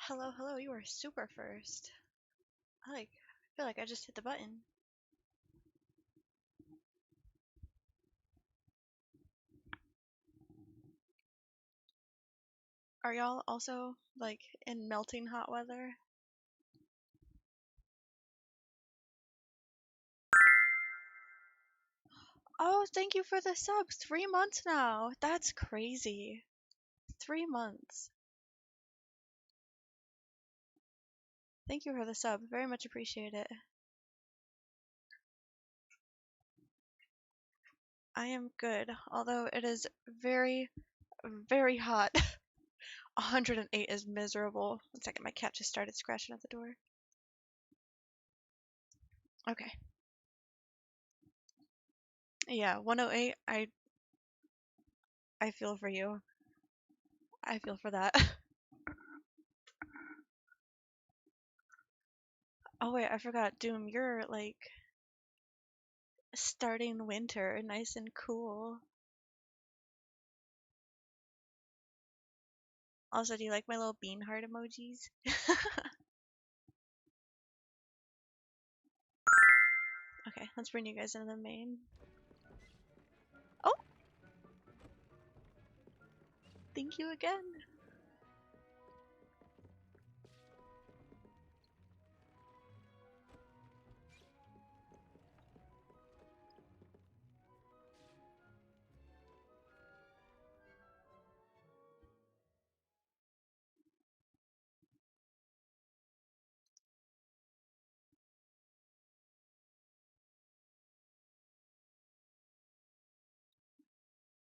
Hello, hello, you are super first. I feel like I just hit the button. Are y'all also, like, in melting hot weather? Oh, thank you for the subs. 3 months now. That's crazy. 3 months. Thank you for the sub. Very much appreciate it. I am good, although it is very, very hot. 108 is miserable. One second, my cat just started scratching at the door. Okay. Yeah, 108, I feel for you. I feel for that. Oh wait, I forgot. Doom, you're like starting winter, nice and cool. Also, do you like my little bean heart emojis? Okay, let's bring you guys into the main. Oh, thank you again.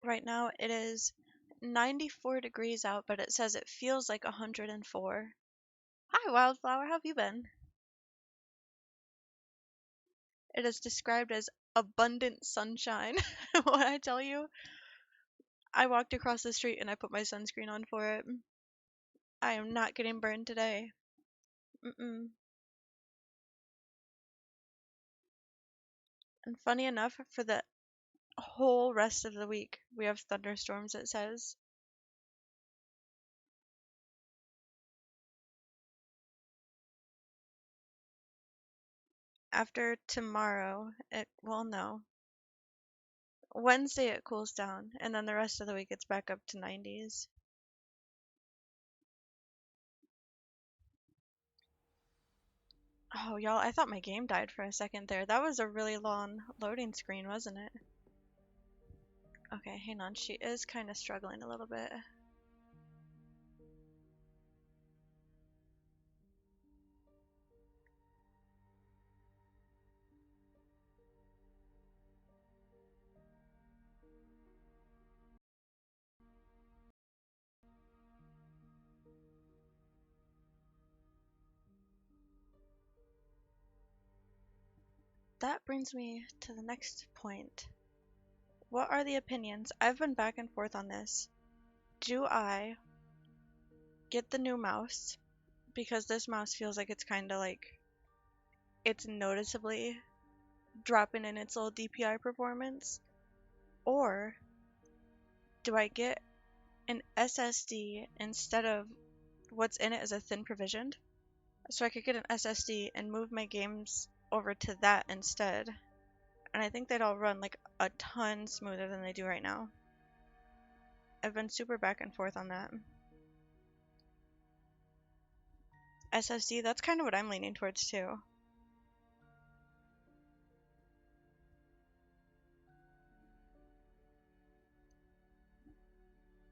Right now it is 94 degrees out, but it says it feels like 104. Hi, Wildflower, how have you been? It is described as abundant sunshine. What I tell you, I walked across the street and I put my sunscreen on for it. I am not getting burned today. Mm-mm. And funny enough, for the whole rest of the week, we have thunderstorms, it says. After tomorrow, well, no. Wednesday it cools down, and then the rest of the week it's back up to 90s. Oh, y'all, I thought my game died for a second there. That was a really long loading screen, wasn't it? Okay, hang on. She is kind of struggling a little bit. That brings me to the next point. What are the opinions? I've been back and forth on this. Do I get the new mouse? Because this mouse feels like it's kind of like it's noticeably dropping in its little DPI performance. Or do I get an SSD instead of what's in it as a thin provisioned? So I could get an SSD and move my games over to that instead. And I think they'd all run like a ton smoother than they do right now. I've been super back and forth on that. SSD, that's kind of what I'm leaning towards too.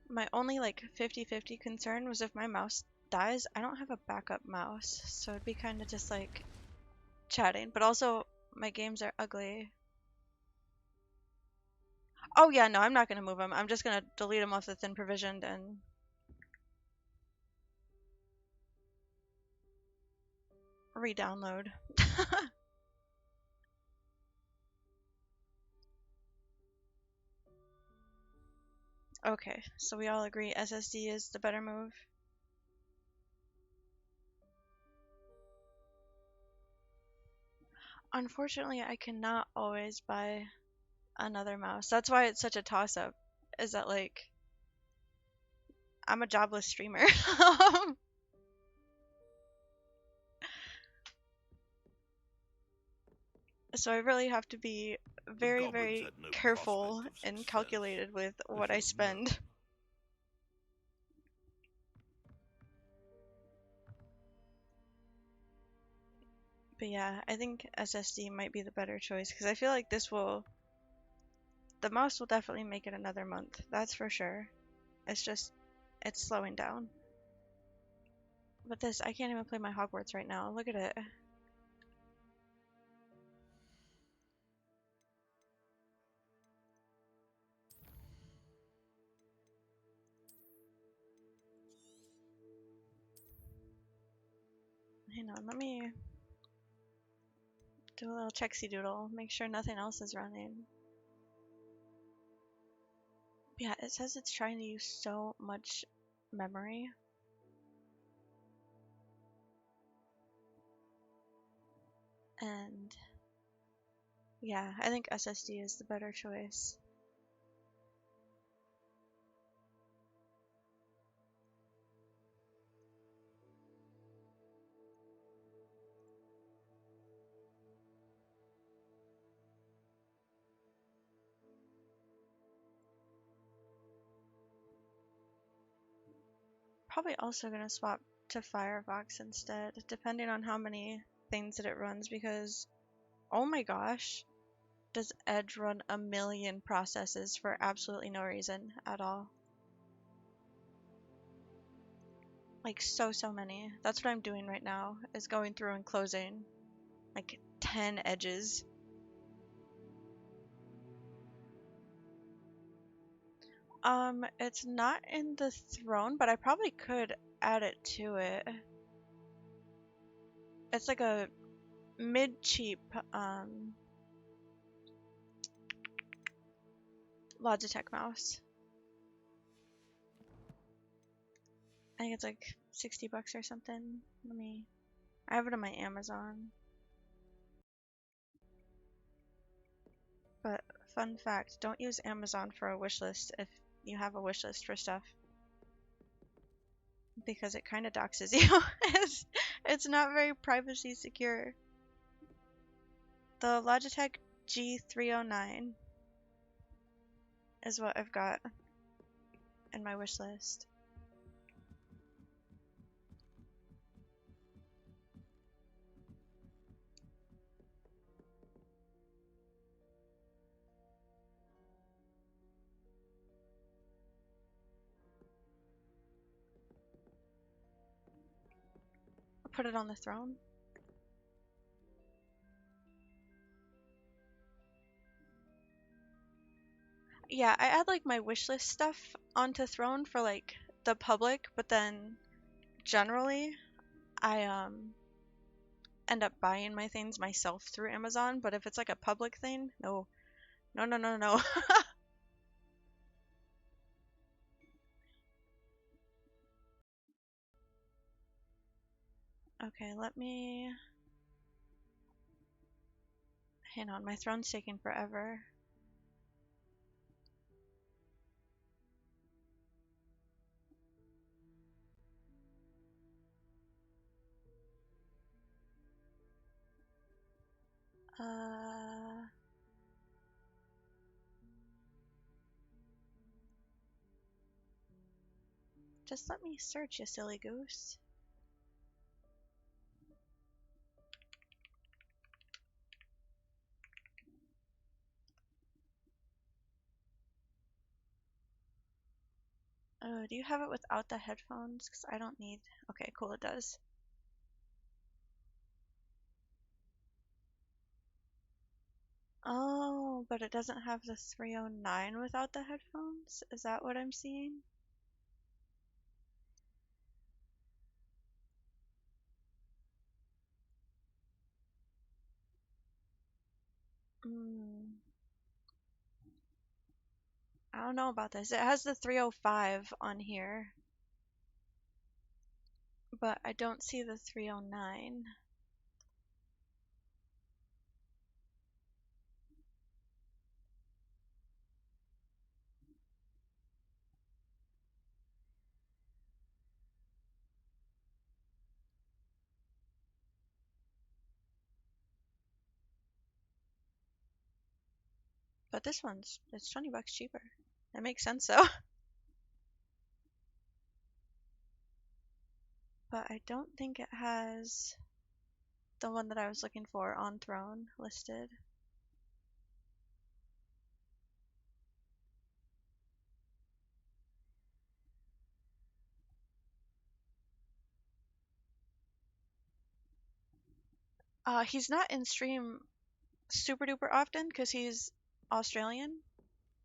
My only like 50-50 concern was if my mouse dies, I don't have a backup mouse. So it'd be kind of just like chatting. But also, my games are ugly. Oh yeah, no, I'm not going to move them. I'm just going to delete them off the thin provisioned and re-download. Okay, so we all agree SSD is the better move. Unfortunately, I cannot always buy another mouse. That's why it's such a toss-up, is that like I'm a jobless streamer. So I really have to be The very, goblins very had no careful prospect of and success, calculated with what I little spend. known. But yeah, I think SSD might be the better choice because I feel like the mouse will definitely make it another month. That's for sure. It's just, it's slowing down. But this, I can't even play my Hogwarts right now. Look at it. Hang on, let me do a little checksy doodle. Make sure nothing else is running. Yeah, it says it's trying to use so much memory. And yeah, I think SSD is the better choice. Probably also gonna swap to Firefox instead, depending on how many things that it runs, because oh my gosh, does Edge run a million processes for absolutely no reason at all. Like so many. That's what I'm doing right now, is going through and closing like 10 edges. It's not in the throne, but I probably could add it to it. It's like a mid-cheap Logitech mouse. I think it's like 60 bucks or something. I have it on my Amazon. But fun fact, don't use Amazon for a wish list if you have a wish list for stuff, because it kind of doxes you. It's not very privacy secure. The Logitech G309 is what I've got in my wish list. I'll put it on the throne. Yeah, I add like my wish list stuff onto throne for like the public, but then generally I end up buying my things myself through Amazon. But if it's like a public thing, no, no, no, no, no. Okay, let me, hang on, my throne's taking forever. Uh, just let me search, you silly goose. Oh, do you have it without the headphones? Because I don't need, okay, cool, it does. Oh, but it doesn't have the 309 without the headphones? Is that what I'm seeing? Hmm. I don't know about this. It has the 305 on here, but I don't see the 309. But this one's, it's 20 bucks cheaper. That makes sense though. But I don't think it has the one that I was looking for on Throne listed. He's not in stream super duper often because he's Australian,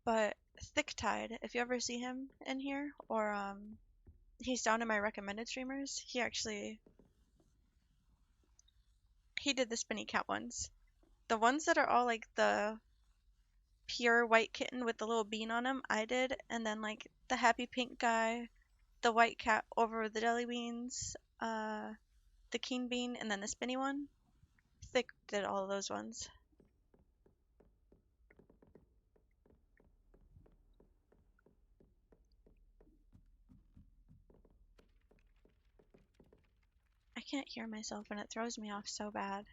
but Thick Tide, if you ever see him in here, or he's down in my recommended streamers, he did the Spinny Cat ones. The ones that are all like the pure white kitten with the little bean on him, I did, and then like the happy pink guy, the white cat over the jelly beans, the keen bean, and then the spinny one. Thick did all of those ones. I can't hear myself and it throws me off so bad.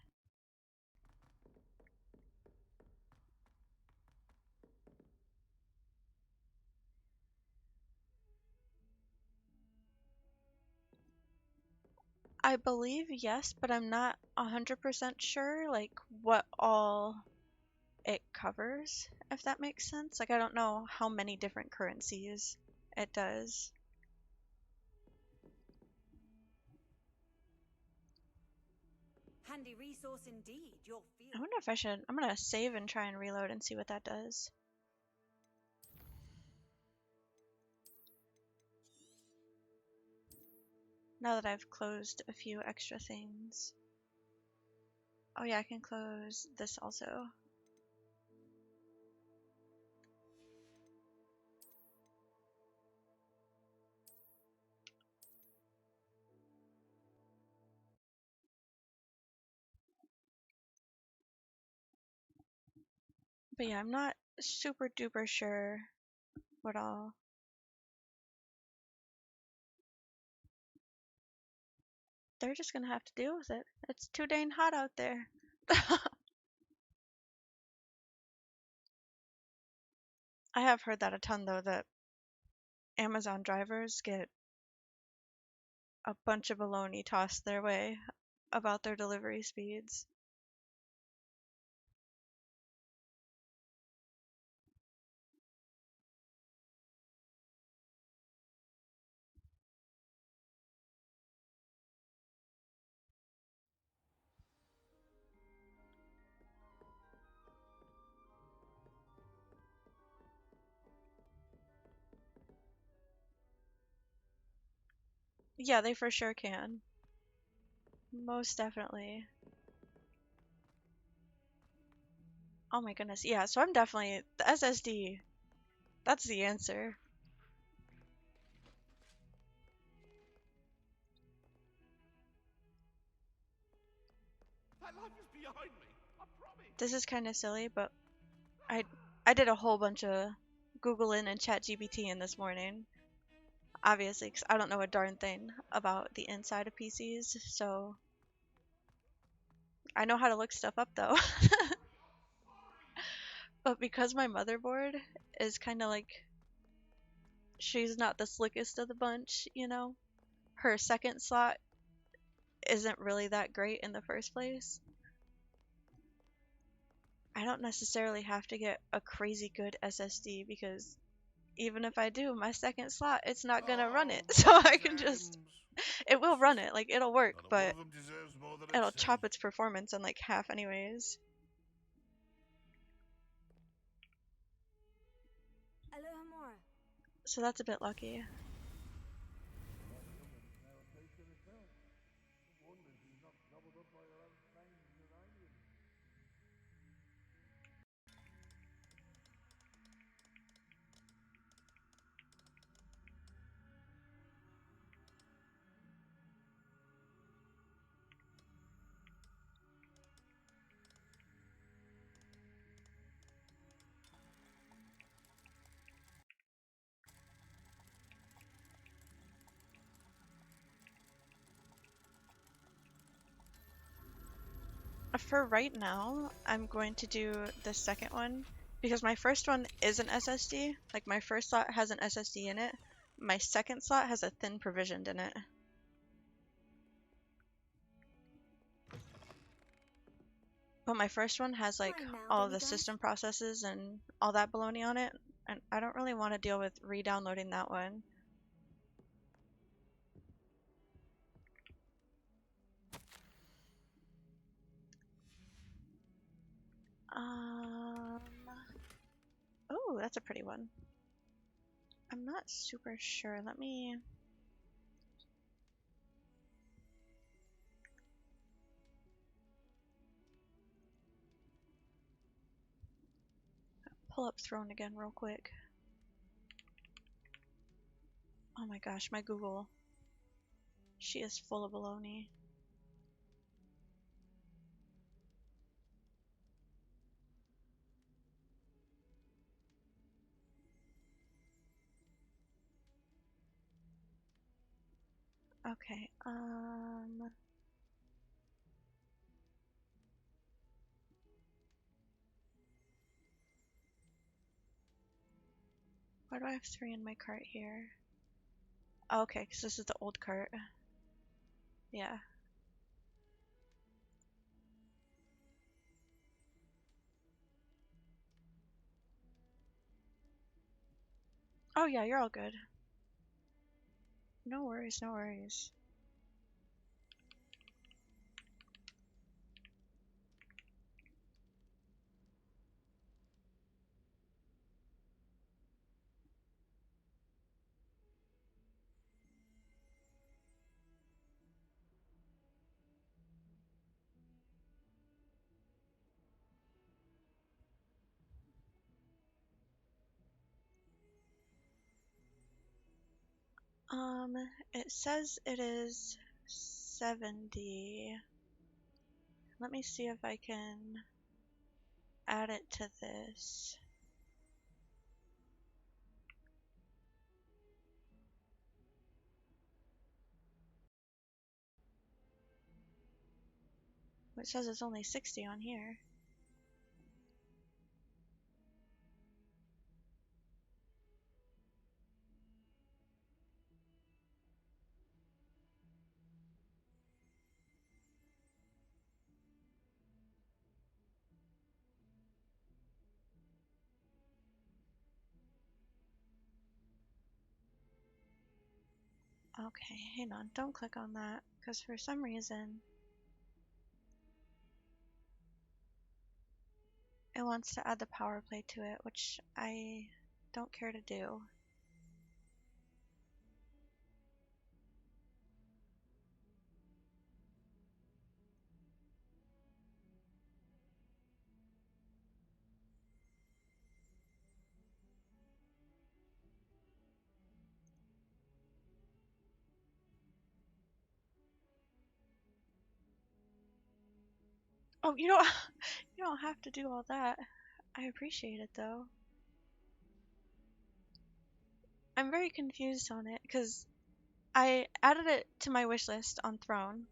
I believe yes, but I'm not 100% sure like what all it covers, if that makes sense. Like I don't know how many different currencies it does. Handy resource indeed. Your field. I wonder if I should, I'm gonna save and try and reload and see what that does. Now that I've closed a few extra things. Oh yeah, I can close this also. But yeah, I'm not super duper sure what all. They're just gonna have to deal with it. It's too dang hot out there. I have heard that a ton though, that Amazon drivers get a bunch of baloney tossed their way about their delivery speeds. Yeah, they for sure can. Most definitely. Oh my goodness. Yeah, so I'm definitely the SSD. That's the answer. That life is behind me. I promise. This is kind of silly, but I did a whole bunch of Googling and ChatGPT in this morning. Obviously, because I don't know a darn thing about the inside of PCs, so I know how to look stuff up though. But because my motherboard is kind of like, she's not the slickest of the bunch, you know? Her second slot isn't really that great in the first place. I don't necessarily have to get a crazy good SSD because even if I do, my second slot, it's not gonna run it. So I can just, it will run it, like it'll work, Not one but of them deserves more than it'll itself. chop its performance in like half anyways. Alohomora. So that's a bit lucky. For right now, I'm going to do the second one Because my first one is an SSD. Like my first slot has an SSD in it. My second slot has a thin provisioned in it. But my first one has like Fine now, all of the demiguise. system processes and all that baloney on it. And I don't really want to deal with re-downloading that one. Um, oh, that's a pretty one. I'm not super sure. Let me... pull up Throne again real quick. Oh my gosh, my Google. She is full of baloney. Okay, why do I have 3 in my cart here? Oh, okay, because this is the old cart. Yeah. Oh yeah, you're all good. No worries, no worries. It says it is 70. Let me see if I can add it to this. It says it's only 60 on here. Okay, hang on, don't click on that, because for some reason it wants to add the power play to it, which I don't care to do. Oh, you don't you don't have to do all that. I appreciate it though. I'm very confused on it because I added it to my wish list on Throne,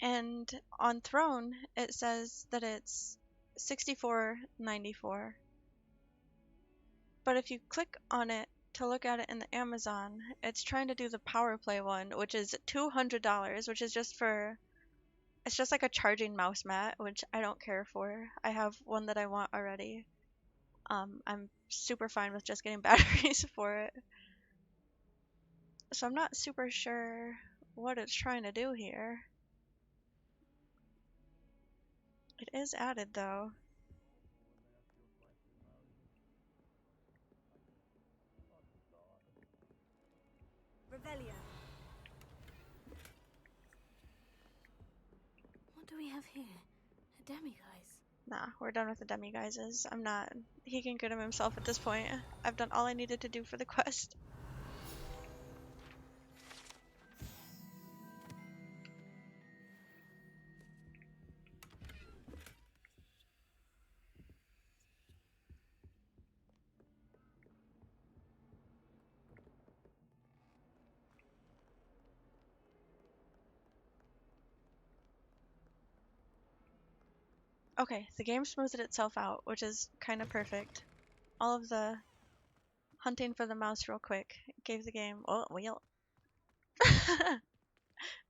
and on Throne it says that it's $64.94. But if you click on it to look at it in the Amazon, it's trying to do the power play one, which is $200, which is just for, it's just like a charging mouse mat, which I don't care for. I have one that I want already. I'm super fine with just getting batteries for it. So I'm not super sure what it's trying to do here. It is added though. Revelio. What do we have here? A demiguise. Nah, we're done with the demiguises. I'm not. He can get him himself at this point. I've done all I needed to do for the quest. Okay, the game smoothed itself out, which is kind of perfect. All of the hunting for the mouse real quick gave the game. Oh, well.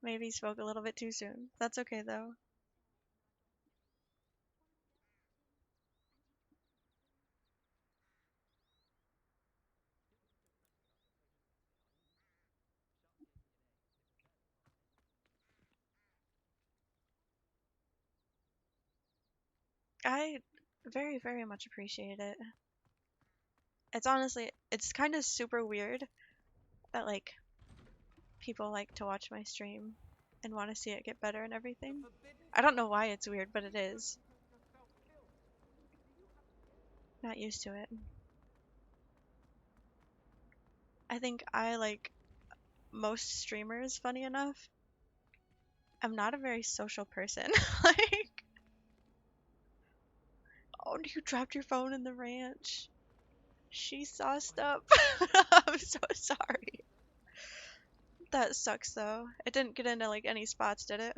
Maybe spoke a little bit too soon. That's okay though. I very, very much appreciate it. It's honestly, it's kind of super weird that like people like to watch my stream and want to see it get better and everything. I don't know why it's weird, but it is. Not used to it. I think I, like most streamers, funny enough, I'm not a very social person. Like, oh, you dropped your phone in the ranch. She sauced up. I'm so sorry. That sucks though. It didn't get into like any spots, did it?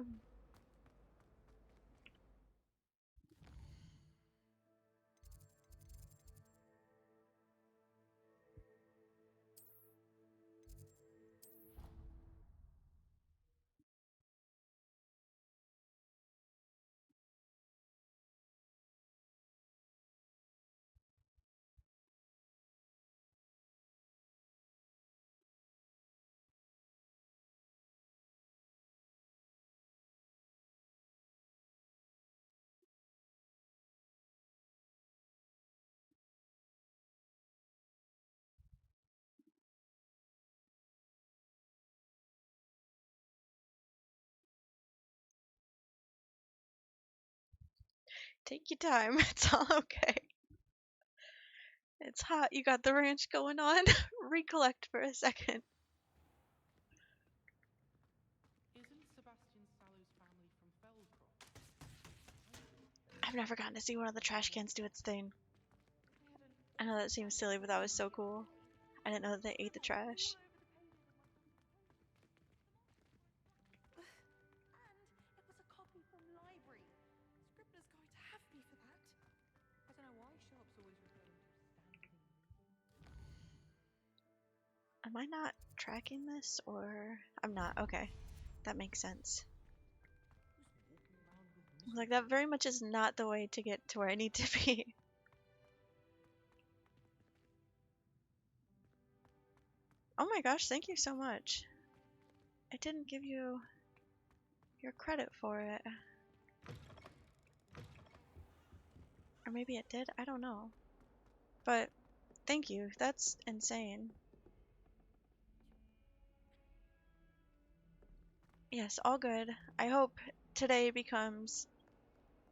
Take your time. It's all okay. It's hot. You got the ranch going on. Recollect for a second. Isn't Sebastian Sallow's family from Feldcroft? I've never gotten to see one of the trash cans do its thing. I know that seems silly, but that was so cool. I didn't know that they ate the trash. And it was a copy from the library. Scribner's going to have me for that. I don't know why Sharp's always referring to standing in. Am I not tracking this, or I'm not? Okay, that makes sense. Like, that very much is not the way to get to where I need to be. Oh my gosh, thank you so much. I didn't give you your credit for it. Or maybe it did? I don't know. But thank you. That's insane. Yes, all good. I hope today becomes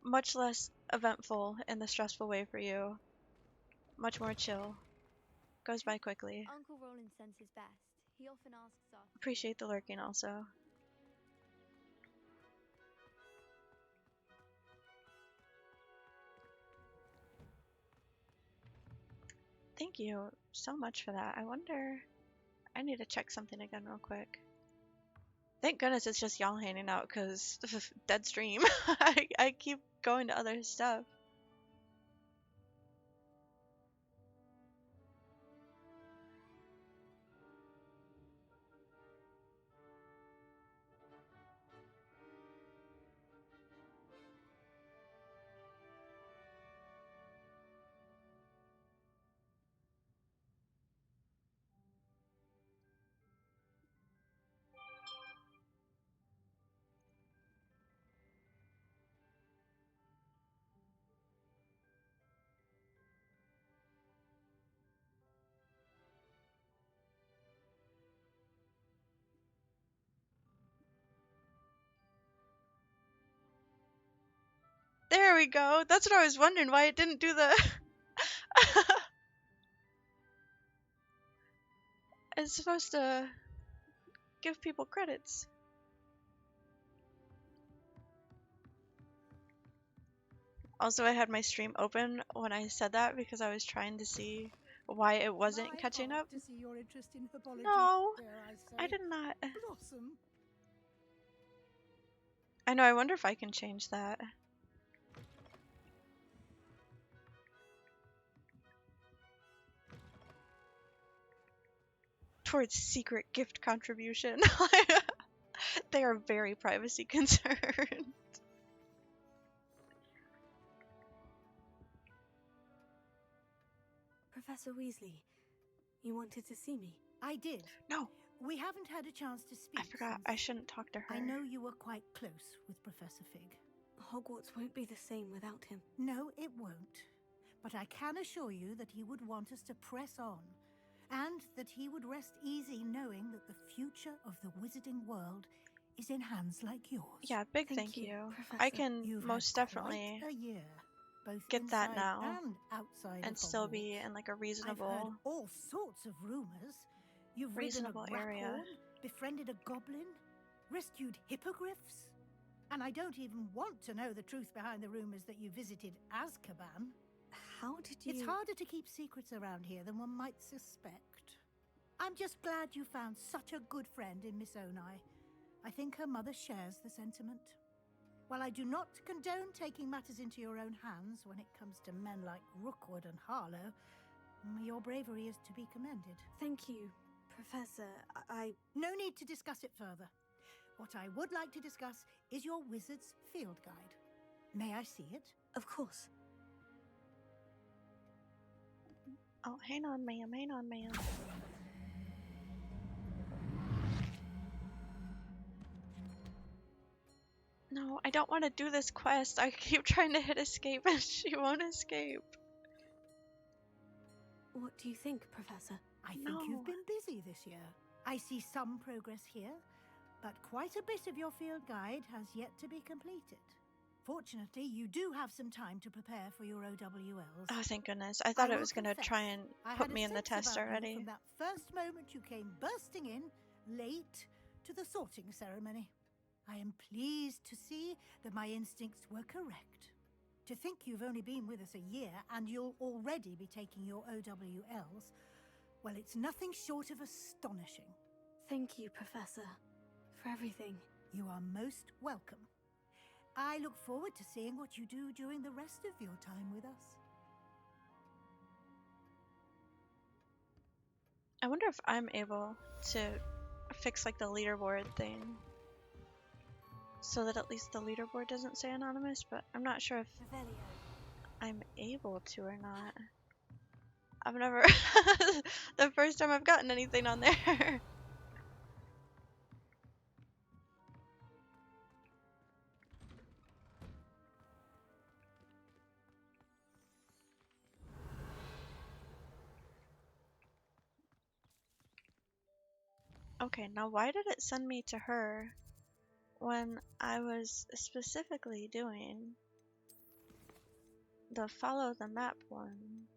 much less eventful in the stressful way for you. Much more chill. Goes by quickly. Uncle Roland sends his best. He often asks us. Appreciate the lurking also. Thank you so much for that. I wonder... I need to check something again real quick. Thank goodness it's just y'all hanging out, because dead stream. I keep going to other stuff. There we go. That's what I was wondering, why it didn't do the... It's supposed to give people credits. Also, I had my stream open when I said that because I was trying to see why it wasn't catching up. To see your interest in herbology, No, dare I say. I did not. Blossom. I know, I wonder if I can change that. towards secret gift contribution. They are very privacy concerned. Professor Weasley, you wanted to see me? I did. No, We haven't had a chance to speak. I forgot. since I shouldn't talk to her. I know you were quite close with Professor Fig. Hogwarts won't be the same without him. No, it won't. But I can assure you that he would want us to press on, and that he would rest easy knowing that the future of the wizarding world is in hands like yours. Yeah, big Thank thank you, you. Professor. I can You've most had definitely quite a year, both get that inside now and outside and of still be Hogwarts. in like a I've heard reasonable. all sorts of rumors. You've Reasonable ridden a area. grapehorn, befriended a goblin, rescued hippogriffs, and I don't even want to know the truth behind the rumors that you visited Azkaban. How did you... It's harder to keep secrets around here than one might suspect. I'm just glad you found such a good friend in Miss Onai. I think her mother shares the sentiment. While I do not condone taking matters into your own hands when it comes to men like Rookwood and Harlow, your bravery is to be commended. Thank you, Professor. I... No need to discuss it further. What I would like to discuss is your wizard's field guide. May I see it? Of course. Oh, hang on, ma'am. Hang on, ma'am. No, I don't want to do this quest. I keep trying to hit escape and she won't escape. What do you think, Professor? I think No. you've been busy this year. I see some progress here, but quite a bit of your field guide has yet to be completed. Fortunately, you do have some time to prepare for your OWLs. Oh, thank goodness. I thought I it will was going to confess, try and I put had a me in the sense test about you already. From that first moment you came bursting in, late, to the sorting ceremony. I am pleased to see that my instincts were correct. To think you've only been with us a year and you'll already be taking your OWLs, well, it's nothing short of astonishing. Thank you, Professor, for everything. You are most welcome. I look forward to seeing what you do during the rest of your time with us. I wonder if I'm able to fix like the leaderboard thing so that at least the leaderboard doesn't say anonymous, but I'm not sure if Revelio. I'm able to or not. I've never the first time I've gotten anything on there. Okay, now why did it send me to her when I was specifically doing the follow the map one?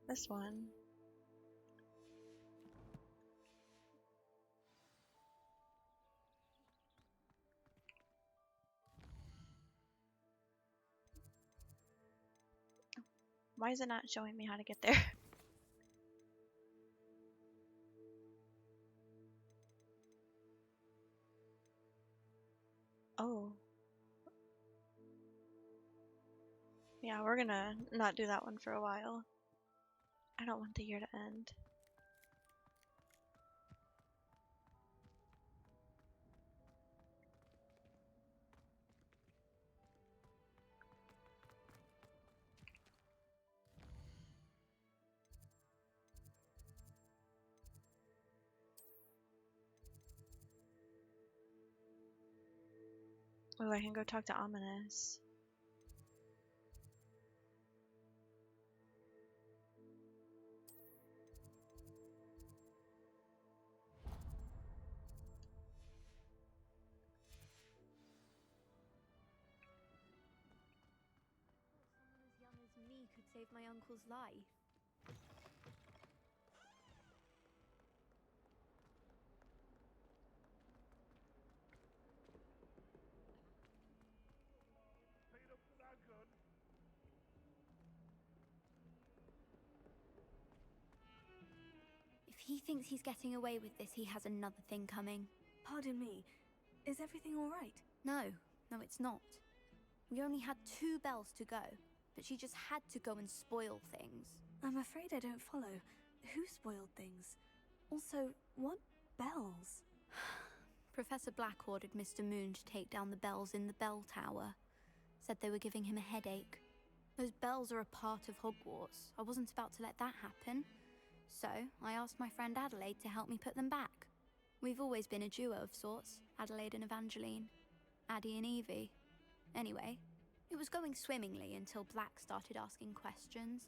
This one. Why is it not showing me how to get there? Oh. Yeah, we're gonna not do that one for a while. I don't want the year to end. Oh, I can go talk to Ominous. Someone as young as me could save my uncle's life. If he thinks he's getting away with this, he has another thing coming. Pardon me. Is everything all right? No, it's not. We only had 2 bells to go. but she just had to go and spoil things. I'm afraid I don't follow. Who spoiled things? Also, what bells? Professor Black ordered Mr. Moon to take down the bells in the bell tower. Said they were giving him a headache. Those bells are a part of Hogwarts. I wasn't about to let that happen. So, I asked my friend Adelaide to help me put them back. We've always been a duo of sorts, Adelaide and Evangeline. Addie and Evie. Anyway, it was going swimmingly until Black started asking questions.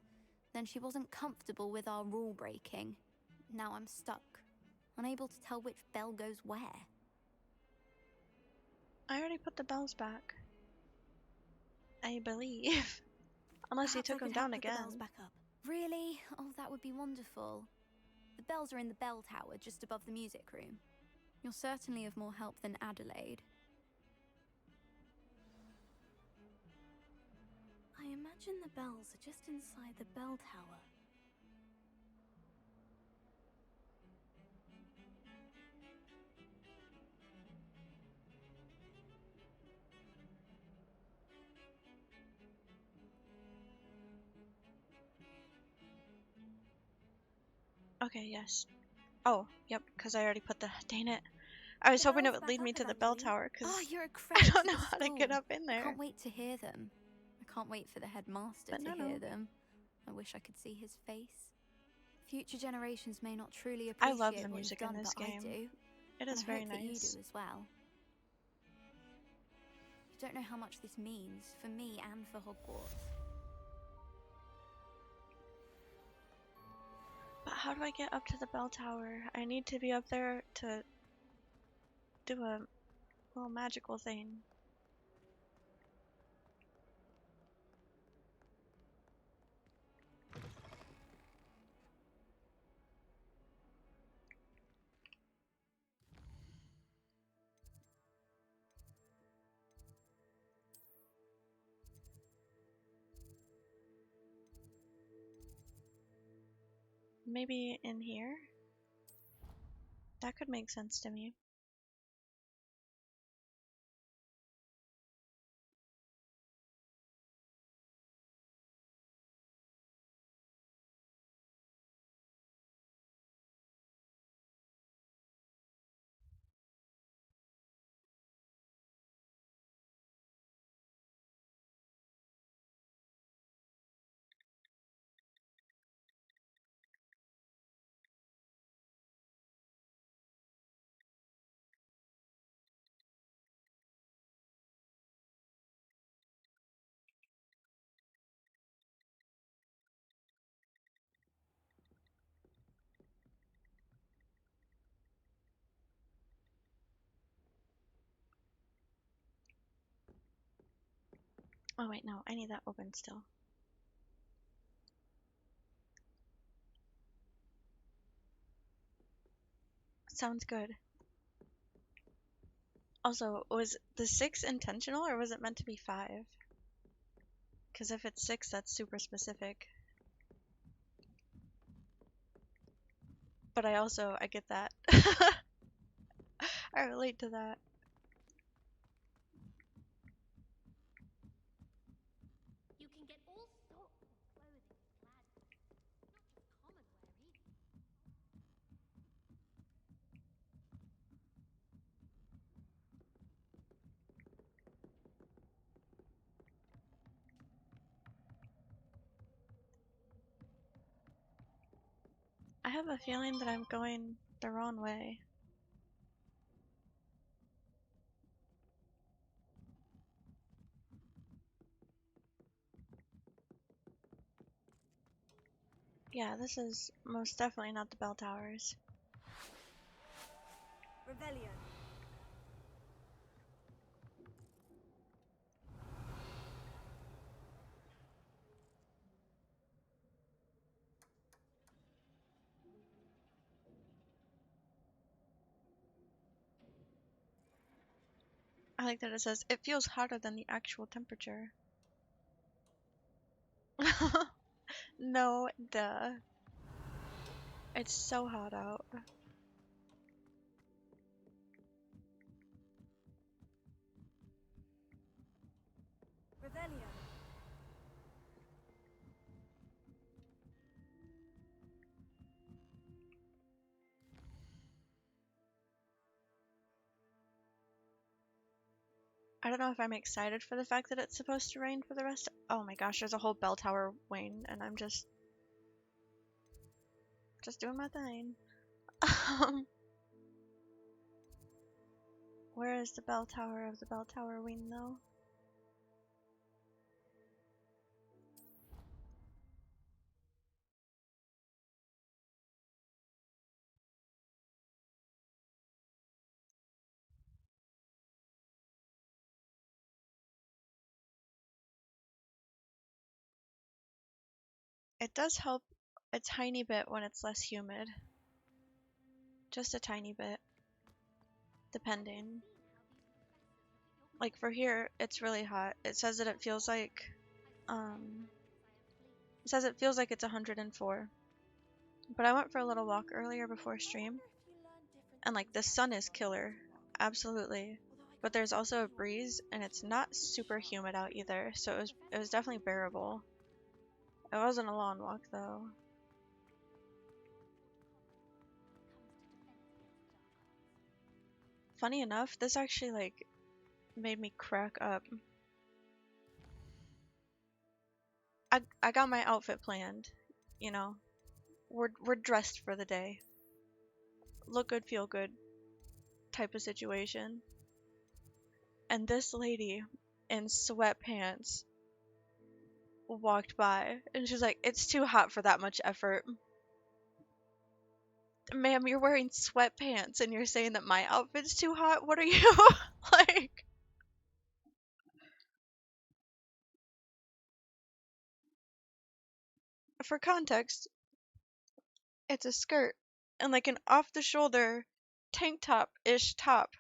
Then she wasn't comfortable with our rule breaking. Now I'm stuck, unable to tell which bell goes where. I already put the bells back. I believe. Unless you Perhaps I took them could help down put the again. bells back up. Really? Oh, that would be wonderful. The bells are in the bell tower just above the music room. You're certainly of more help than Adelaide. I imagine the bells are just inside the bell tower. Okay, yes. Oh, yep, because I already put the. Dang it. I was The hoping it bells would back lead me up, to the bell Evangeline. tower, because Oh, you're a I credit don't to know the how to get school. up in I there. can't wait to hear them. I can't wait for the headmaster But to no. hear them. I wish I could see his face. Future generations may not truly I appreciate love the what music you've in done, this but game. I do. It And is I very hope that you nice. do as well. You don't know how much this means for me and for Hogwarts. But how do I get up to the bell tower? I need to be up there to do a little magical thing. Maybe in here? That could make sense to me. Oh wait, no, I need that open still. Sounds good. Also, was the 6 intentional or was it meant to be 5? Because if it's 6, that's super specific. But I get that. I relate to that. You can get all sorts of clothing with Gladys, not just common wear either. I have a feeling that I'm going the wrong way. Yeah, this is most definitely not the bell towers. Revelio. I like that it says, it feels hotter than the actual temperature. No, duh. It's so hot out. Revelio. I don't know if I'm excited for the fact that it's supposed to rain for the rest. Oh my gosh, there's a whole bell tower wane, and I'm just doing my thing. Where is the bell tower of the bell tower wing though? It does help a tiny bit when it's less humid. Just a tiny bit. Depending. Like for here, it's really hot. It says that it feels like, it's 104. But I went for a little walk earlier before stream, and like the sun is killer. Absolutely. But there's also a breeze, and it's not super humid out either, so it was definitely bearable. It wasn't a long walk though. Funny enough, this actually like made me crack up. I got my outfit planned, you know. We're dressed for the day. Look good, feel good type of situation. And this lady in sweatpants walked by and she's like, "It's too hot for that much effort." Ma'am, you're wearing sweatpants and you're saying that my outfit's too hot? What are you like? For context, it's a skirt and like an off the shoulder tank top-ish top.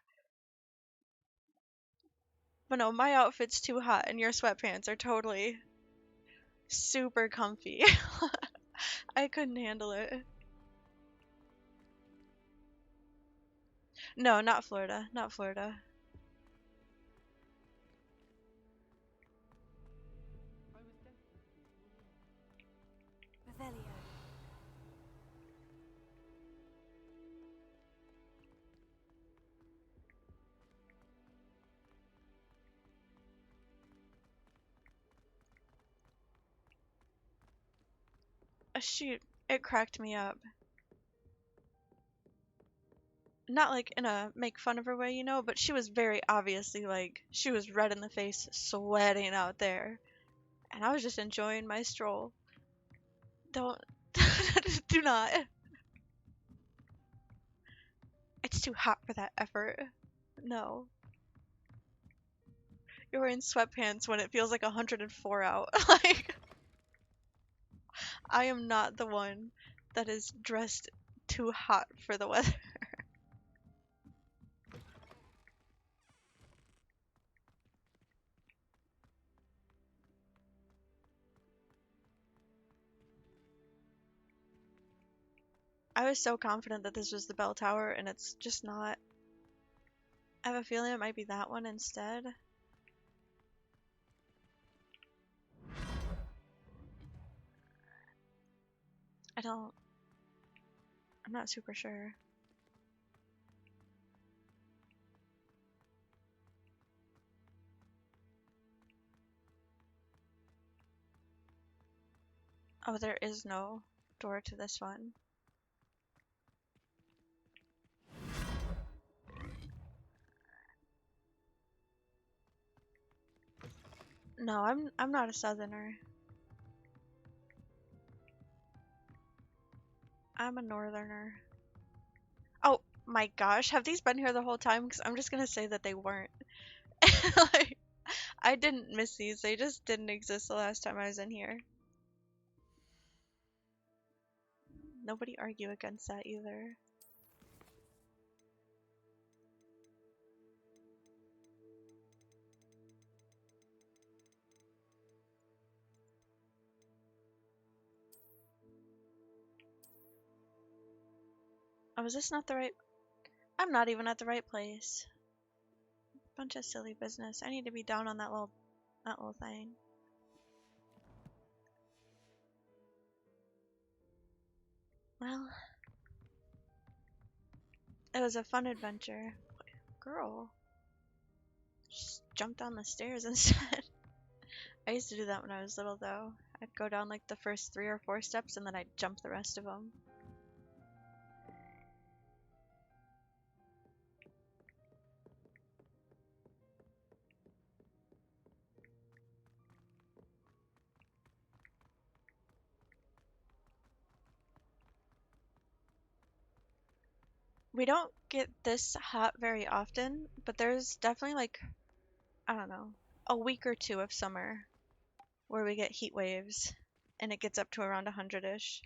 But no, my outfit's too hot and your sweatpants are totally super comfy. I couldn't handle it. No, not Florida. Not Florida. I was destined to Revelio. Shoot, it cracked me up. Not like in a make fun of her way, you know, but she was very obviously like, she was red in the face, sweating out there. And I was just enjoying my stroll. Don't, do not. It's too hot for that effort. No. You're wearing sweatpants when it feels like 104 out. Like, I am not the one that is dressed too hot for the weather. I was so confident that this was the bell tower, and it's just not. I have a feeling it might be that one instead. I'm not super sure. Oh, there is no door to this one. No, I'm not a southerner. I'm a northerner. Oh my gosh, have these been here the whole time? Because I'm just gonna say that they weren't. Like, I didn't miss these. They just didn't exist the last time I was in here. Nobody argue against that either. Oh, is this not the right? I'm not even at the right place. Bunch of silly business. I need to be down on that little thing. Well, it was a fun adventure. Girl, Just jump down the stairs instead. I used to do that when I was little though. I'd go down like the first 3 or 4 steps and then I'd jump the rest of them. We don't get this hot very often, but there's definitely like, I don't know, a week or 2 of summer where we get heat waves and it gets up to around 100-ish.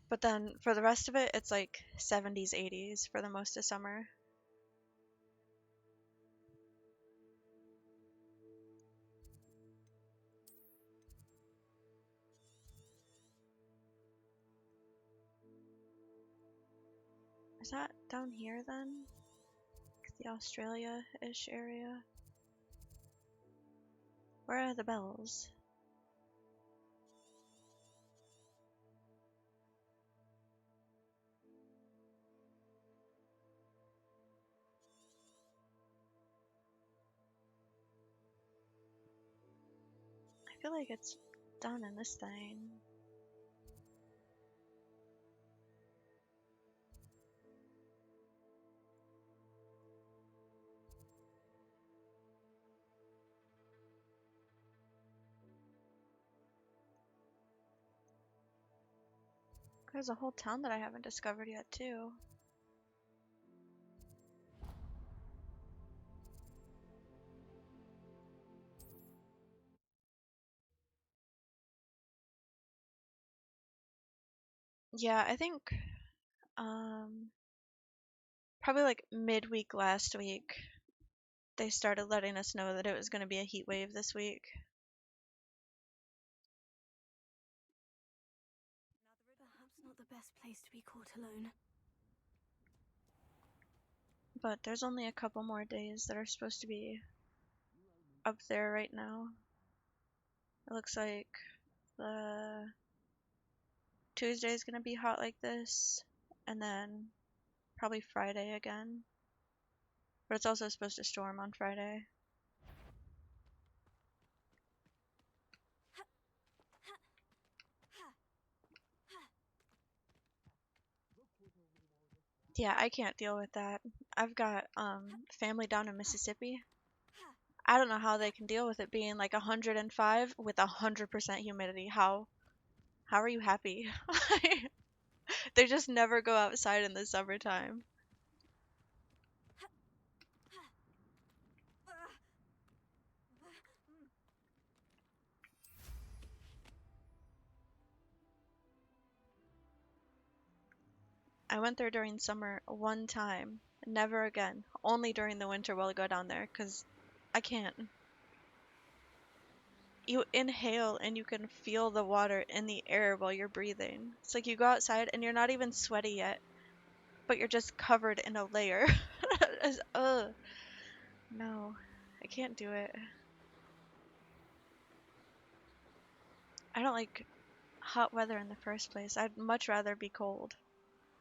But then for the rest of it, it's like 70s, 80s for the most of summer. Is that down here then? The Australia-ish area? Where are the bells? I feel like it's done in this thing. There's a whole town that I haven't discovered yet, too. Yeah, I think probably like midweek last week, they started letting us know that it was going to be a heat wave this week. Perhaps not the best place to be caught alone. But there's only a couple more days that are supposed to be up there right now. It looks like the Tuesday is going to be hot like this, and then probably Friday again. But it's also supposed to storm on Friday. Yeah, I can't deal with that. I've got family down in Mississippi. I don't know how they can deal with it being like 105 with 100% humidity. How are you happy? They just never go outside in the summertime. I went there during summer one time. Never again. Only during the winter will I go down there because I can't. You inhale and you can feel the water in the air while you're breathing. It's like you go outside and you're not even sweaty yet, but you're just covered in a layer. Ugh. No, I can't do it. I don't like hot weather in the first place. I'd much rather be cold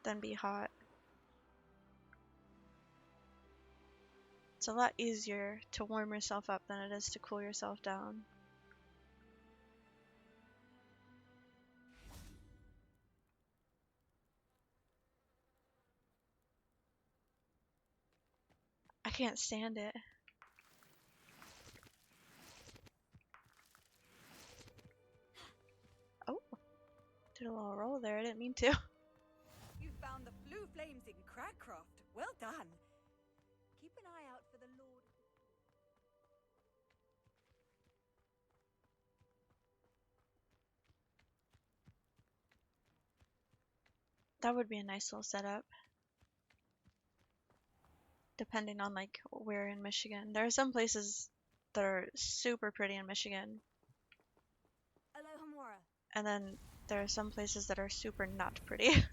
than be hot. It's a lot easier to warm yourself up than it is to cool yourself down. I can't stand it. Oh, did a little roll there. I didn't mean to. You found the blue flames in Cragcroft. Well done. Keep an eye out for the Lord. That would be a nice little setup. Depending on like where in Michigan. There are some places that are super pretty in Michigan. Alohomora. And then there are some places that are super not pretty. It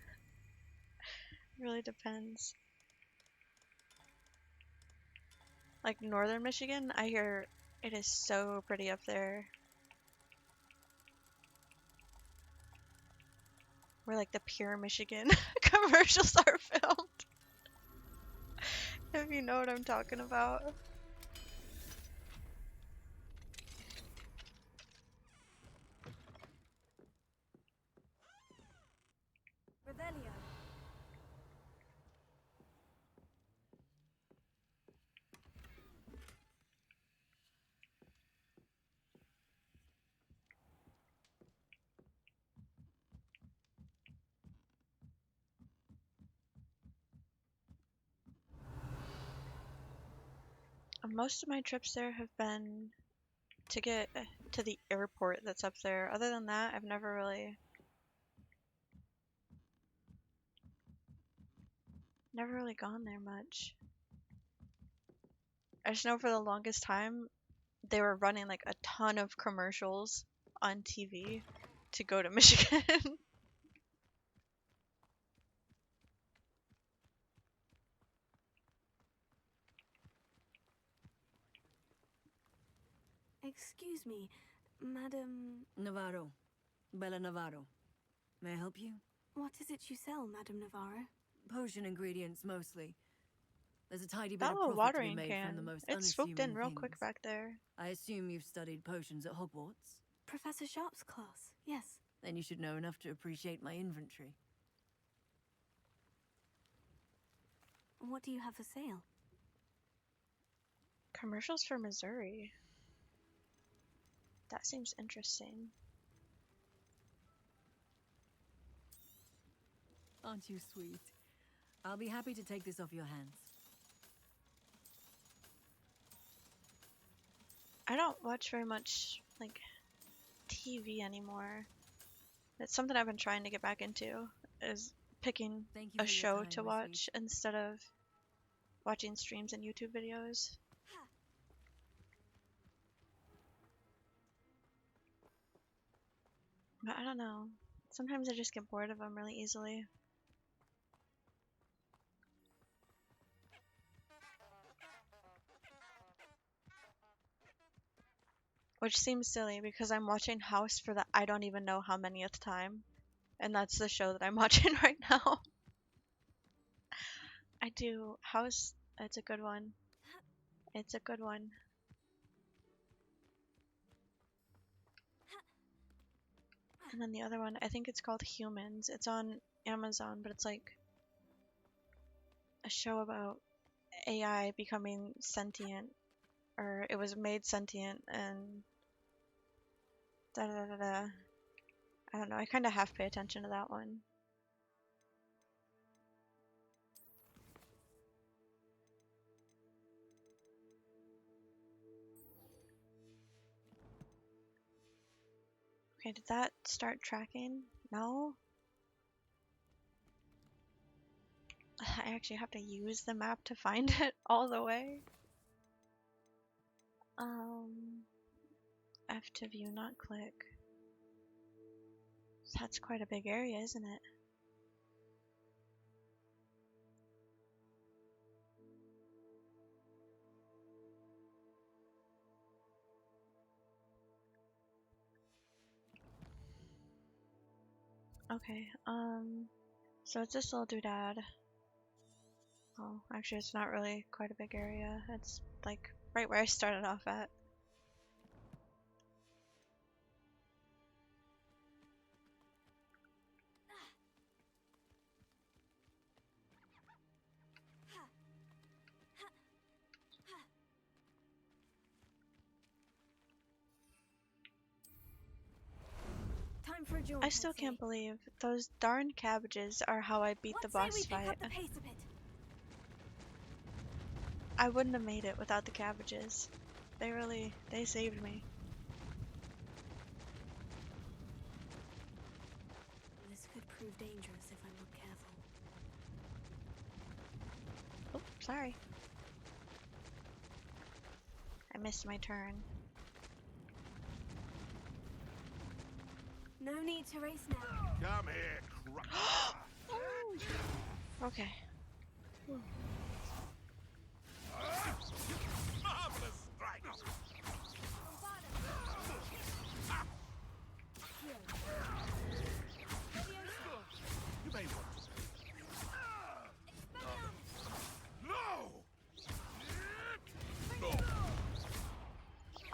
really depends. Like northern Michigan, I hear it is so pretty up there. Where like the Pure Michigan commercials are filmed. If you know what I'm talking about. Most of my trips there have been to get to the airport that's up there. Other than that, I've never really gone there much. I just know for the longest time they were running like a ton of commercials on TV to go to Michigan. Excuse me, Madam... Navarro. Bella Navarro. May I help you? What is it you sell, Madam Navarro? Potion ingredients, mostly. There's a tidy bit That of little profit to be watering made from the can, most it swooped in unassuming real things. quick back there. I assume you've studied potions at Hogwarts? Professor Sharp's class, yes. Then you should know enough to appreciate my inventory. What do you have for sale? Commercials for Missouri. That seems interesting. Aren't you sweet? I'll be happy to take this off your hands. I don't watch very much like TV anymore. It's something I've been trying to get back into, is picking Thank you a for your show time, to my watch sweet. instead of watching streams and YouTube videos. But I don't know. Sometimes I just get bored of them really easily. Which seems silly because I'm watching House for the I don't even know how manyth time. And that's the show that I'm watching right now. I do. House, it's a good one. It's a good one. And then the other one, I think it's called Humans. It's on Amazon, but it's like a show about AI becoming sentient. Or it was made sentient and da da da da. I don't know, I kind of half pay attention to that one. Okay, did that start tracking? No? I actually have to use the map to find it all the way. F to view, not click. That's quite a big area, isn't it? Okay, so it's this little doodad. Oh, actually it's not really quite a big area. It's like right where I started off at. Time for a jaunt, I still I'd can't say. believe those darn cabbages are how I beat the What say we boss pick fight. up the pace a bit? I wouldn't have made it without the cabbages. They saved me. This could prove dangerous if I'm not careful. Oh, sorry. I missed my turn. No need to race now. Come here, Okay. marvelous strike! You may want to. No!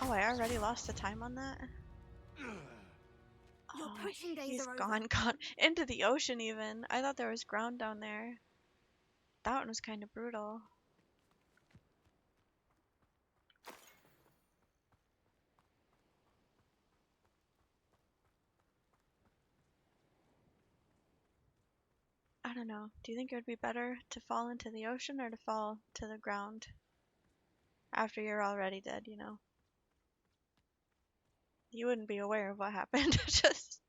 Oh, I already lost the time on that? Your Oh, poaching days he's are over. gone into the ocean even. I thought there was ground down there. That one was kind of brutal. I don't know. Do you think it would be better to fall into the ocean or to fall to the ground? after you're already dead, you know. You wouldn't be aware of what happened. Just,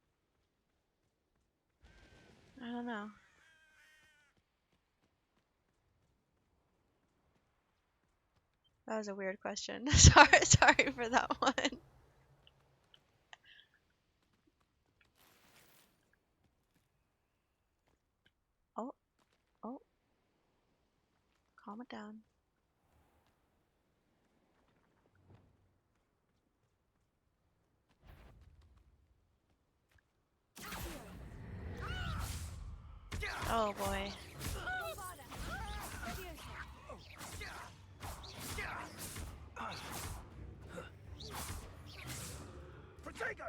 I don't know. That was a weird question. Sorry for that one. Oh, oh, calm it down. Oh boy. Protego!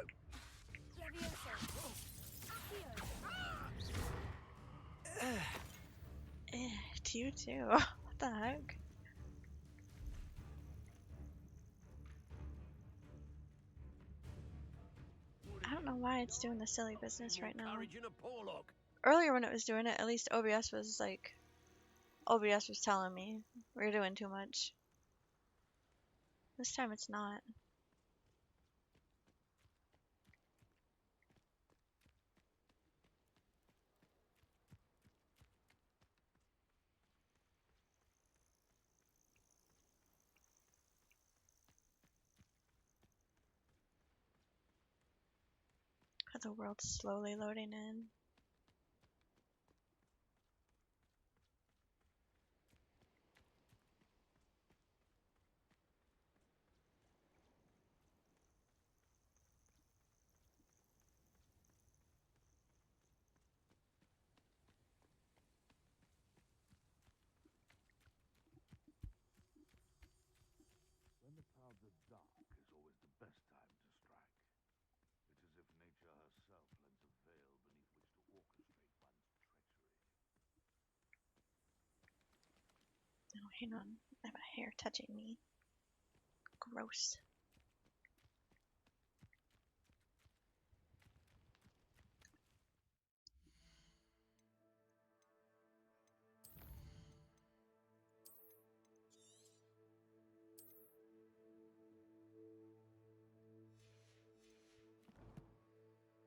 To you too. What the heck? I don't know why it's doing the silly business right now. Earlier when it was doing it, at least OBS was like, OBS was telling me we're doing too much. This time it's not. The world's slowly loading in. When the clouds are dark is always the best time to strike. It's as if nature herself lends a veil beneath which to orchestrate one's treachery. Oh, hang on. I have a hair touching me. Gross.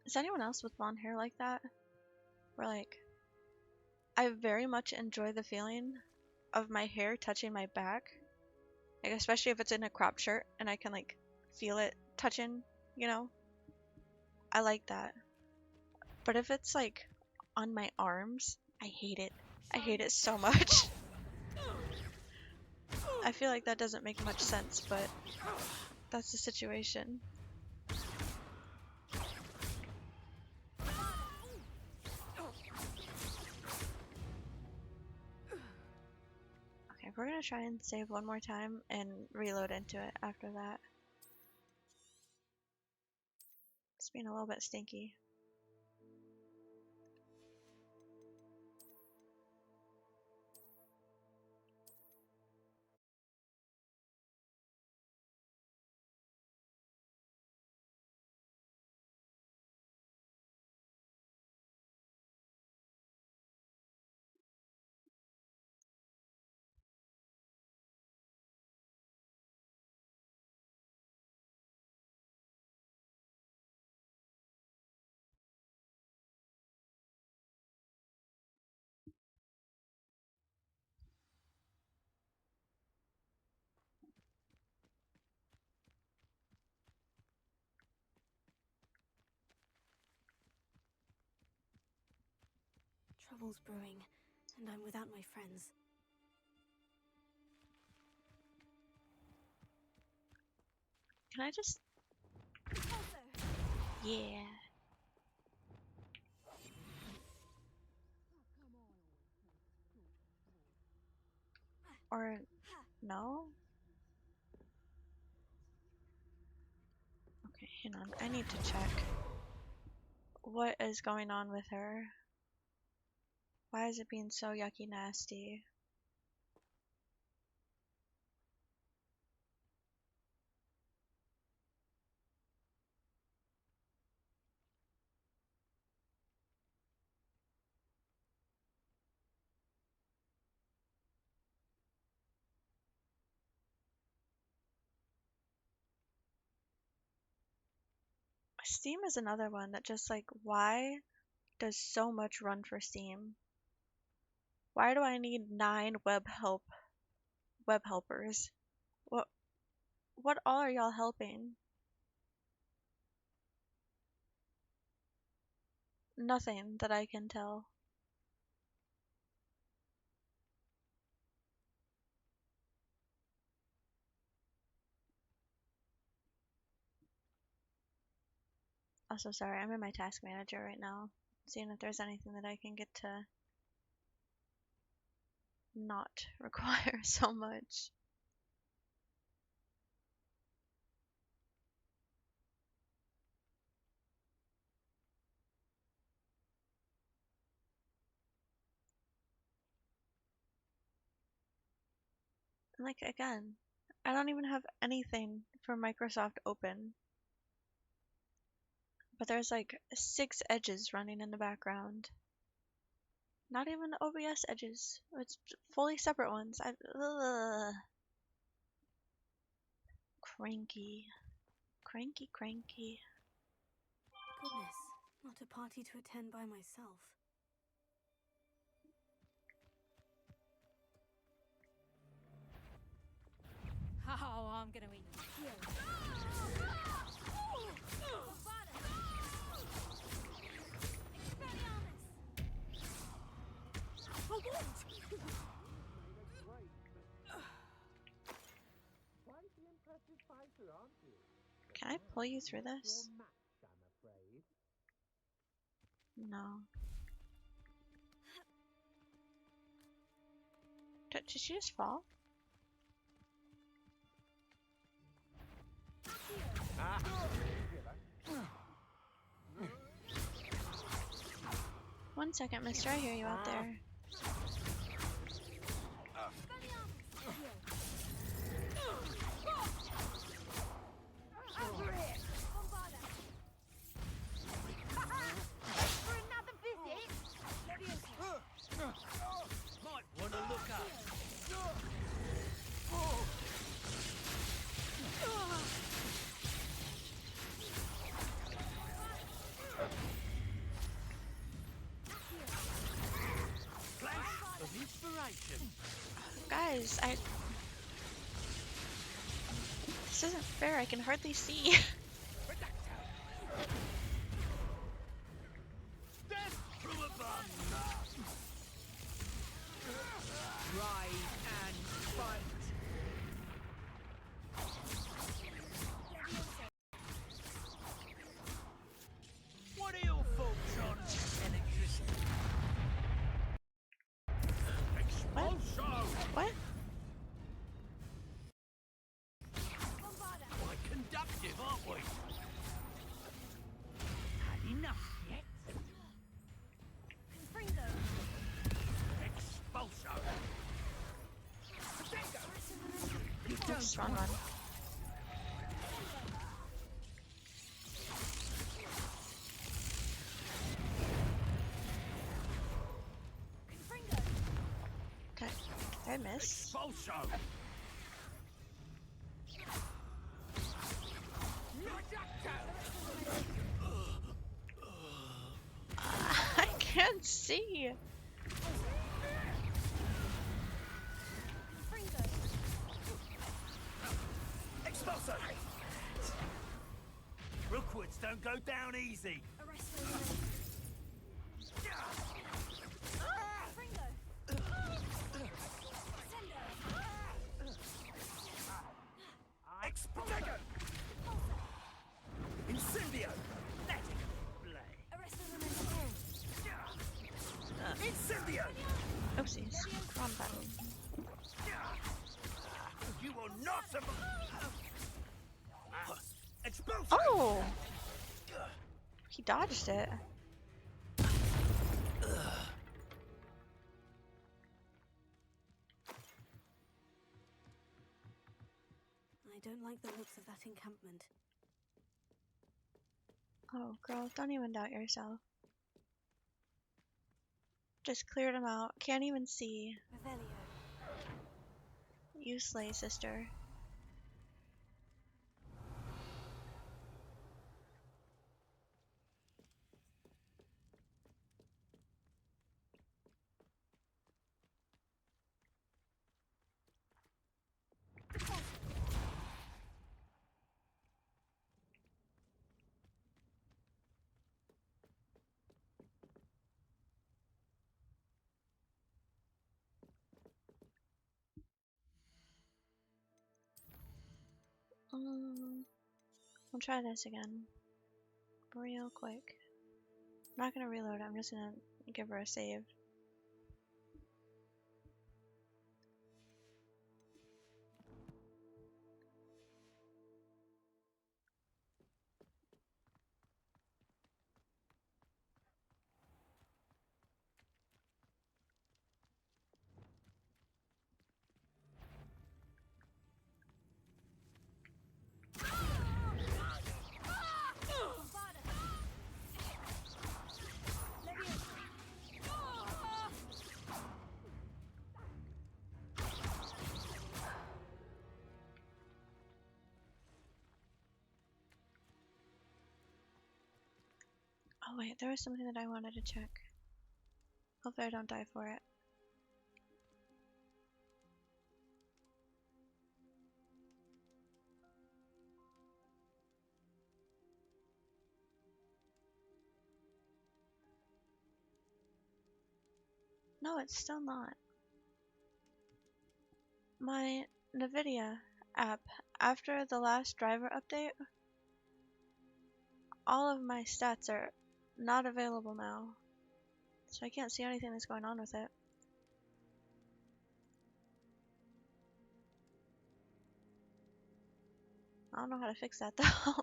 Is anyone else with blonde hair like that? Where like, I very much enjoy the feeling of my hair touching my back. Like especially if it's in a crop shirt and I can like feel it touching, you know? I like that. But if it's like on my arms, I hate it. I hate it so much. I feel like that doesn't make much sense, but that's the situation. Okay, we're gonna try and save one more time and reload into it after that. It's being a little bit stinky. Trouble's brewing, and I'm without my friends. Can I just... Yeah. Or... no? Okay, hang on. I need to check. What is going on with her? Why is it being so yucky nasty? Steam is another one that just like, why does so much run for Steam? Why do I need 9 web helpers? What all are y'all helping? Nothing that I can tell. Also, sorry, I'm in my task manager right now, seeing if there's anything that I can get to not require so much. And like, again, I don't even have anything for Microsoft open. But there's like 6 edges running in the background. Not even OBS edges. It's fully separate ones. Ugh. Cranky. Cranky, cranky. Goodness, not a party to attend by myself. Oh, I'm gonna eat you. Can I pull you through this? No. Did she just fall? One second, mister. I hear you out there. Guys, this isn't fair. I can hardly see. What are your thoughts on electricity? What? Quite conductive, aren't we? Had enough yet? Expulso! Oops, wrong one. Okay, did I miss? Expulso! I can't see. Expulso! Rookwoods don't go down easy. Expulso! Incendio! Let it play. Incendio! Oopsies. Wrong button. You will not survive. Expulso! Oh! He dodged it. I don't like the looks of that encampment. Oh, girl, don't even doubt yourself. Just cleared him out. Can't even see. Revelio. You slay, sister. We'll try this again. Real quick. I'm not gonna reload, I'm just gonna give her a save. Oh wait, there was something that I wanted to check. Hopefully I don't die for it. No, it's still not. My NVIDIA app, after the last driver update, all of my stats are not available now. So I can't see anything that's going on with it. I don't know how to fix that though.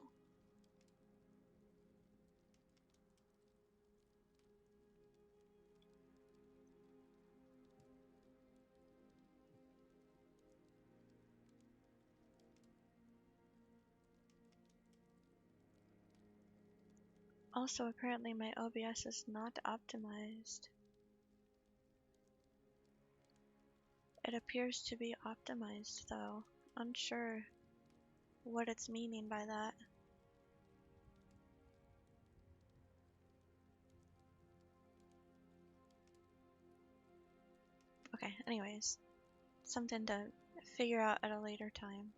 Also, apparently my OBS is not optimized. It appears to be optimized though. Unsure what it's meaning by that. Okay, anyways. Something to figure out at a later time.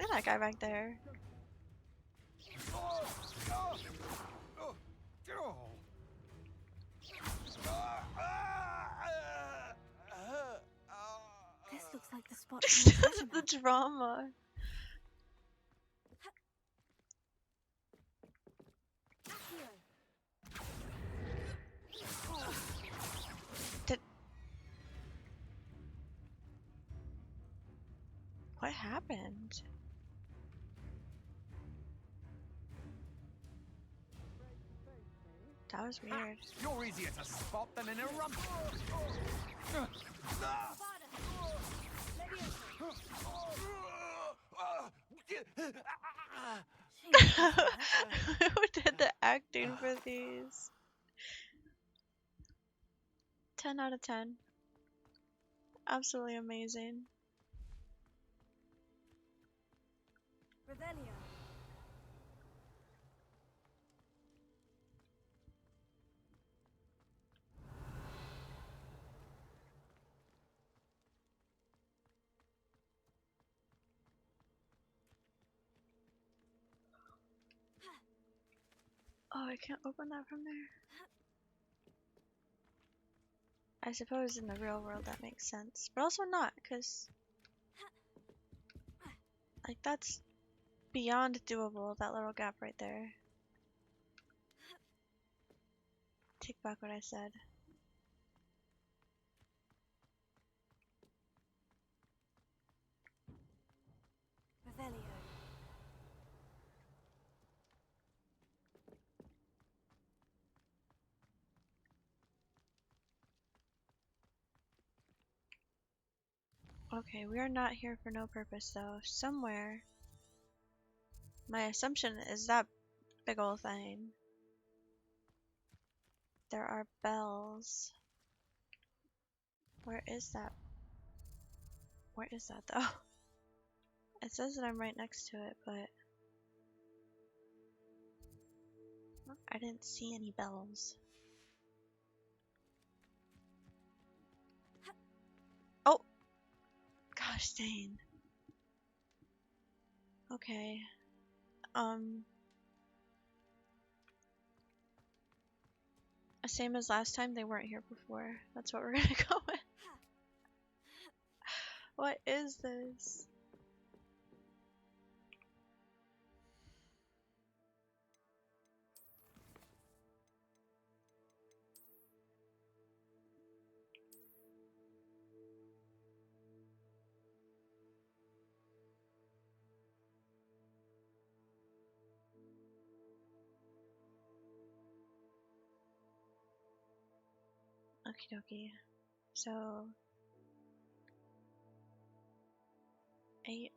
Look at that guy back there. This looks like the spot for a treasure The map. drama. What happened? That was weird. You're easier to spot than in a rump. Who did the acting for these? 10 out of 10. Absolutely amazing. Revelio. Oh, I can't open that from there. I suppose in the real world that makes sense, but also not, because like that's beyond doable, that little gap right there. Take back what I said. Revelio. Okay, we are not here for no purpose though. Somewhere, my assumption is that big ol' thing. There are bells. Where is that? Where is that though? It says that I'm right next to it, but I didn't see any bells. Oh! Gosh dang. Okay. Same as last time, they weren't here before. That's what we're gonna go with. What is this? Okie dokie. So 8.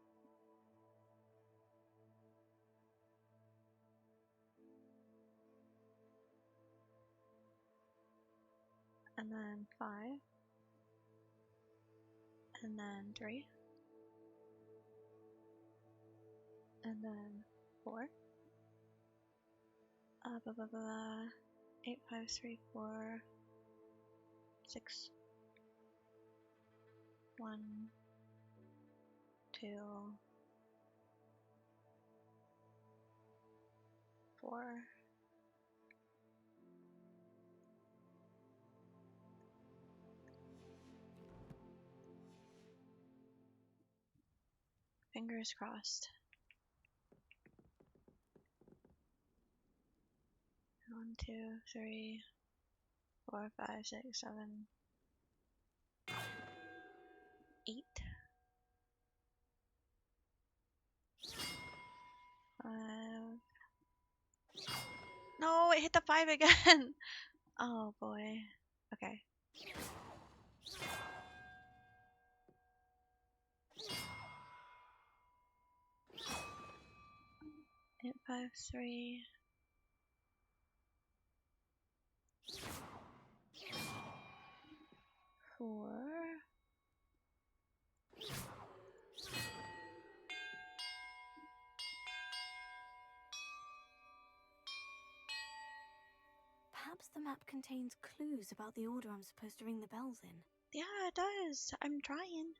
And then 5. And then 3. And then 4. Blah, blah, blah. 8, 5, 3, 4, 6. 1, 2, 4. Fingers crossed. 1, 2, 3, 4, 5, 6, 7, 8. 5. No, it hit the 5 again. Oh boy. Okay. 8, 5, 3. 4. Perhaps the map contains clues about the order I'm supposed to ring the bells in. Yeah, it does. I'm trying.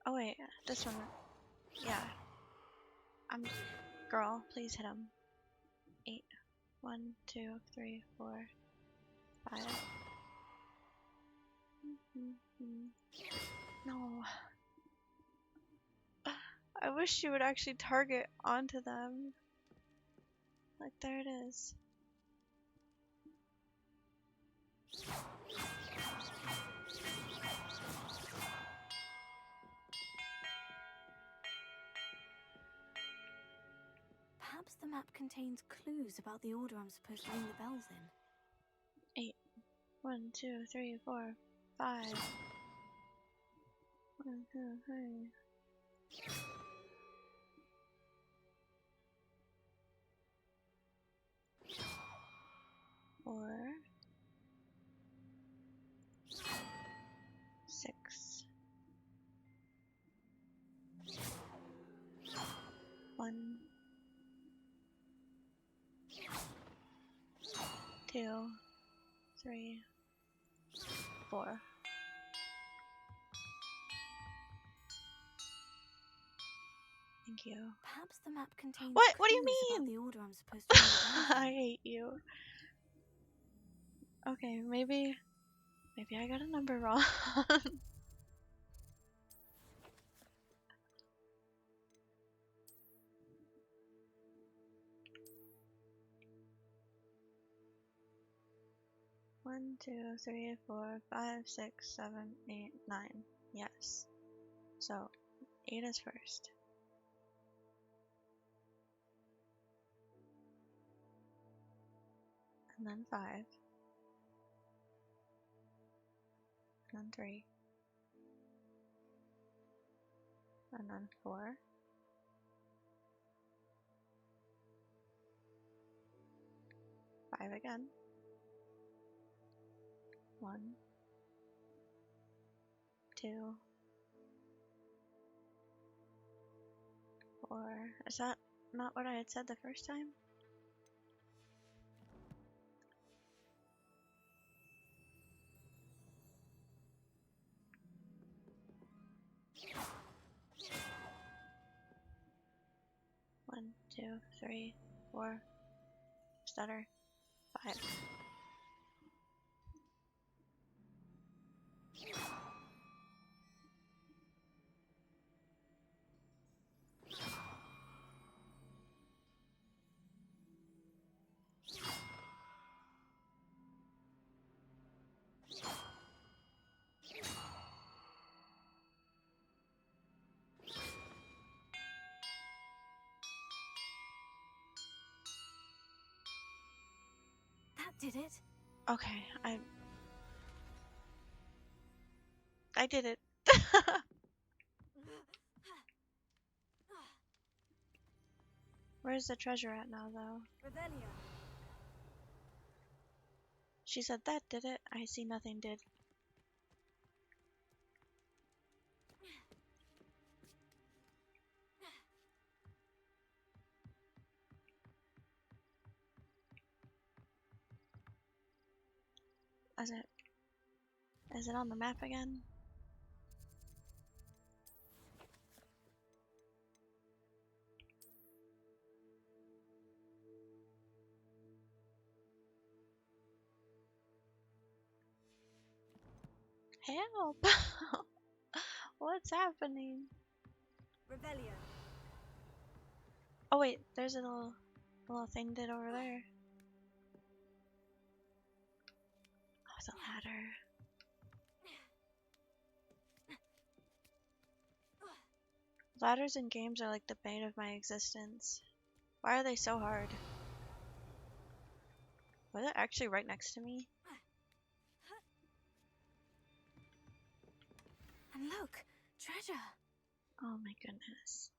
Oh wait, this one. Yeah. Girl, please hit him. 8. 1, 2, 3, 4, 5. No. I wish you would actually target onto them. Like, there it is. Perhaps the map contains clues about the order I'm supposed to ring the bells in. 8. 1, 2, 3, 4, 5. 1, 2, 3. 4. 6. 1. 2. 3. 4. Thank you. Perhaps the map contains What? What do you clues about mean? the order I'm supposed to ring the bells in. I hate you. Okay, maybe I got a number wrong. 1, 2, 3, 4, 5, 6, 7, 8, 9. Yes. So 8 is first. And then 5. And then 3. And then 4. 5 again. 1. 2. 4. Is that not what I had said the first time? One, 2, 3, 4. Stutter. 5. did it. Okay, I did it. Where's the treasure at now, though? Revelio. She said that did it. I see nothing did. Is it on the map again? Help! What's happening? Revelio. Oh wait, there's a little thing did over there. Oh, it's a ladder. Ladders in games are like the bane of my existence. Why are they so hard? Was it actually right next to me? And look, treasure. Oh my goodness.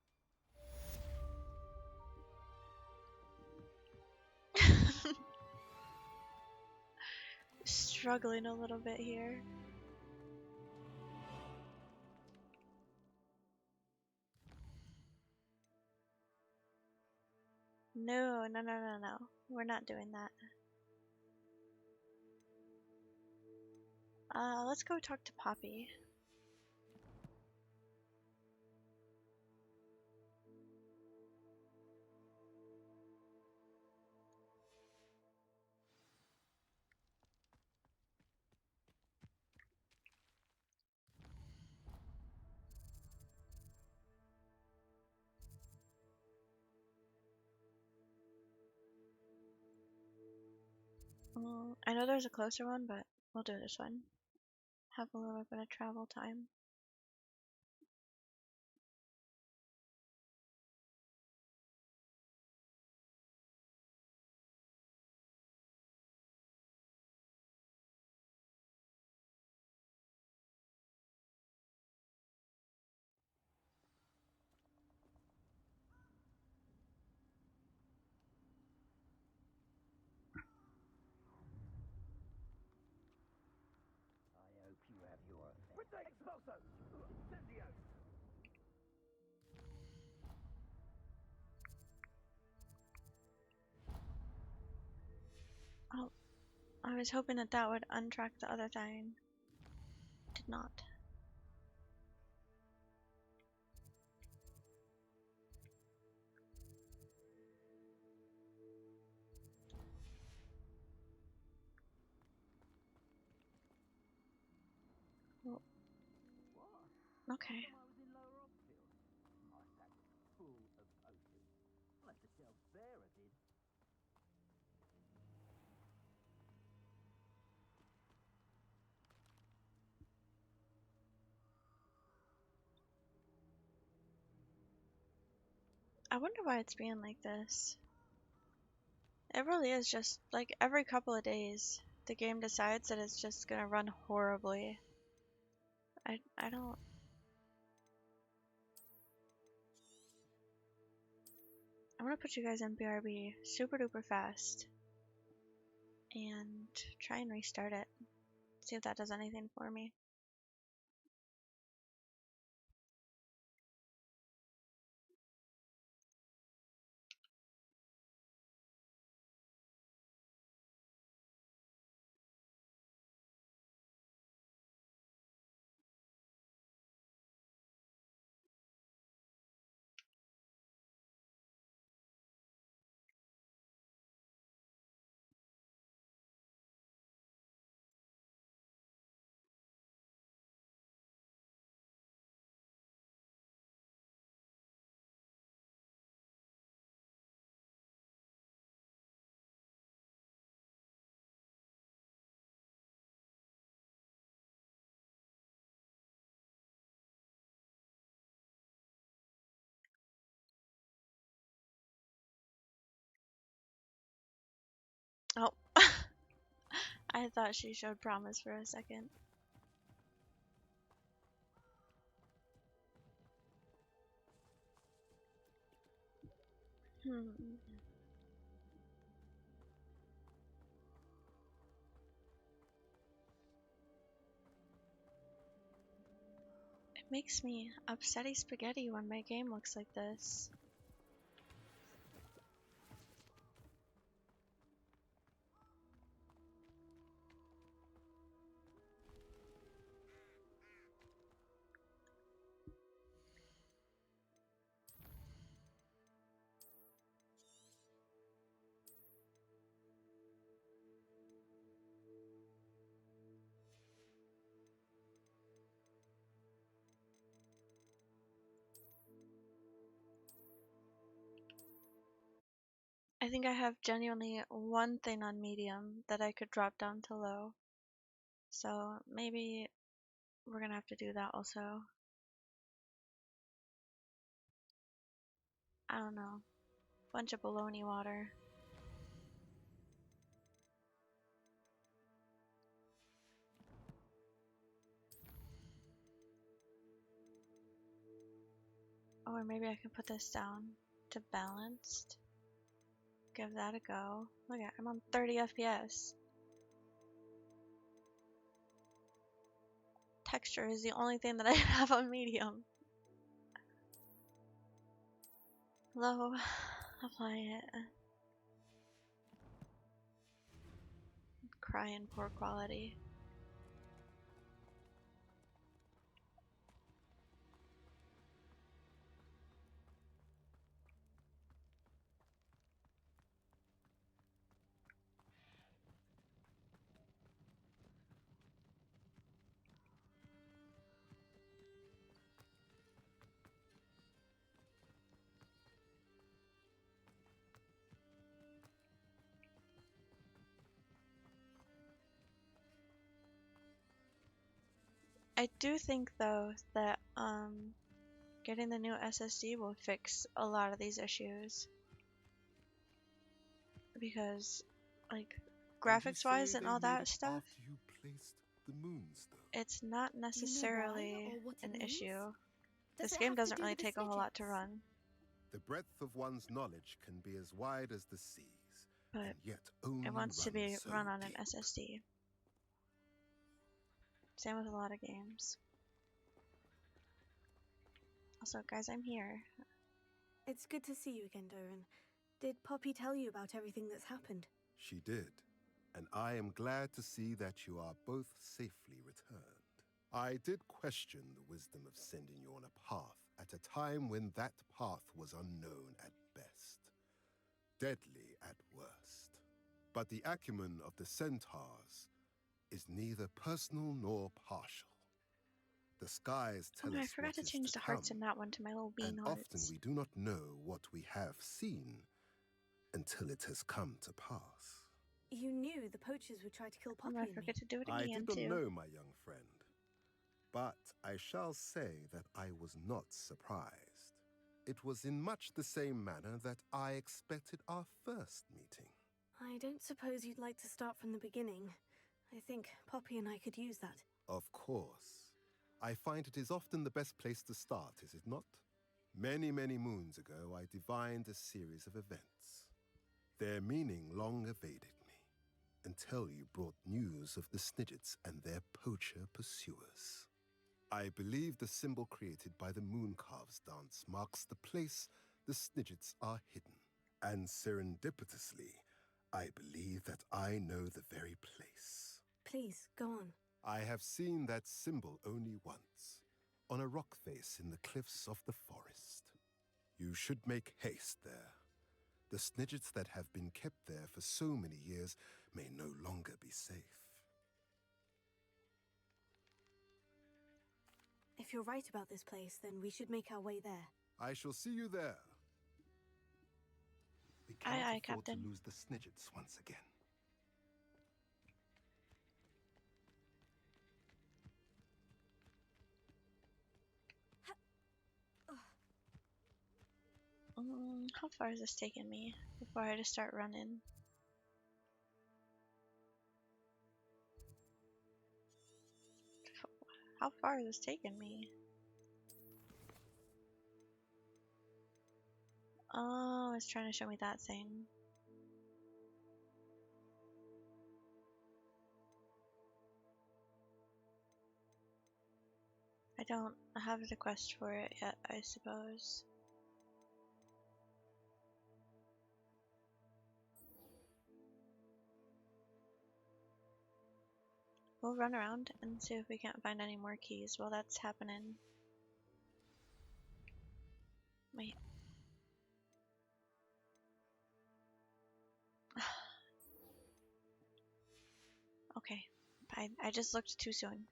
Struggling a little bit here. No, no, no, no, no. We're not doing that. Let's go talk to Poppy. I know there's a closer one, but we'll do this one. Have a little bit of travel time. I hope you have your Expulso! Incendio! Oh, I was hoping that that would untrack the other thing. Did not. Oh. Okay. I was in Lower Oxfield. My sack was full of potions. I had to shelf bare, I did. I wonder why it's being like this. It really is just like every couple of days the game decides that it's just gonna run horribly. I don't. I'm gonna put you guys in BRB super duper fast and try and restart it. See if that does anything for me. I thought she showed promise for a second. It makes me upsetty spaghetti when my game looks like this. I think I have genuinely one thing on medium that I could drop down to low. So maybe we're gonna have to do that also. I don't know. Bunch of baloney water. Or maybe I can put this down to balanced. Give that a go. Look at, I'm on 30 FPS. Texture is the only thing that I have on medium. Low, apply it. Cry in poor quality. I do think though that getting the new SSD will fix a lot of these issues, because like graphics wise and all that stuff, You placed the moonstone. it's not necessarily or what it an means? issue. Does This it game have to doesn't do really with the take a whole lot to Snidgets? run, The breadth of one's knowledge can be as wide as the seas, but and yet only it wants to run be so run on an deep. SSD. Same with a lot of games. Also, guys, I'm here. It's good to see you again, Doran. Did Poppy tell you about everything that's happened? She did, and I am glad to see that you are both safely returned. I did question the wisdom of sending you on a path at a time when that path was unknown at best, deadly at worst. But the acumen of the centaurs is neither personal nor partial. The skies tell Oh, I us forgot what to is change the hearts come, in that one to my little bean and hearts. often we do not know what we have seen until it has come to pass. You knew the poachers would try to kill Poppy Oh, I and me. forget to do it I again did not too. know, my young friend, but I shall say that I was not surprised. It was in much the same manner that I expected our first meeting. I don't suppose you'd like to start from the beginning. I think Poppy and I could use that. Of course. I find it is often the best place to start, is it not? Many, many moons ago, I divined a series of events. Their meaning long evaded me, until you brought news of the Snidgets and their poacher pursuers. I believe the symbol created by the Mooncalves dance marks the place the Snidgets are hidden. And serendipitously, I believe that I know the very place. Please, go on. I have seen that symbol only once, on a rock face in the cliffs of the forest. You should make haste there. The Snidgets that have been kept there for so many years may no longer be safe. If you're right about this place, then we should make our way there. I shall see you there. We Aye, cannot aye, afford Captain. to lose the Snidgets once again. How far is this taking me before I just start running? How far is this taking me? Oh, it's trying to show me that thing. I don't have the quest for it yet, I suppose. We'll run around and see if we can't find any more keys while that's happening. Wait. Okay. I just looked too soon.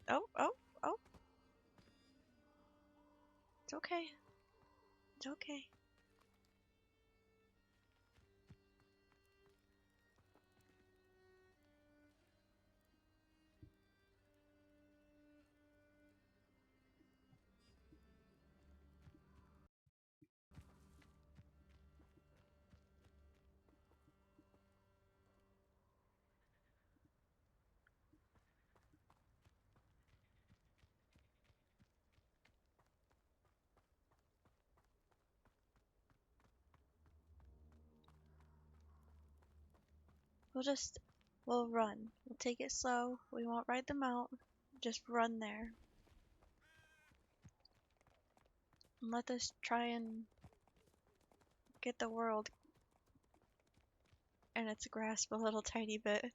Oh, oh, oh. It's okay. It's okay. We'll run. We'll take it slow. We won't ride them out. Just run there. And let us try and get the world in its grasp a little tiny bit.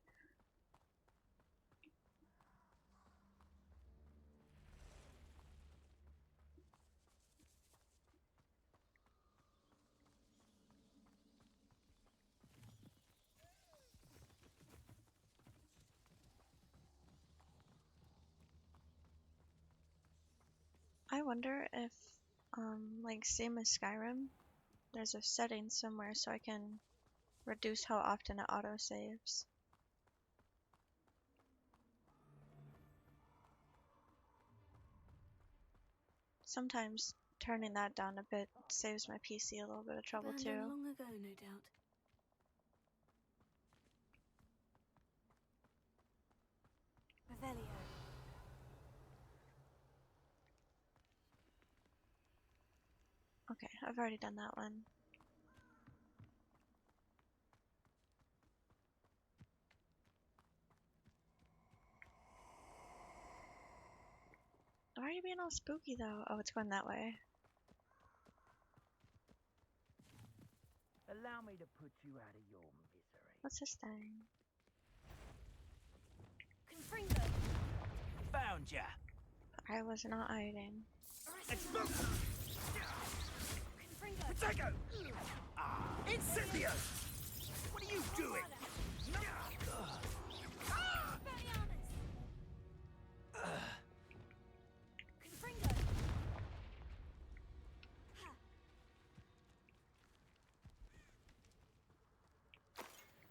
I wonder if, like same as Skyrim, there's a setting somewhere so I can reduce how often it autosaves. Sometimes turning that down a bit saves my PC a little bit of trouble too. Abandoned long ago, no doubt. Revelio. Okay, I've already done that one. Why are you being all spooky though? Oh, it's going that way. Allow me to put you out of your misery. What's this thing? Confringo. Found ya. I was not hiding. Explode. Confringo. Potato. Incendio. What are you doing? Confringo.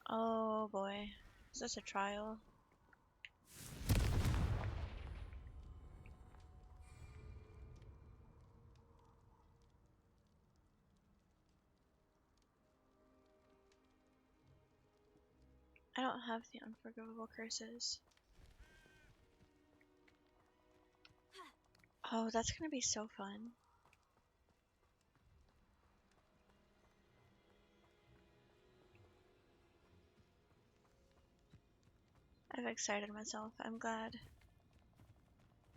Oh boy. Is this a trial? I don't have the unforgivable curses. Oh, that's gonna be so fun. I've excited myself. I'm glad.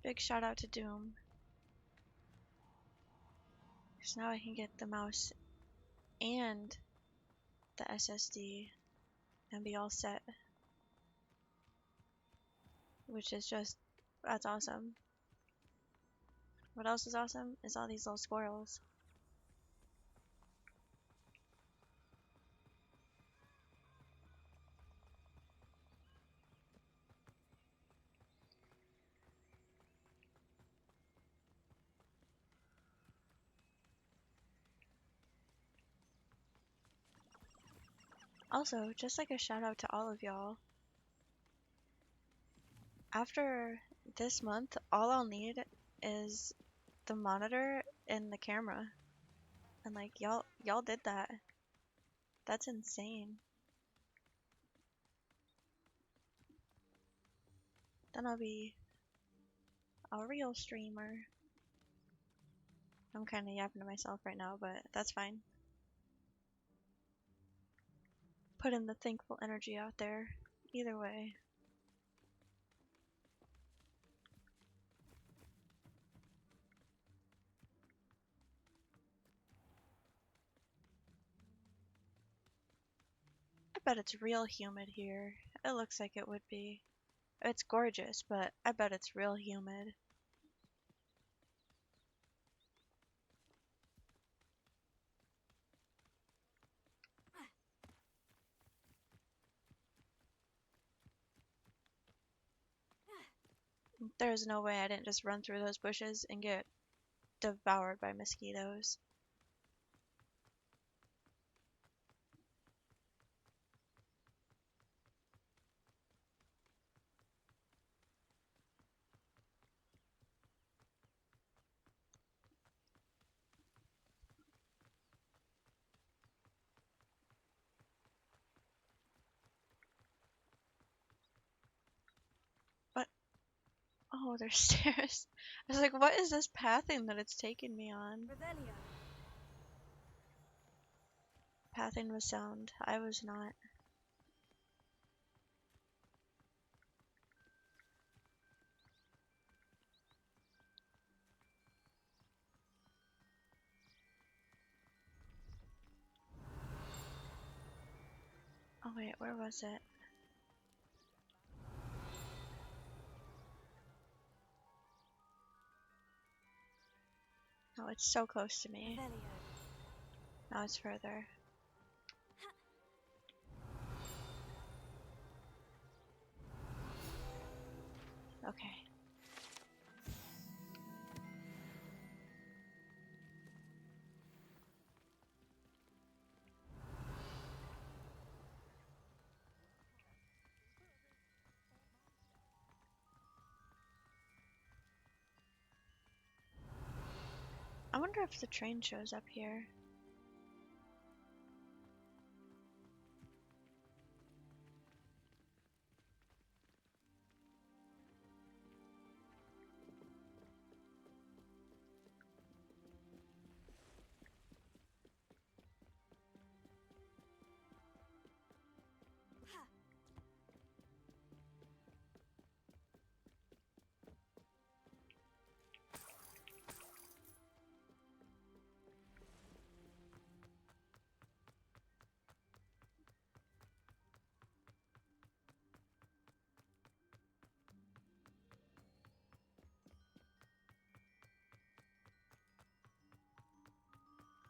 Big shout out to Doom. Because now I can get the mouse and the SSD and be all set. Which is just, that's awesome. What else is awesome is all these little squirrels. Also, just like a shout out to all of y'all. After this month, all I'll need is the monitor and the camera. And like y'all did that. That's insane. Then I'll be a real streamer. I'm kind of yapping to myself right now, but that's fine. Putting the thankful energy out there, either way. I bet it's real humid here. It looks like it would be. It's gorgeous, but I bet it's real humid. There's no way I didn't just run through those bushes and get devoured by mosquitoes. What? Oh, there's stairs. I was like, what is this pathing that it's taking me on? Revelio. Pathing was sound. I was not. Oh wait, where was it? Oh, it's so close to me. Revelio. Now it's further. Okay. I wonder if the train shows up here.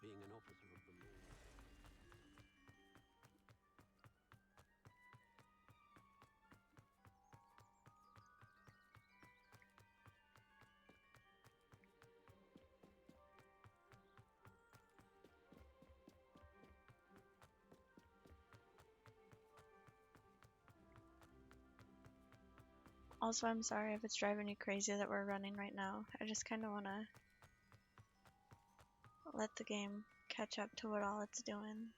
Being an officer of the law. Also, I'm sorry if it's driving you crazy that we're running right now. I just kind of want to let the game catch up to what all it's doing.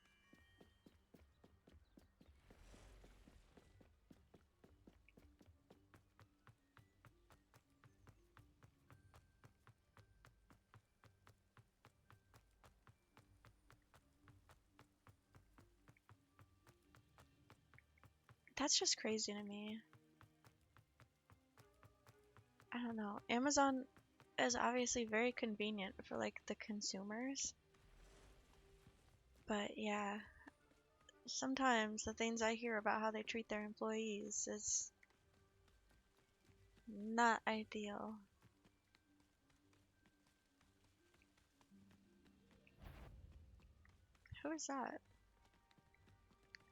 That's just crazy to me. I don't know. Amazon is obviously very convenient for like the consumers. But yeah, sometimes the things I hear about how they treat their employees is not ideal. Who is that?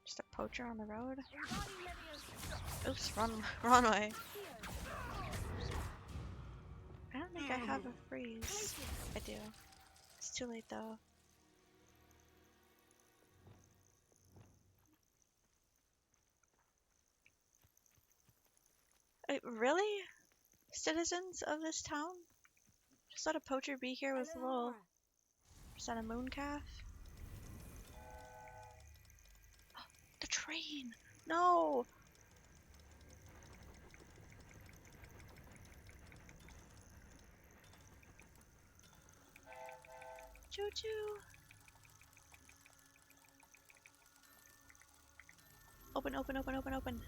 Just a poacher on the road? Oops, wrong way. I don't think I have a freeze. I do. It's too late though. Really? Citizens of this town? Just let a poacher be here with a little... Is that a moon calf? The train! No! Choo-choo! Open, open, open, open, open.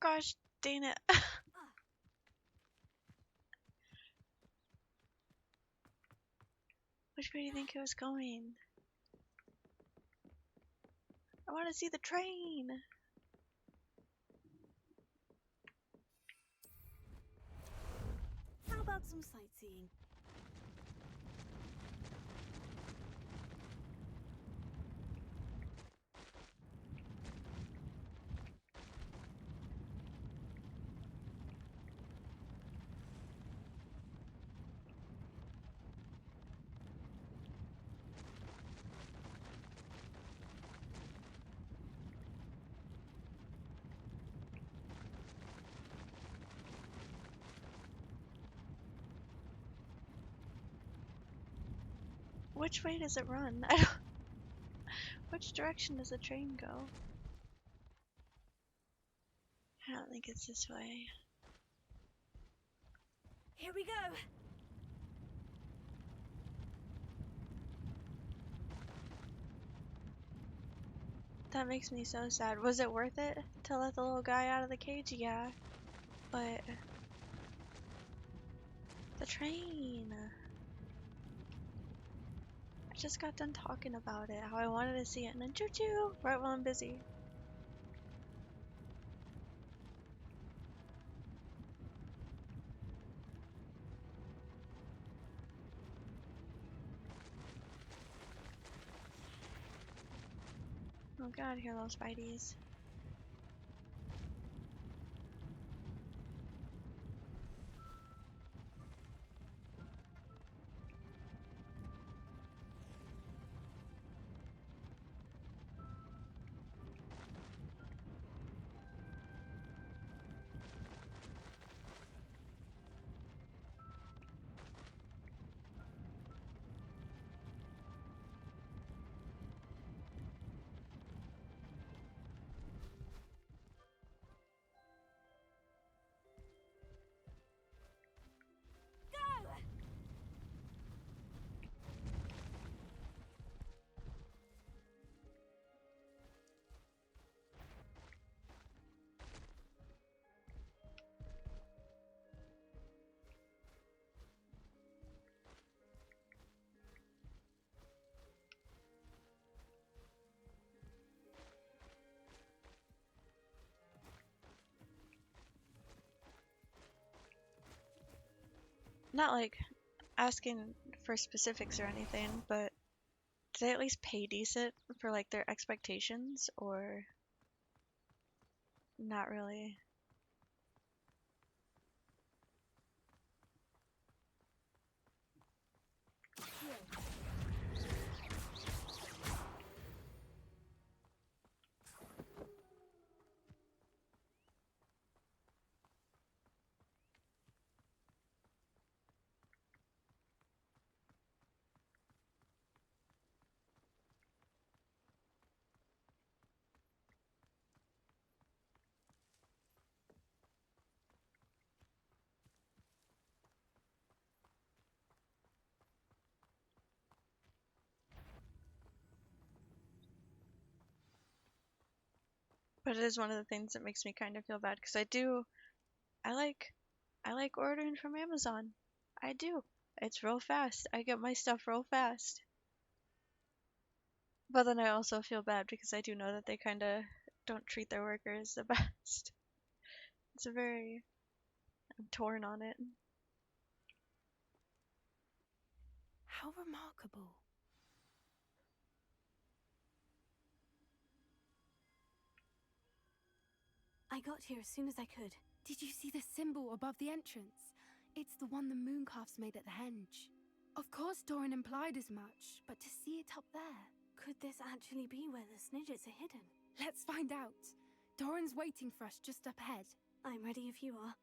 Gosh dang it. Which way do you think it was going? I want to see the train! How about some sightseeing? Which way does it run? I don't... Which direction does the train go? I don't think it's this way. Here we go! That makes me so sad. Was it worth it to let the little guy out of the cage? Yeah. But... the train! I just got done talking about it, how I wanted to see it, and then choo-choo! Right while I'm busy. Oh god, here are those Spideys. Not like asking for specifics or anything, but do they at least pay decent for like their expectations, or not really? But it is one of the things that makes me kind of feel bad, because I like ordering from Amazon. I do. It's real fast. I get my stuff real fast. But then I also feel bad because I do know that they kind of don't treat their workers the best. I'm torn on it. How remarkable. I got here as soon as I could. Did you see the symbol above the entrance? It's the one the Mooncalfs made at the henge. Of course Doran implied as much, but to see it up there... Could this actually be where the Snidgets are hidden? Let's find out. Doran's waiting for us just up ahead. I'm ready if you are.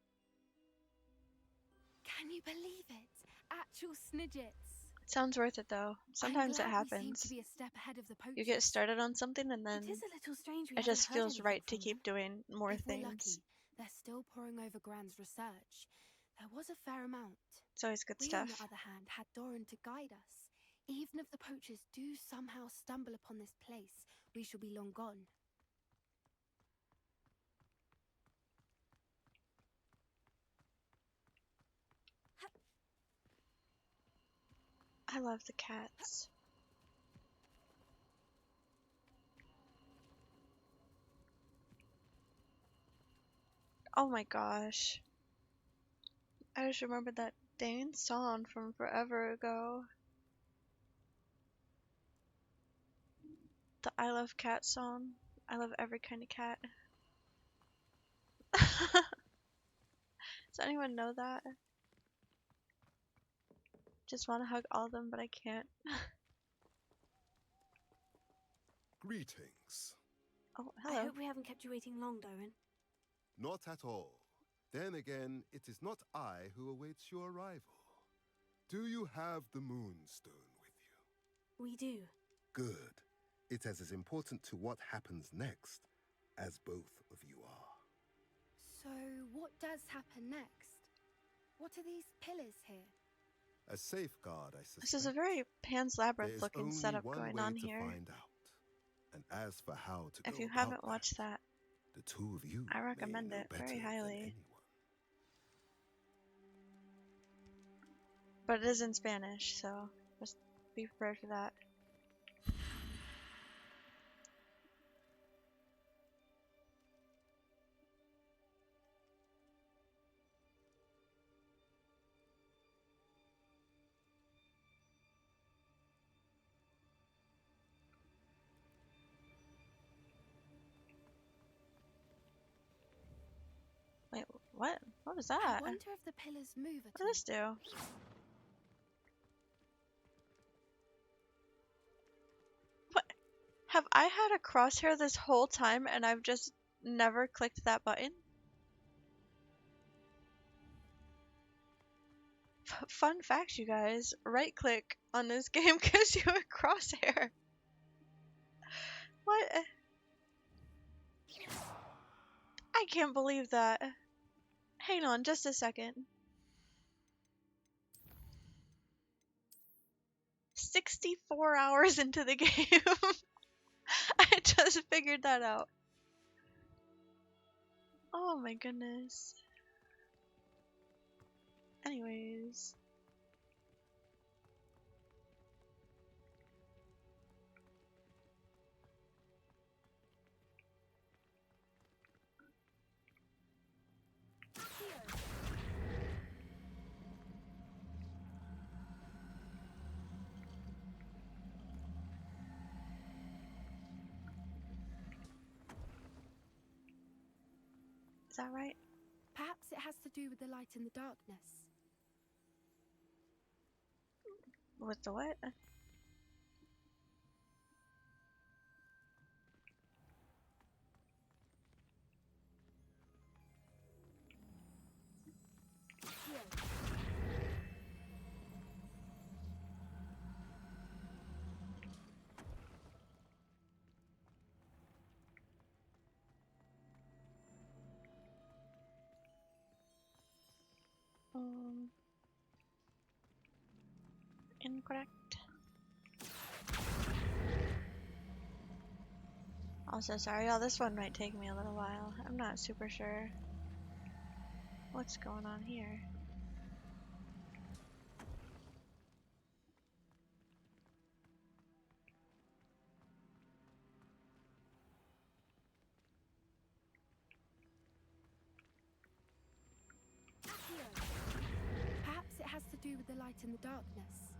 Can you believe it? Actual Snidgets. Sounds worth it though. Sometimes it I'm glad we seem happens. to be a step ahead of the poachers. You get started on something and then It is a little strange we it haven't just heard feels anything right to from keep doing more If we're things. lucky, they're still poring over Gran's research. There was a fair amount. It's always good We, stuff. on the other hand, had Doran to guide us. Even if the poachers do somehow stumble upon this place, we shall be long gone. I love the cats. Oh my gosh. I just remembered that dang song from forever ago. The I Love Cat song. I love every kind of cat. Does anyone know that? Just want to hug all of them, but I can't. Greetings. Oh, I hello. hope we haven't kept you waiting long, Doran. Not at all. Then again, it is not I who awaits your arrival. Do you have the Moonstone with you? We do. Good. It is as important to what happens next as both of you are. So, what does happen next? What are these pillars here? A safeguard, I suspect. This is a very Pan's Labyrinth There is looking only setup one going way on to here. find out. And as for how to If go you about haven't that, watched that, the two of you I may recommend know it better very than highly. anyone. But it is in Spanish, so just be prepared for that. Wait, what? What was I that? wonder if the pillars move at What all. does this do? What? Have I had a crosshair this whole time and I've just never clicked that button? Fun fact, you guys. Right click on this game gives you a crosshair. What? I can't believe that. Hang on just a second. 64 hours into the game. I just figured that out. Oh my goodness. Anyways. Is that right? Perhaps it has to do with the light in the darkness. With the what? Incorrect. Also, sorry, y'all, this one might take me a little while. I'm not super sure what's going on here. Perhaps it has to do with the light in the darkness.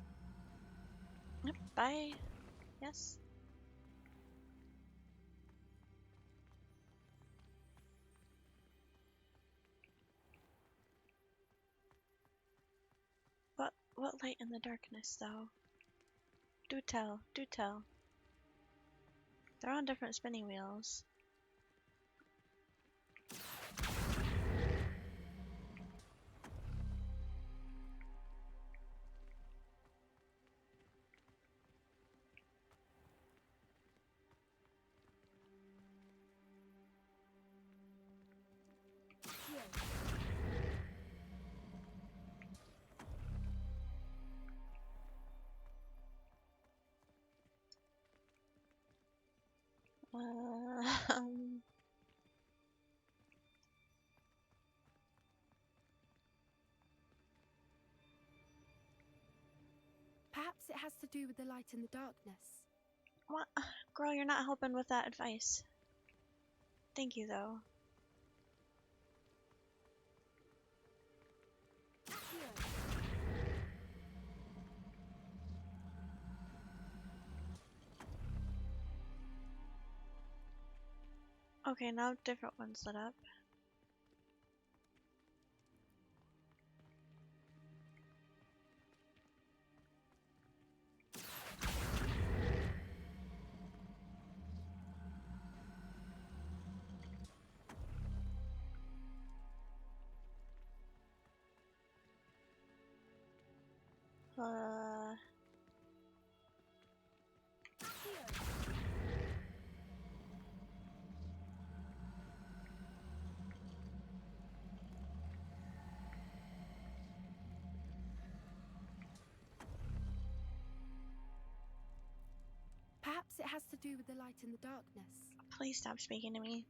Yep, bye. Yes. What light in the darkness, though? Do tell, do tell. They're on different spinning wheels. Um, Perhaps it has to do with the light and the darkness. what? Girl, you're not helping with that advice. Thank you, though. Okay, now different ones lit up. Uh, Perhaps it has to do with the light and the darkness. please stop speaking to me.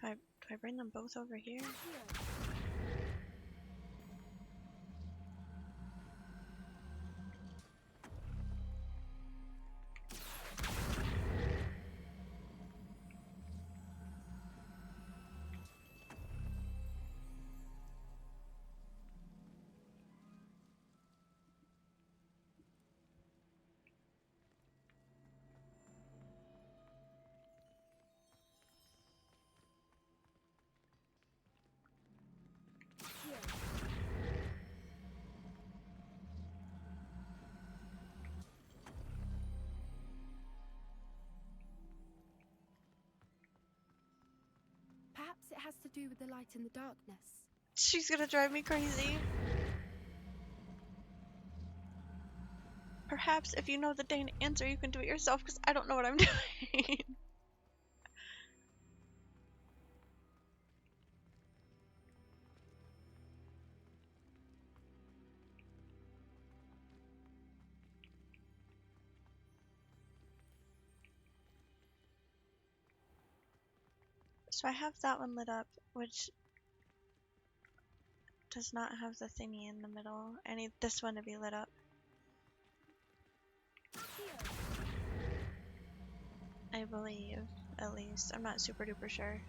Do I bring them both over here? Perhaps it has to do with the light and the darkness. She's gonna drive me crazy. Perhaps if you know the dang answer, you can do it yourself, because I don't know what I'm doing. So I have that one lit up, which does not have the thingy in the middle. I need this one to be lit up. I believe, at least. I'm not super duper sure.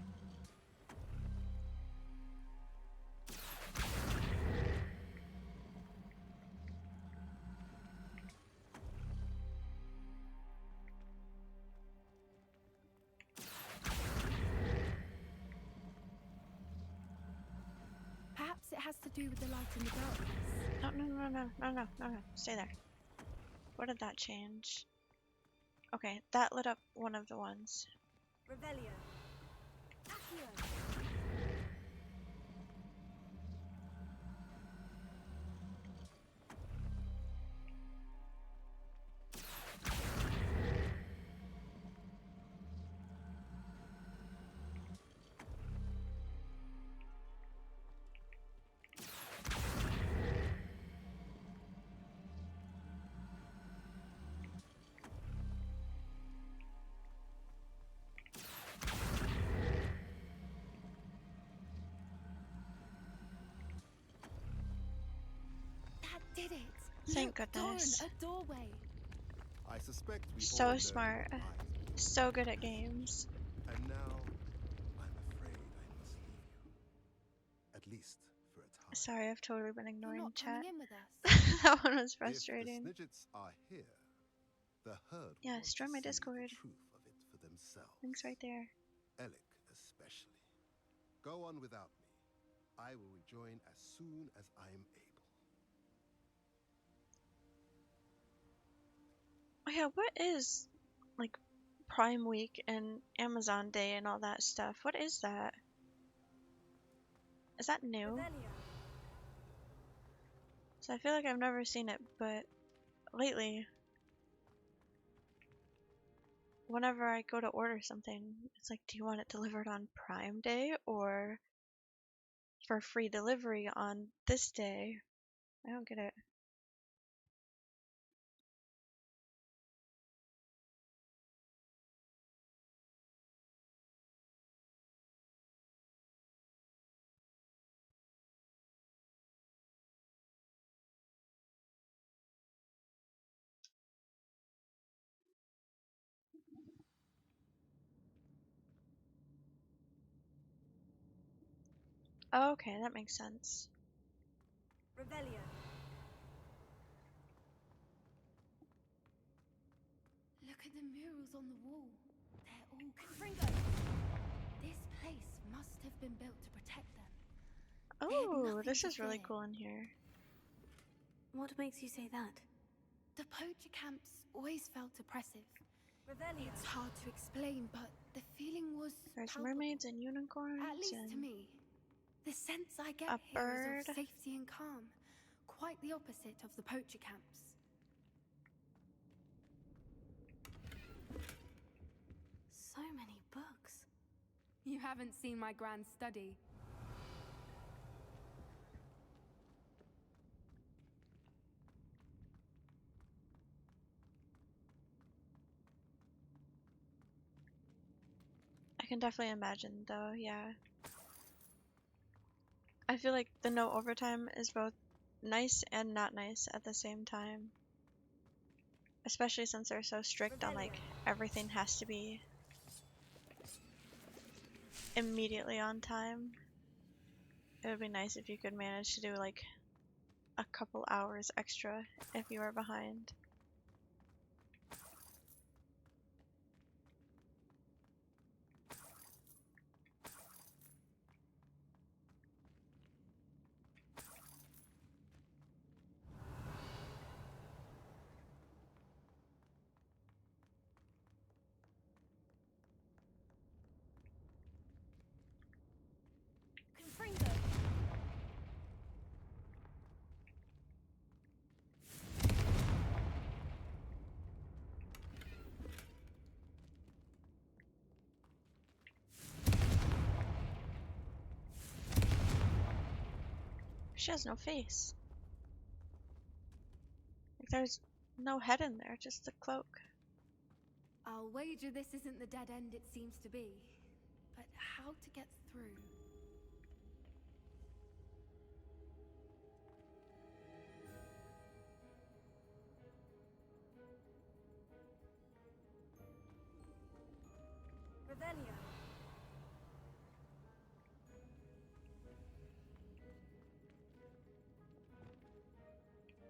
Perhaps it has to do with the light and the darkness. No. Stay there. What did that change? Okay, that lit up one of the ones. Revelio. Accio. Did it! Thank Look, goodness. Doran, a doorway. I suspect we all So know smart. that I- So good at games. And now, I'm afraid I must leave you. At least for a time. Sorry, I've totally been You're ignoring not chat. coming in with us. That one was If frustrating. the Snidgets are here, the herd Yeah, will want join to my see the Discord. truth of it for themselves. Link's right there. Alec especially. Go on without me. I will rejoin as soon as I am able. Oh yeah, what is like Prime Week and Amazon Day and all that stuff? What is that? Is that new? Revelio. So I feel like I've never seen it, but lately, whenever I go to order something, it's like, do you want it delivered on Prime Day or for free delivery on this day? I don't get it. Oh, okay, that makes sense. Revelio. Look at the murals on the wall. They're all Confringo. This place must have been built to protect them. Oh, this is really cool in here. What makes you say that? The poacher camps always felt oppressive. Revelio. It's hard to explain, but the feeling was There's palpable. mermaids and unicorns At least and to me. The sense I get a here bird. is of safety and calm. Quite the opposite of the poacher camps. So many books. You haven't seen my grand study. I can definitely imagine though, yeah. I feel like the no overtime is both nice and not nice at the same time. Especially since they're so strict on like everything has to be immediately on time. It would be nice if you could manage to do like a couple hours extra if you are behind. Confringo. She has no face. Like there's no head in there, just a cloak. I'll wager this isn't the dead end it seems to be. But how to get through? Revelio.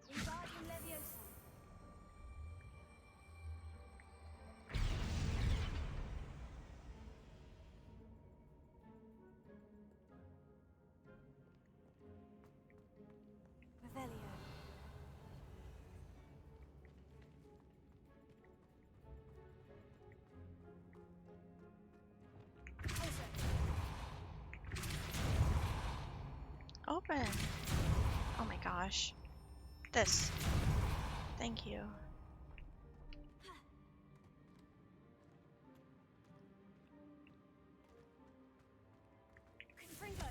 Wingardium Leviosa. Revelio. Open! Oh my gosh. This. Thank you. Confringo.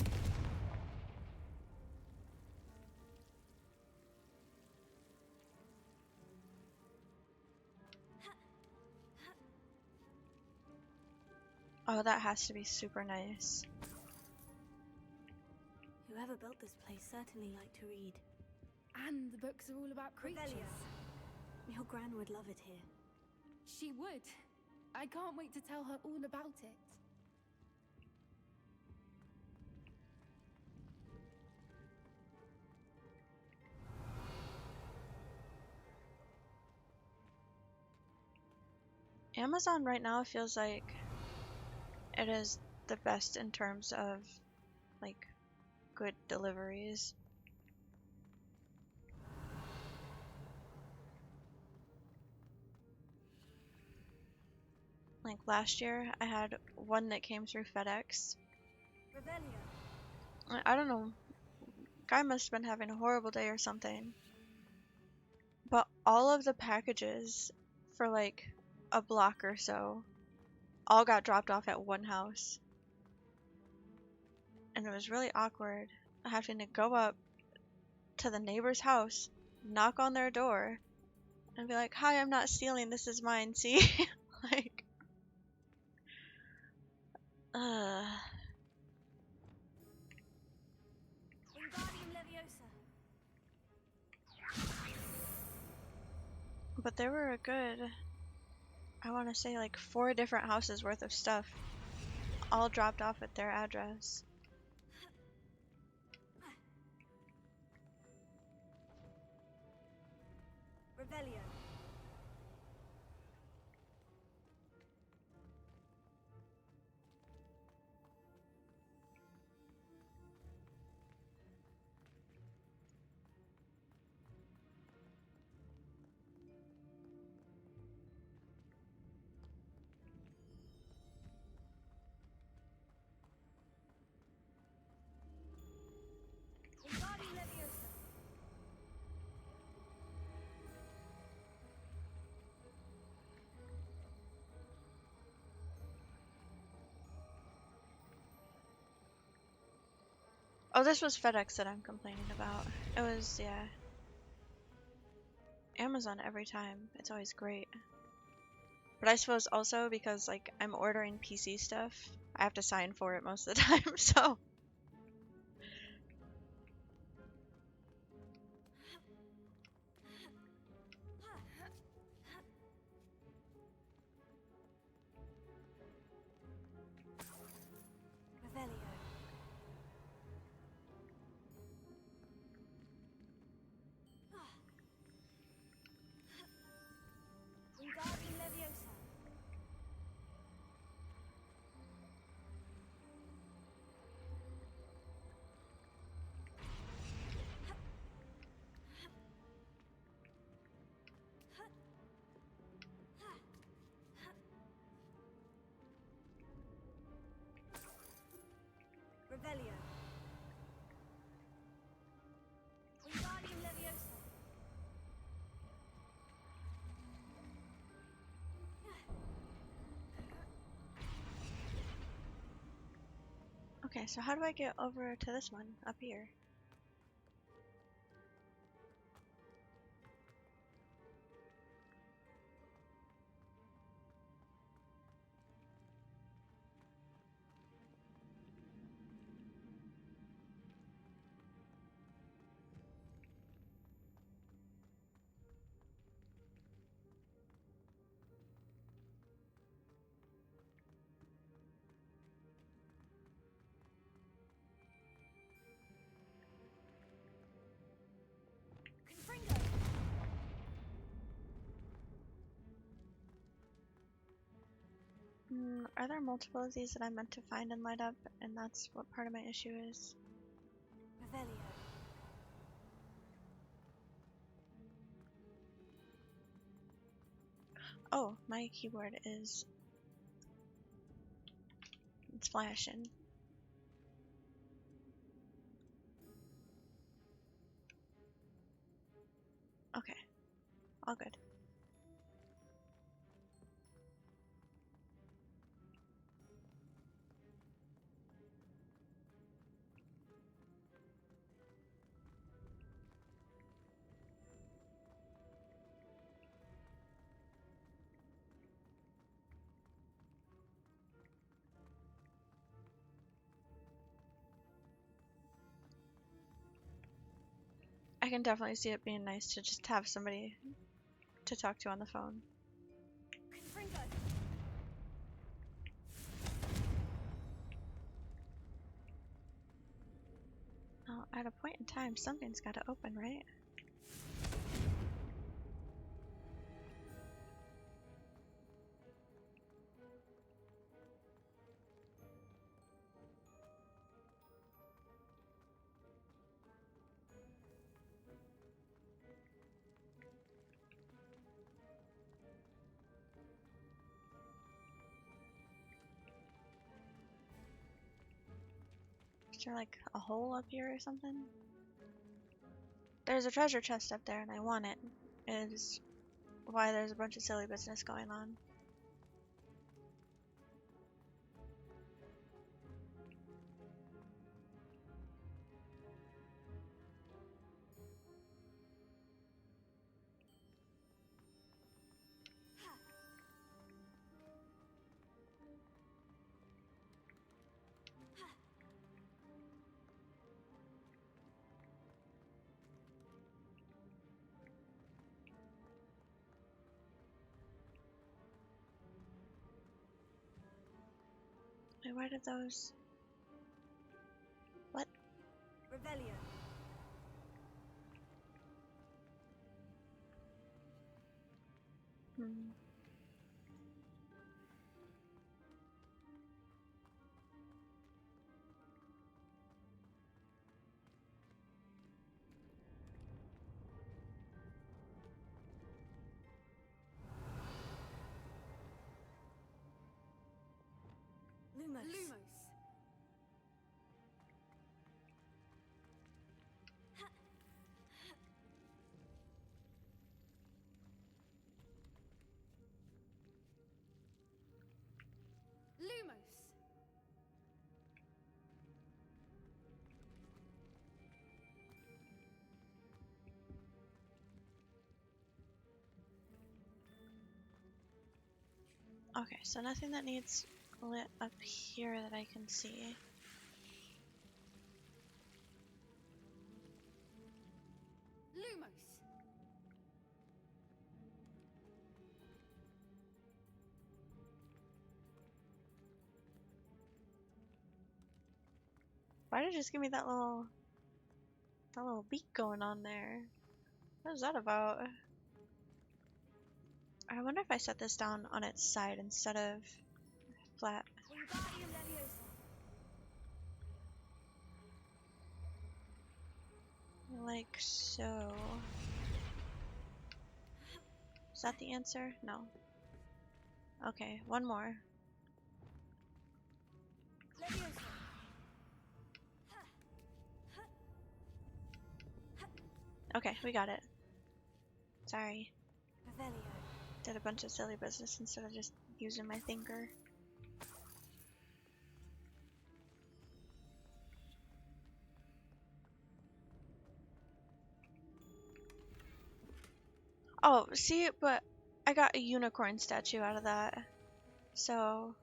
Oh, that has to be super nice. Whoever built this place certainly liked to read. And the books are all about creatures. Revelio. Your gran would love it here. She would. I can't wait to tell her all about it. Amazon right now feels like it is the best in terms of like good deliveries. Like last year I had one that came through FedEx. Revelio. I don't know Guy must have been having a horrible day or something. But all of the packages for like a block or so all got dropped off at one house. And it was really awkward having to go up to the neighbor's house, knock on their door, and be like, "Hi, I'm not stealing, this is mine, see?" Like, Wingardium Leviosa. But there were a good, I want to say like 4 different houses worth of stuff, all dropped off at their address. Revelio. Wingardium Leviosa. Oh, this was FedEx that I'm complaining about. It was, yeah. Amazon every time. It's always great. But I suppose also because like I'm ordering PC stuff, I have to sign for it most of the time, so. Revelio. Wingardium Leviosa. Revelio. Wingardium Leviosa. Okay, so how do I get over to this one up here? Confringo. Are there multiple of these that I meant to find and light up, and that's what part of my issue is? Revelio. Oh, my keyboard is... it's flashing. Okay, all good. I can definitely see it being nice to just have somebody to talk to on the phone. Confringo. Oh, at a point in time, something's got to open, right? Is there like a hole up here or something? There's a treasure chest up there and I want it. Is why there's a bunch of silly business going on. Wait, where did those... What? Revelio. Lumos. Lumos. Lumos. Okay, so nothing that needs lit up here that I can see. Lumos. Why did it just give me that little beak going on there? What is that about? I wonder if I set this down on its side instead of flat. Wingardium Leviosa. Like so. Is that the answer? No. Okay, one more. Leviosa. Okay, we got it. Sorry. Revelio. Did a bunch of silly business instead of just using my finger. Oh, see, but I got a unicorn statue out of that. So,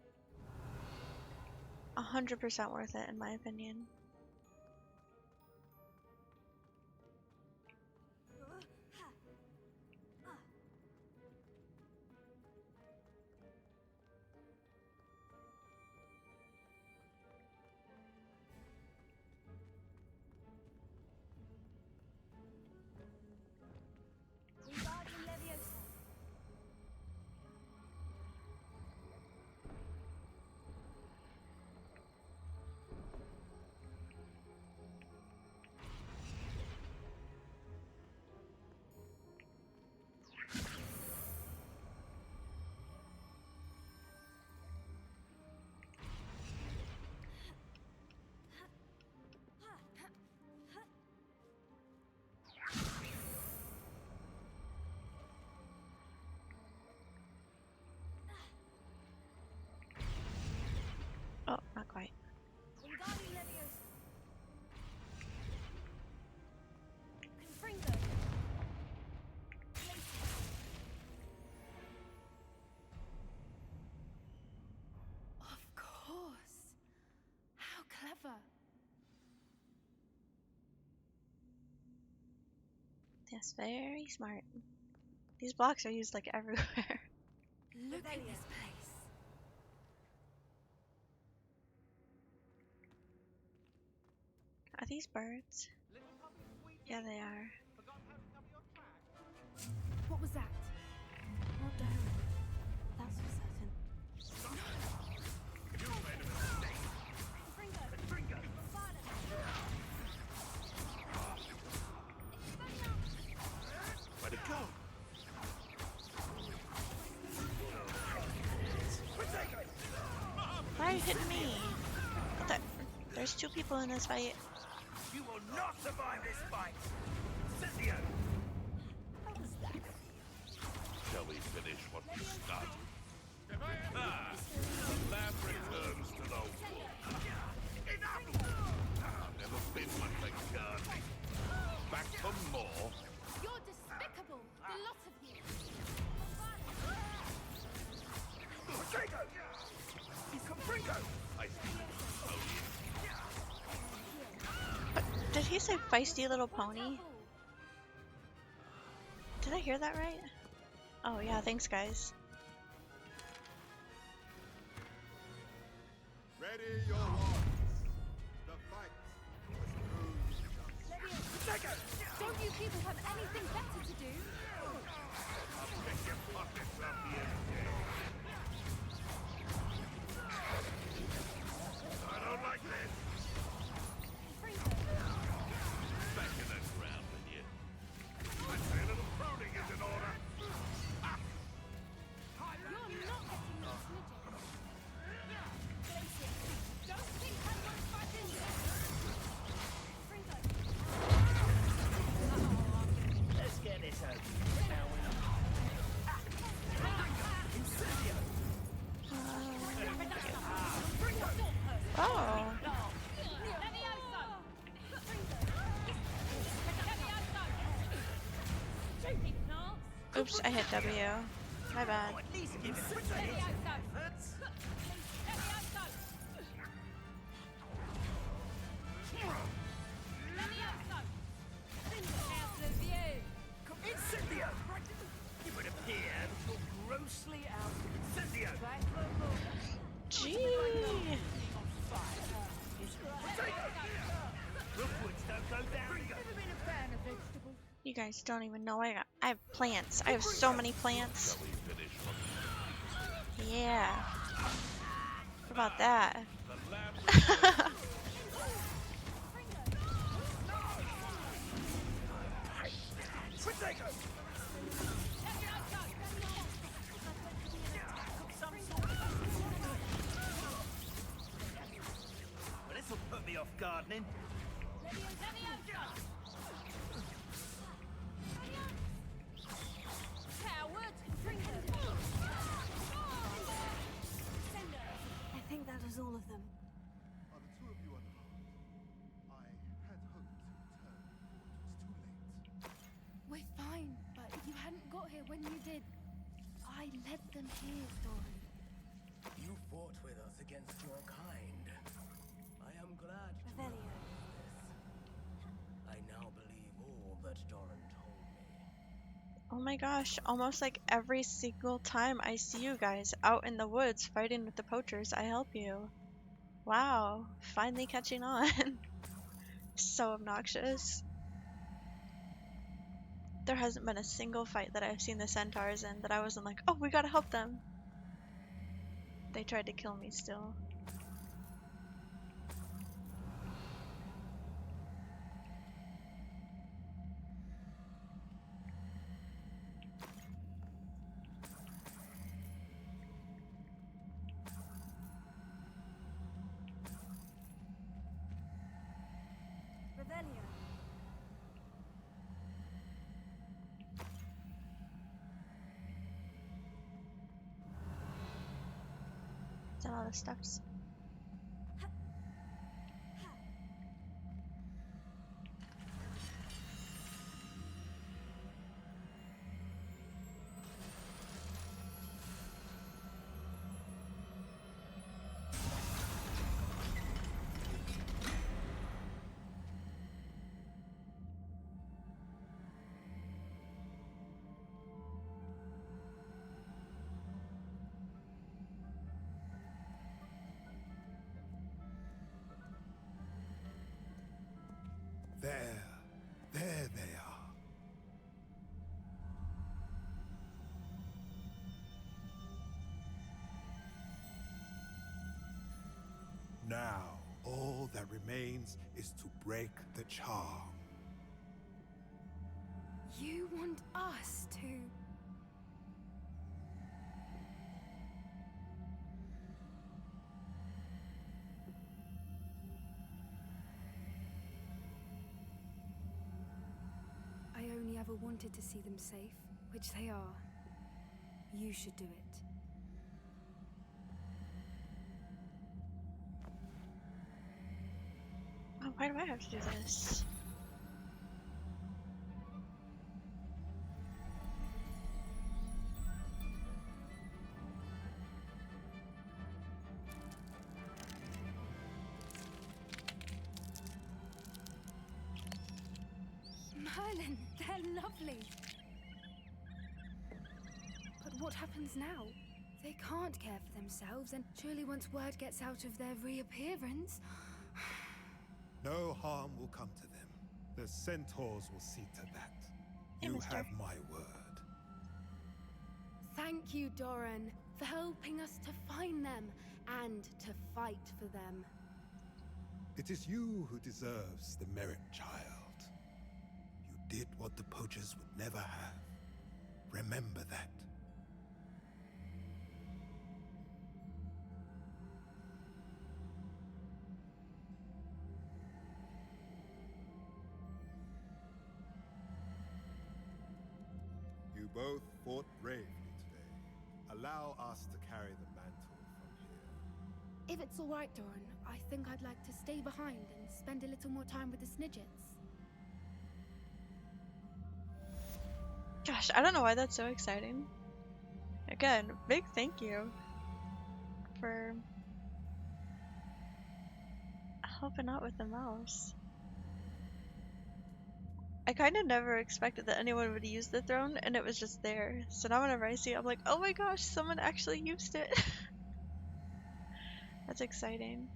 100% worth it in my opinion. Wingardium Leviosa. Oh, not quite. Wingardium Leviosa. Confringo. Of course. How clever. Yes, very smart. These blocks are used like everywhere. Look at Revelio. this place. Are these birds? Yeah, they are. What was that? Not Darren. That's for certain. Confringo. Bofana. Where'd it go? Why are you hitting me? There's two people in this fight. You will not survive this fight! Shall we finish what we started? Ah, the lamb returns to the wolf. Never been one for gardening. Back for more. You're despicable, the lot of you. Did he say feisty little pony? Did I hear that right? Oh yeah, thanks guys. Ready your horns. The fight Don't you people have anything better to do? I'll pick your pockets up the empty. I don't like this. Back in the ground with you. I'd say a little pruning is in order. You're not getting these midgets. Don't think I'm not fighting this. Let's get this over. Now we Oh. Oops, I hit W. My bad. Incendio! It would appear that you're grossly out. Incendio! Gee. Rookwoods don't go down. Never been a fan of vegetables. You guys don't even know I have plants. I have so many plants. Shall we finish what we Yeah. What about that? The lamb returns. Well, this'll put me off gardening. I think that was all of them. Are the two of you unharmed? I had hoped to return before it was too late. We're fine, but you hadn't got here when you did. I led them here, Dory. You fought with us against your kind. I am glad to Revelio. know this. I now believe all that Doran told me. Oh my gosh, almost like every single time I see you guys out in the woods fighting with the poachers, I help you. Wow, finally catching on. So obnoxious. There hasn't been a single fight that I've seen the centaurs in that I wasn't like, oh, we gotta help them. They tried to kill me still. Revelio. Is that all the stuffs? There they are. Now, all that remains is to break the charm. You want us to... ever wanted to see them safe, which they are, you should do it. Oh, why do I have to do this? Merlin, they're lovely. But what happens now? They can't care for themselves, and surely once word gets out of their reappearance... No harm will come to them. The centaurs will see to that. Hey, You mister. have my word. Thank you, Doran, for helping us to find them and to fight for them. It is you who deserves the merit, child. You did what the poachers would never have. Remember that. You both fought bravely today. Allow us to carry the mantle from here. If it's all right, Doran, I think I'd like to stay behind and spend a little more time with the Snidgets. Gosh, I don't know why that's so exciting. Again, big thank you for helping out with the mouse. I kind of never expected that anyone would use the throne, and it was just there. So now whenever I see it, I'm like, oh my gosh, someone actually used it. That's exciting.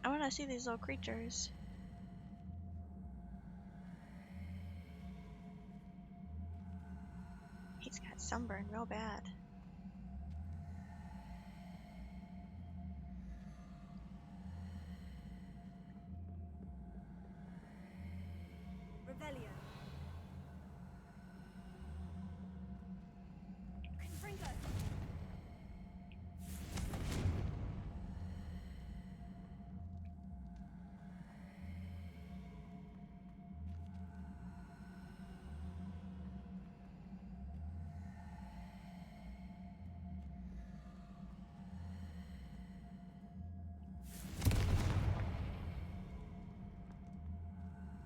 I want to see these little creatures. He's got sunburn real bad. Revelio. Confringo.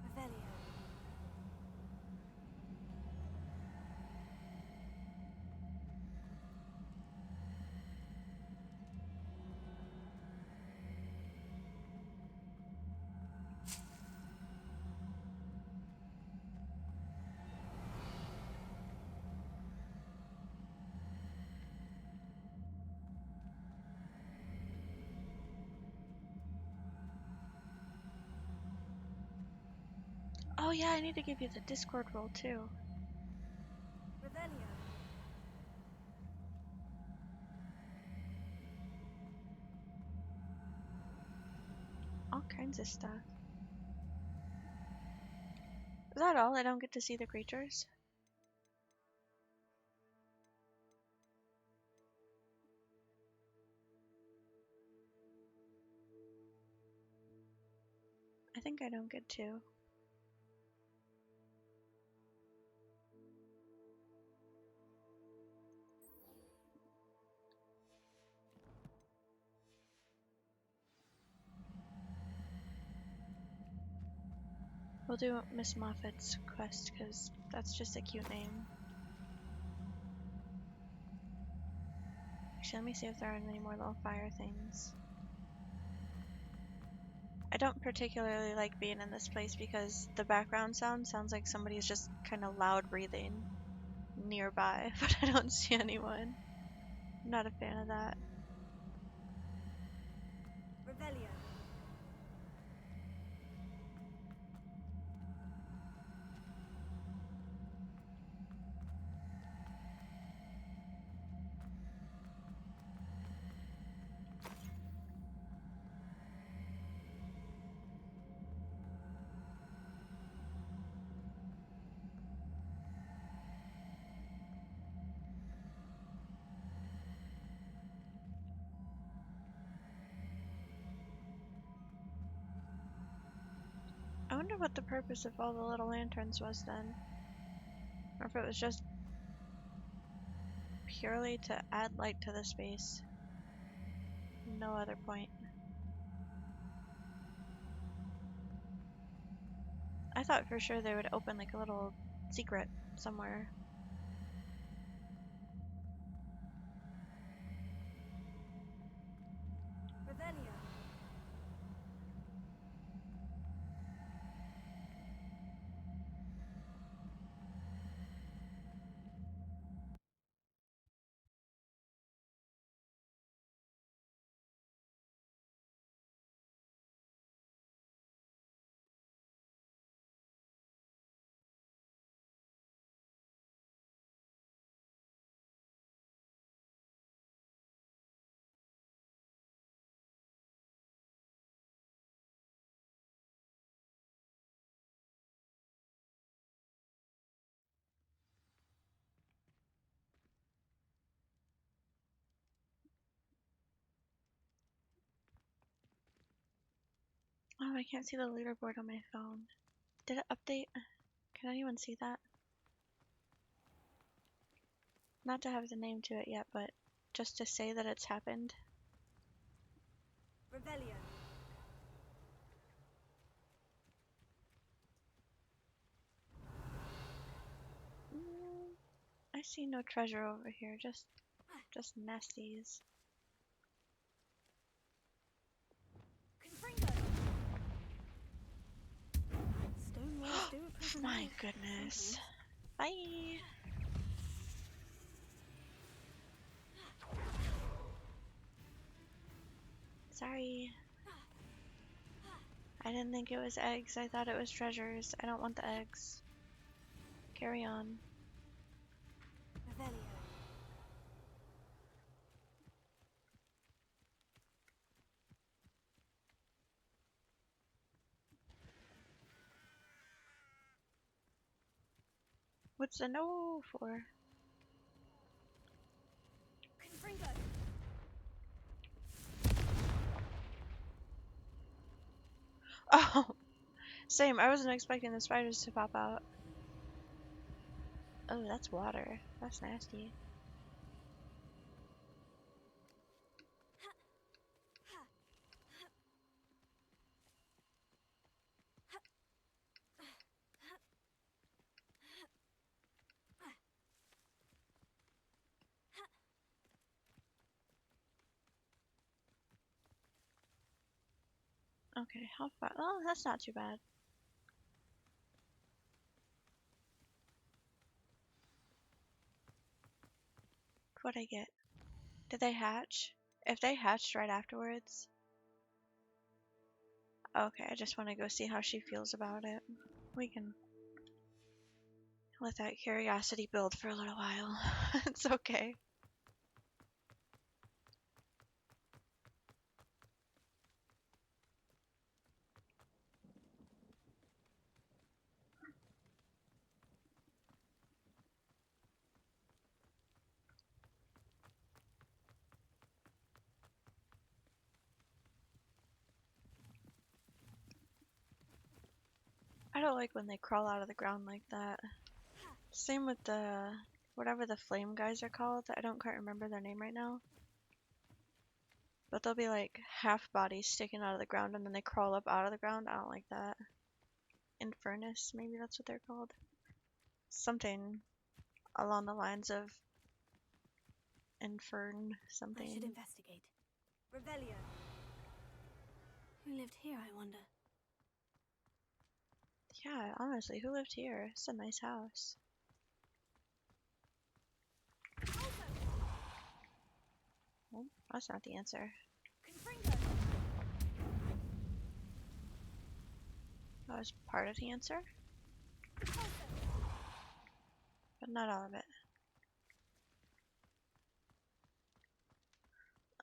Revelio. Oh yeah, I need to give you the Discord role too. Revelio. All kinds of stuff. Is that all? I don't get to see the creatures? I think I don't get to. We'll do Miss Moffat's quest because that's just a cute name. Actually, let me see if there are any more little fire things. I don't particularly like being in this place because the background sounds like somebody's just kind of loud breathing nearby, but I don't see anyone. I'm not a fan of that. Revelio. wonder what the purpose of all the little lanterns was then. Or if it was just purely to add light to the space. No other point. I thought for sure they would open like a little secret somewhere. Revelio. Oh, I can't see the leaderboard on my phone. Did it update? Can anyone see that? Not to have the name to it yet, but just to say that it's happened. Revelio. I see no treasure over here, just nasties. Confringo. Stone walls do a prison My life goodness. sometimes. Bye! Sorry. I didn't think it was eggs, I thought it was treasures. I don't want the eggs. Carry on. Revelio. What's the no for? Confringo. Oh! Same, I wasn't expecting the spiders to pop out. Oh, that's water. That's nasty. Okay, how far? Oh, that's not too bad. What'd I get? Did they hatch? If they hatched right afterwards... Okay, I just want to go see how she feels about it. We can let that curiosity build for a little while. It's okay. I don't like when they crawl out of the ground like that. Same with the... whatever the flame guys are called. I don't quite remember their name right now. But they'll be like half bodies sticking out of the ground and then they crawl up out of the ground. I don't like that. Infernus, maybe that's what they're called. Something along the lines of Infern something. I should investigate. Revelio. Who lived here, I wonder? Yeah, honestly, who lived here? It's a nice house. Well, that's not the answer. Confringo. That was part of the answer, but not all of it.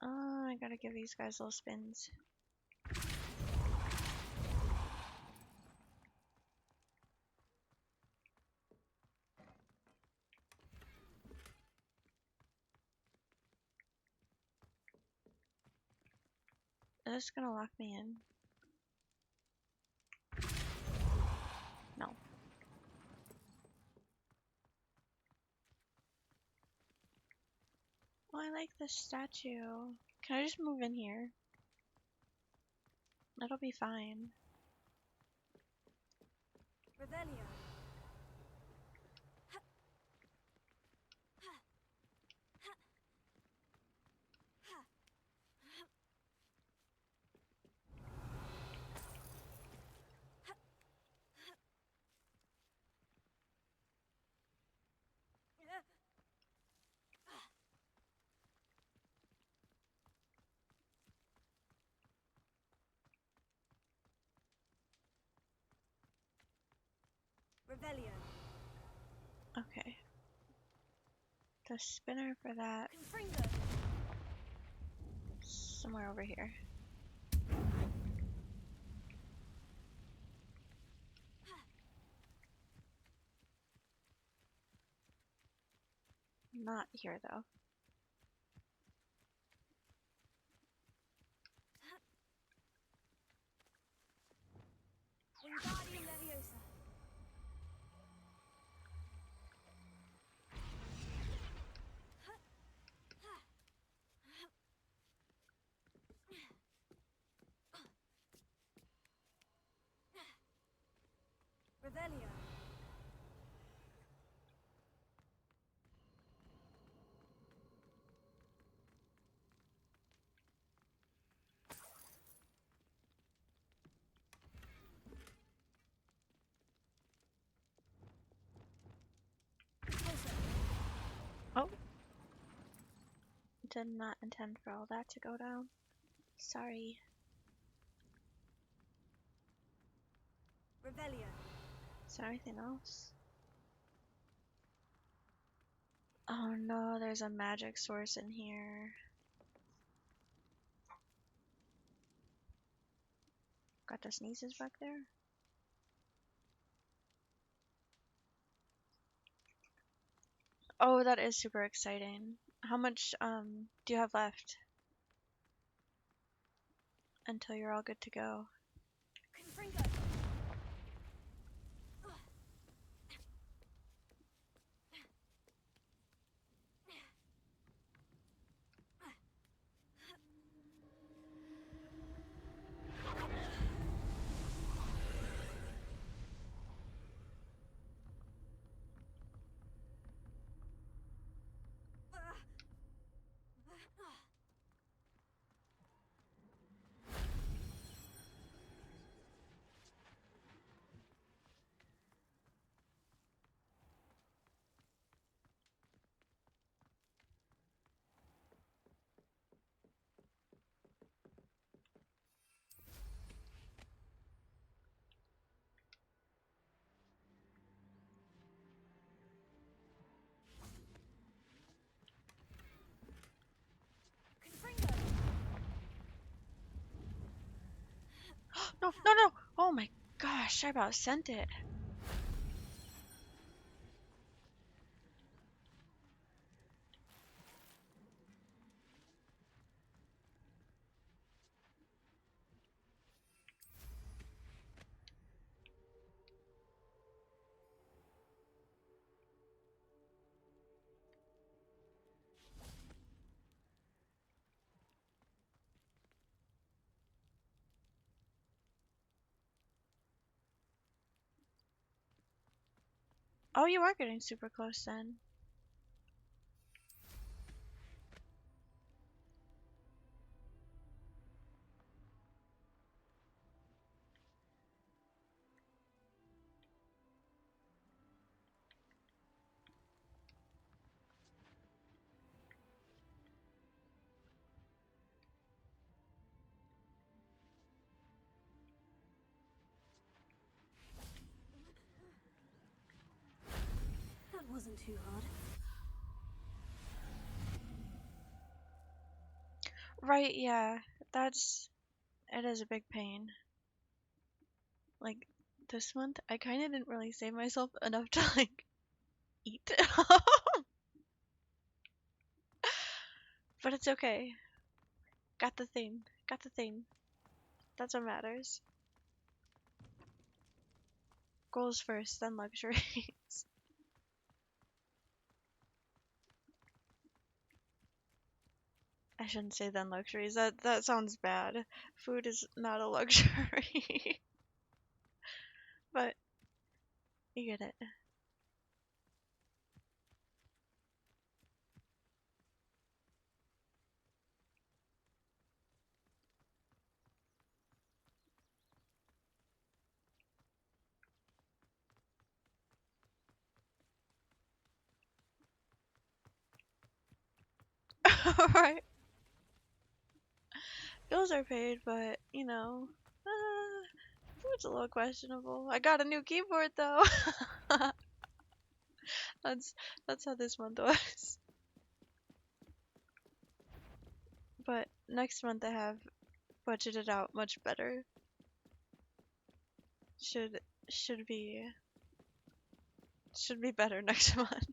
I gotta give these guys little spins. Is this gonna lock me in? I like this statue. Can I just move in here? That'll be fine. Revelio. Revelio. Okay. The spinner for that. Confringo. Somewhere over here. Not here though. Wingardium Leviosa. Revelio. Oh. Did not intend for all that to go down. Sorry. Revelio. Is there anything else? Oh no, there's a magic source in here. Got the sneezes back there? Oh, that is super exciting. How much do you have left? Until you're all good to go. Confringo. No, no, no! Oh my gosh, I about sent it. Oh, you are getting super close then. That wasn't too hard. Right, yeah. It is a big pain. Like, this month, I kind of didn't really save myself enough to, like, eat. But it's okay. Got the thing. Got the thing. That's what matters. Goals first, then luxuries. I shouldn't say then luxuries. That sounds bad. Food is not a luxury. But you get it. Alright. Bills are paid, but, you know, food's a little questionable. I got a new keyboard though. That's how this month was. But next month I have budgeted out much better. Should be better next month.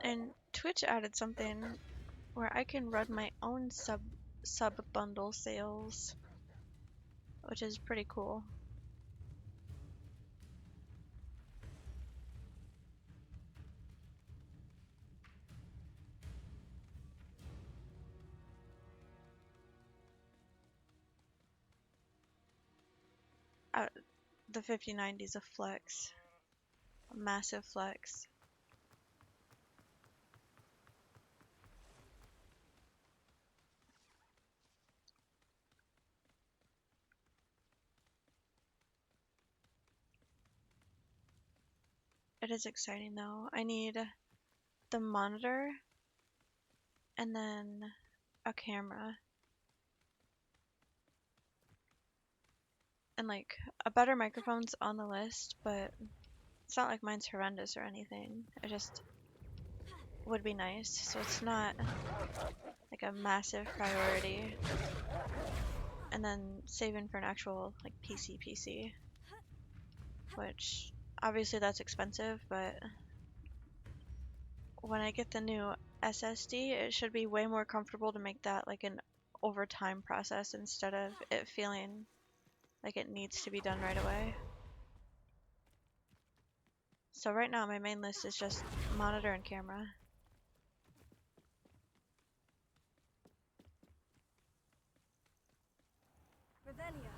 And Twitch added something where I can run my own sub bundle sales, which is pretty cool. The 5090 is a flex, a massive flex. It is exciting though. I need the monitor and then a camera. And like a better microphone's on the list, but it's not like mine's horrendous or anything. It just would be nice. So it's not like a massive priority. And then saving for an actual like PC, which obviously that's expensive, but when I get the new SSD, it should be way more comfortable to make that like an over time process instead of it feeling like it needs to be done right away. So right now my main list is just monitor and camera. Revelio.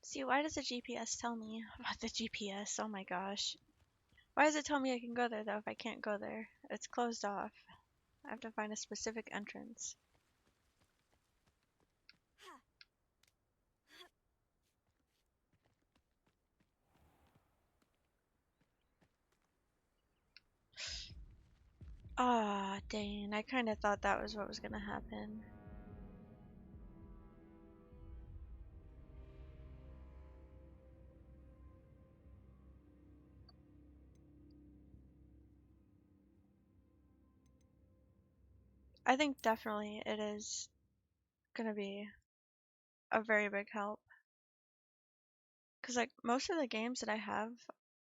See, why does the GPS tell me about the GPS? Oh my gosh. Why does it tell me I can go there though if I can't go there? It's closed off. I have to find a specific entrance. Ah, dang. I kind of thought that was what was going to happen. I think definitely it is going to be a very big help. Because, like, most of the games that I have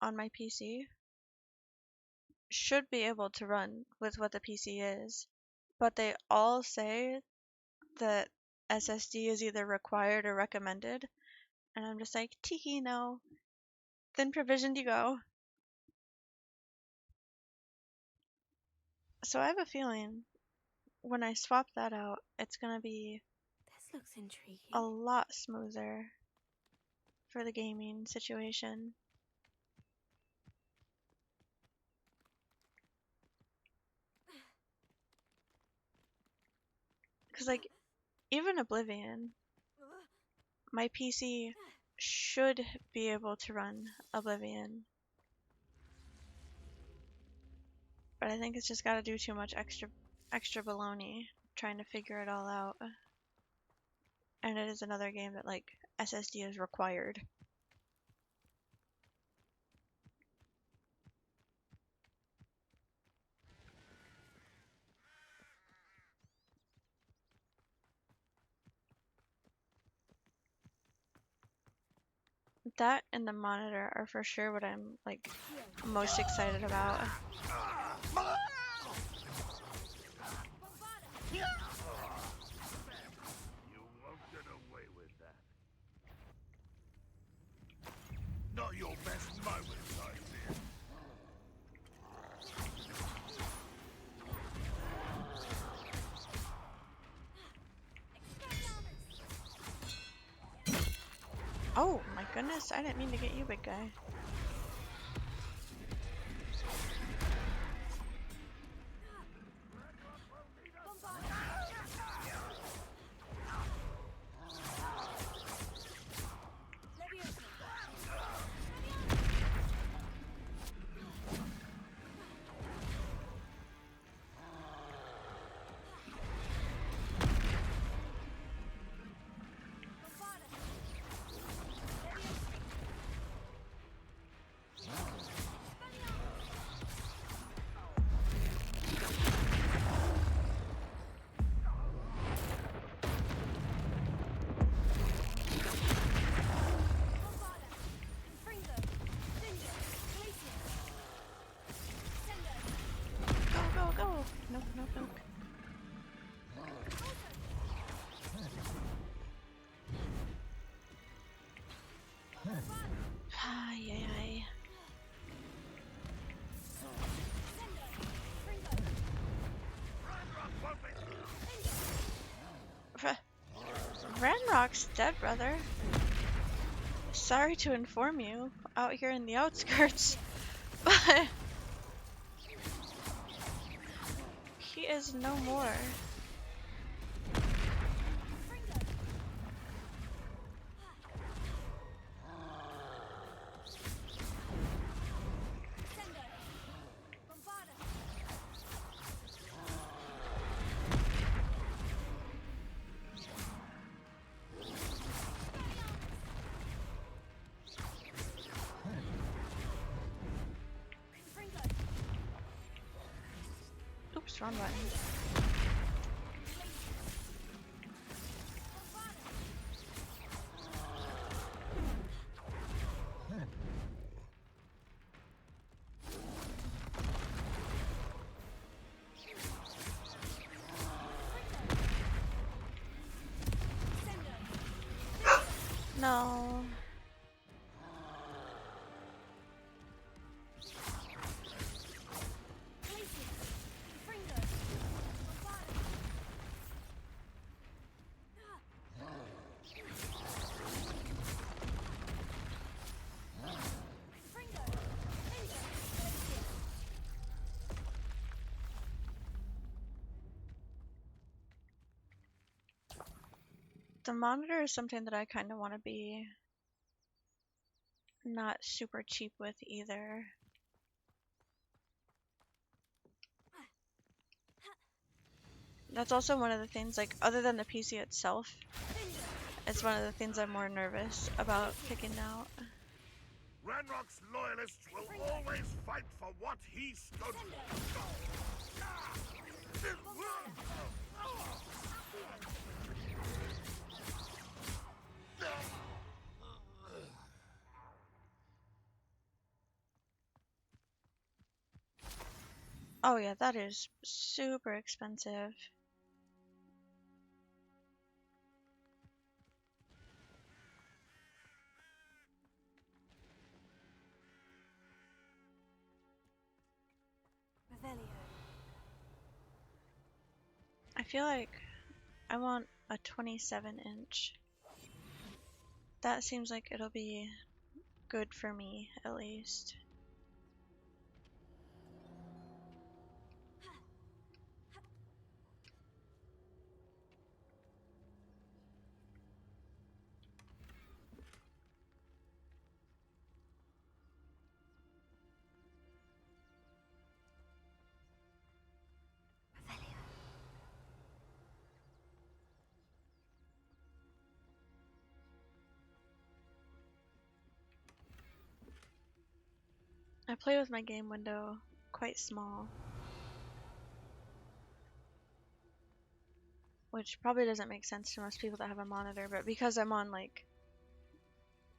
on my PC should be able to run with what the PC is. But they all say that SSD is either required or recommended. And I'm just like, teehee, no. Then provisioned you go. So I have a feeling when I swap that out, it's going to be This looks intriguing. a lot smoother for the gaming situation. Because, like, even Oblivion, my PC should be able to run Oblivion. But I think it's just got to do too much extra baloney trying to figure it all out. and it is another game that like SSD is required. That and the monitor are for sure what I'm like most excited about. You won't get away with that. Not your best moment, I fear. Oh my goodness, I didn't mean to get you, big guy. Nope, nope, nope. Ay, ay, ay. Ranrock's dead, brother. Sorry to inform you, out here in the outskirts, but he is no more. Oops, wrong button. No. The monitor is something that I kind of want to be not super cheap with either. That's also one of the things, like, other than the PC itself, it's one of the things I'm more nervous about picking out. Ranrock's loyalists will always fight for what he stood for. Oh yeah, that is super expensive. I feel like I want a 27-inch. That seems like it'll be good for me, at least. I play with my game window quite small, which probably doesn't make sense to most people that have a monitor, but because I'm on like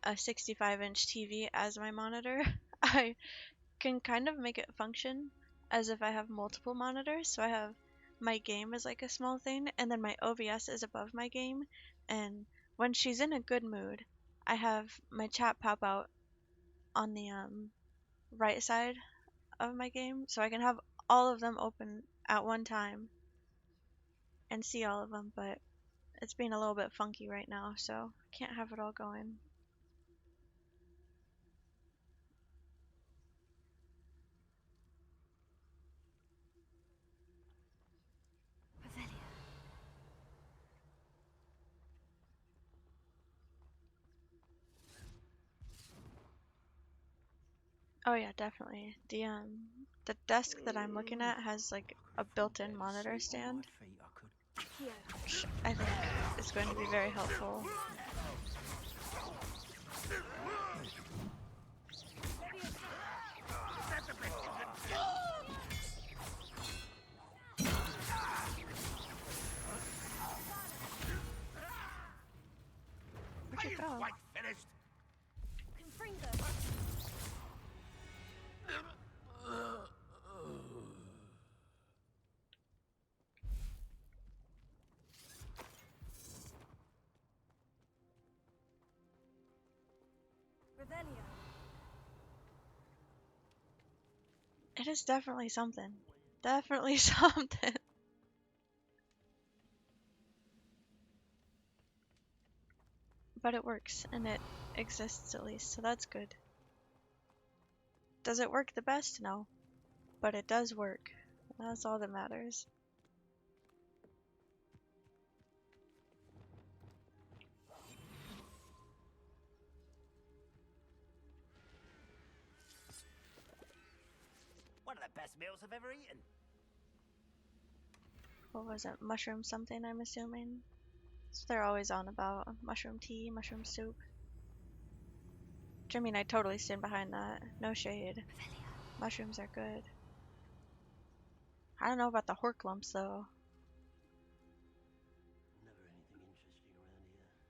a 65-inch TV as my monitor, I can kind of make it function as if I have multiple monitors. So I have my game is like a small thing, and then my OBS is above my game, and when she's in a good mood, I have my chat pop out on the right side of my game, so I can have all of them open at one time and see all of them, but it's being a little bit funky right now, so can't have it all going. Oh yeah, definitely. The desk that I'm looking at has like a built-in monitor stand, which I think is going to be very helpful. Where'd you go? Quite finished. It is definitely something. Definitely something. But it works, and it exists at least, so that's good. Does it work the best? No. But it does work. That's all that matters. One of the best meals I've ever eaten. What was it? Mushroom something, I'm assuming? So they're always on about mushroom tea, mushroom soup. Which, I mean, I totally stand behind that. No shade. Mushrooms are good. I don't know about the hork lumps, though. Never anything interesting around here.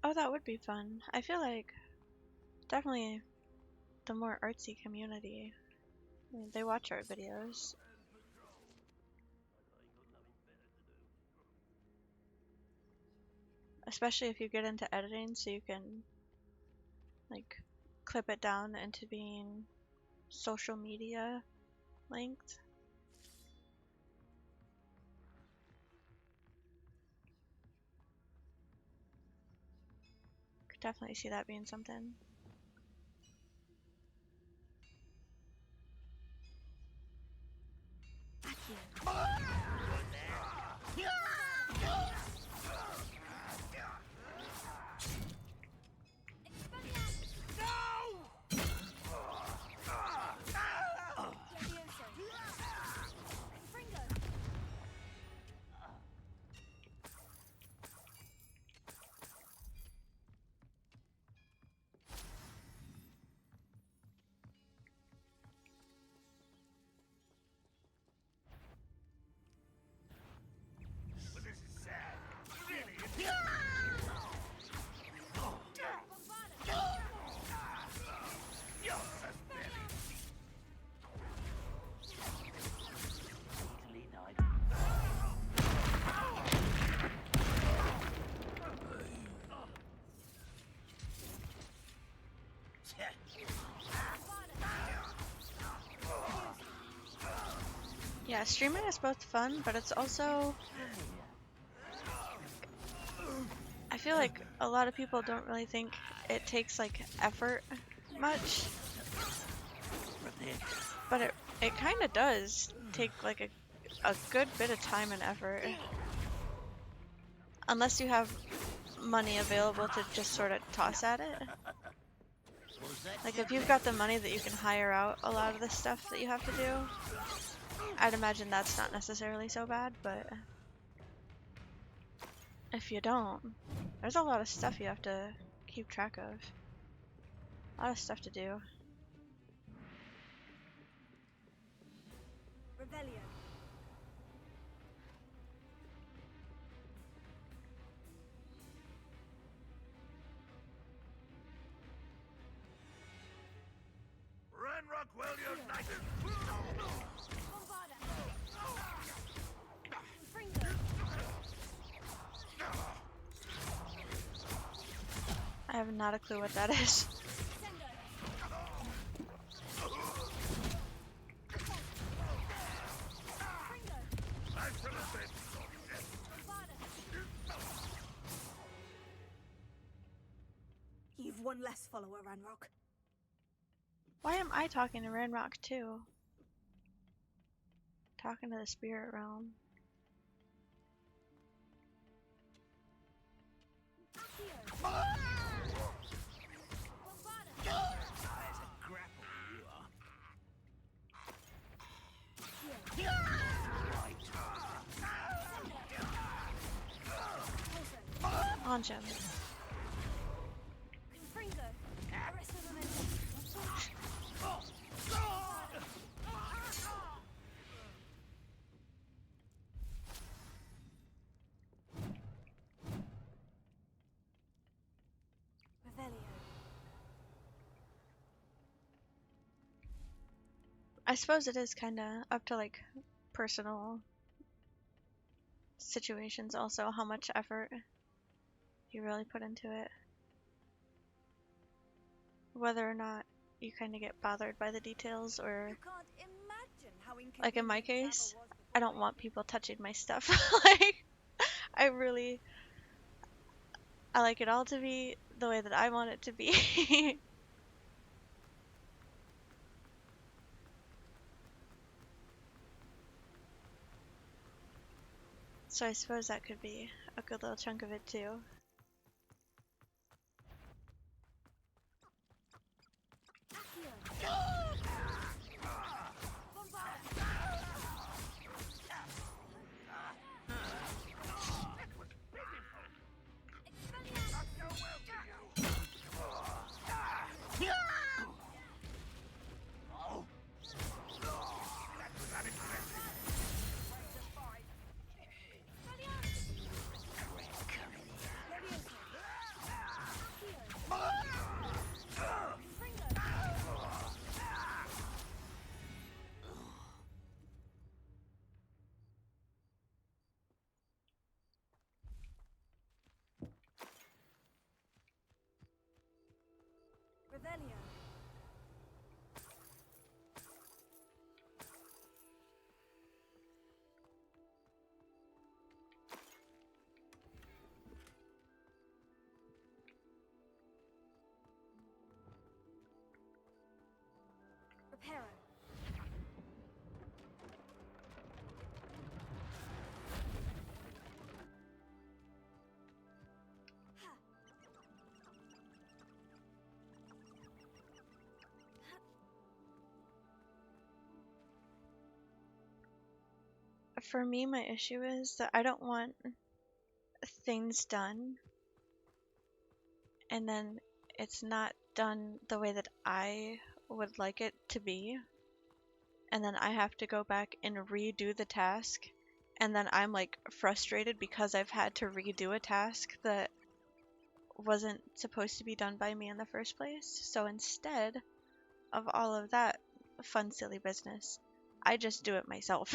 Oh, that would be fun. I feel like definitely the more artsy community. I mean, they watch art videos. Especially if you get into editing, so you can like clip it down into being social media linked. Could definitely see that being something. Yeah, streaming is both fun, but it's also... I feel like a lot of people don't really think it takes like effort much. But it kind of does take like a good bit of time and effort. Unless you have money available to just sort of toss at it. Like, if you've got the money that you can hire out a lot of the stuff that you have to do, I'd imagine that's not necessarily so bad, but if you don't, there's a lot of stuff you have to keep track of. A lot of stuff to do. Revelio. Ranrock well united! Bombarda. Fringo. I have not a clue what that is. You've one less follower, Ranrock. Why am I talking to Ranrock too? Talking to the spirit realm. Launch him. I suppose it is kind of up to like personal situations also, how much effort you really put into it. Whether or not you kind of get bothered by the details, or like in my case, I don't want people touching my stuff. Like, I like it all to be the way that I want it to be. So I suppose that could be a good little chunk of it too. Revelio. Reparo. For me, my issue is that I don't want things done and then it's not done the way that I would like it to be, and then I have to go back and redo the task, and then I'm like frustrated because I've had to redo a task that wasn't supposed to be done by me in the first place. So instead of all of that fun silly business, I just do it myself.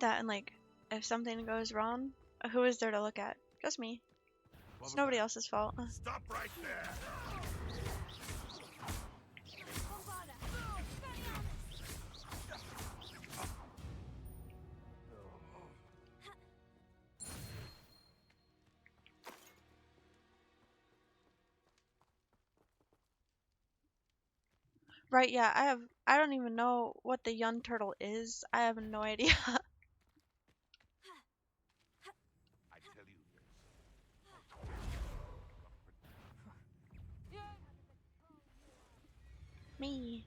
That, and like, if something goes wrong, who is there to look at? Just me. It's nobody else's fault. Stop right there! Right, yeah, I don't even know what the young turtle is. I have no idea. I tell you this. Me.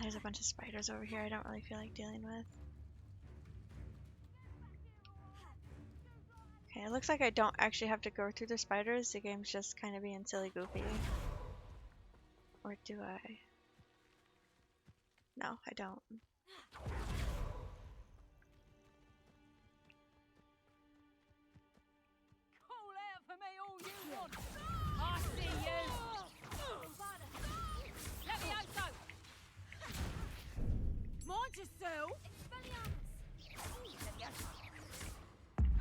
There's a bunch of spiders over here I don't really feel like dealing with. Okay, it looks like I don't actually have to go through the spiders. The game's just kind of being silly goofy. Or do I? No, I don't. Call out for me all you want. I see you. Let me out. Mind yourself.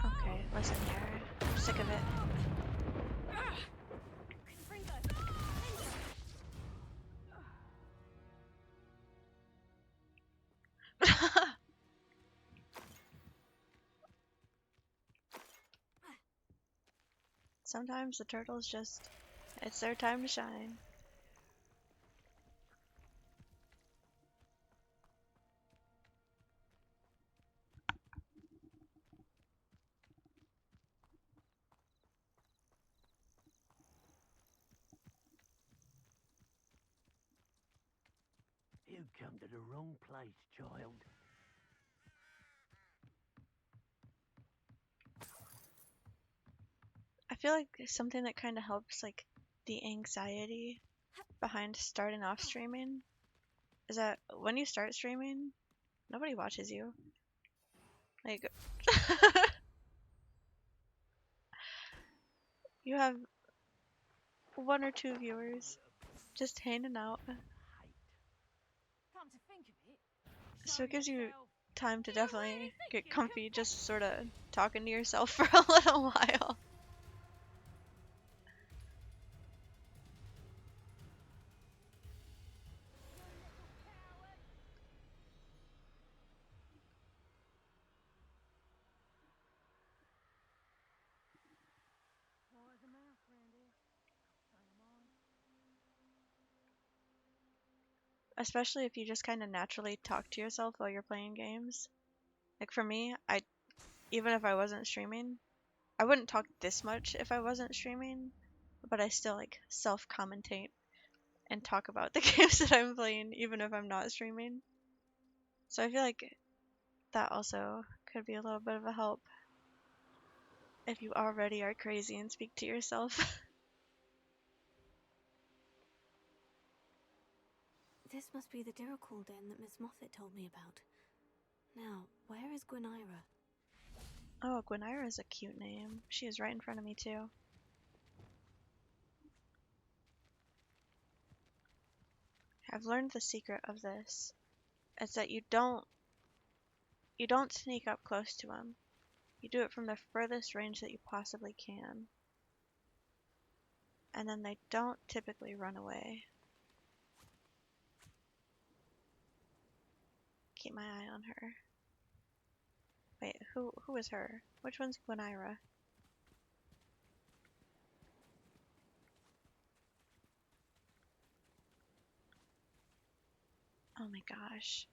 Okay, listen here. I'm sick of it. Sometimes the turtles just, it's their time to shine. You come to the wrong place, child. I feel like something that kind of helps like the anxiety behind starting off streaming is that when you start streaming, nobody watches you. Like you have 1 or 2 viewers just hanging out. Come to think of it, So it gives you time to definitely get comfy just sort of talking to yourself for a little while. Especially if you just kind of naturally talk to yourself while you're playing games. Like for me, even if I wasn't streaming, I wouldn't talk this much if I wasn't streaming, but I still like self-commentate and talk about the games that I'm playing even if I'm not streaming. So I feel like that also could be a little bit of a help if you already are crazy and speak to yourself. This must be the Diracall den that Miss Moffat told me about. Now, where is Gwenira? Oh, Gwenira is a cute name. She is right in front of me too. I've learned the secret of this. It's that you don't sneak up close to them. You do it from the furthest range that you possibly can. And then they don't typically run away. Keep my eye on her. Wait, who is her? Which one's Gwenira? Oh my gosh.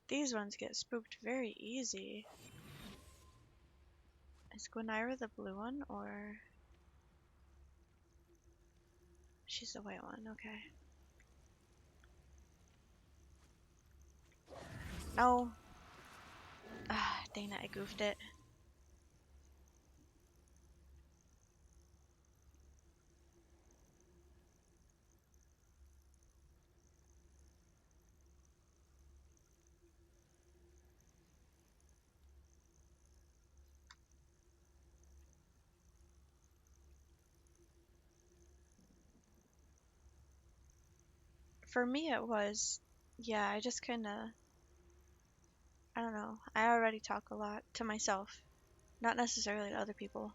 These ones get spooked very easy. Is Gwenira the blue one, or... She's the white one, okay. No! Ah, dang it, I goofed it. For me it was, yeah, I just kinda, I don't know, I already talk a lot to myself, not necessarily to other people.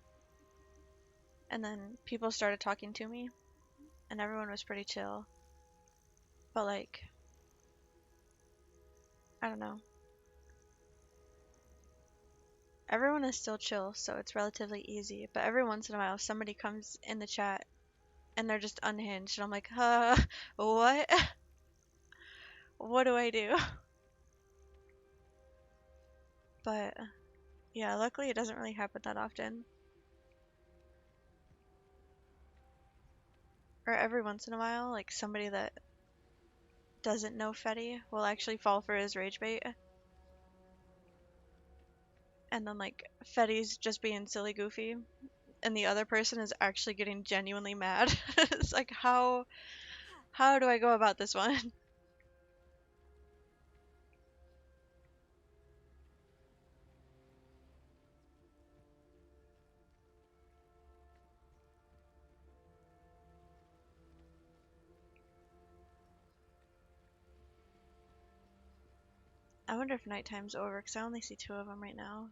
And then people started talking to me, and everyone was pretty chill. But like, I don't know. Everyone is still chill, so it's relatively easy. But every once in a while, somebody comes in the chat and they're just unhinged, and I'm like, what? What do I do? But yeah, luckily it doesn't really happen that often. Or every once in a while, like somebody that doesn't know Fetty will actually fall for his rage bait. And then like Fetty's just being silly goofy and the other person is actually getting genuinely mad. It's like how do I go about this one? I wonder if nighttime's over because I only see 2 of them right now.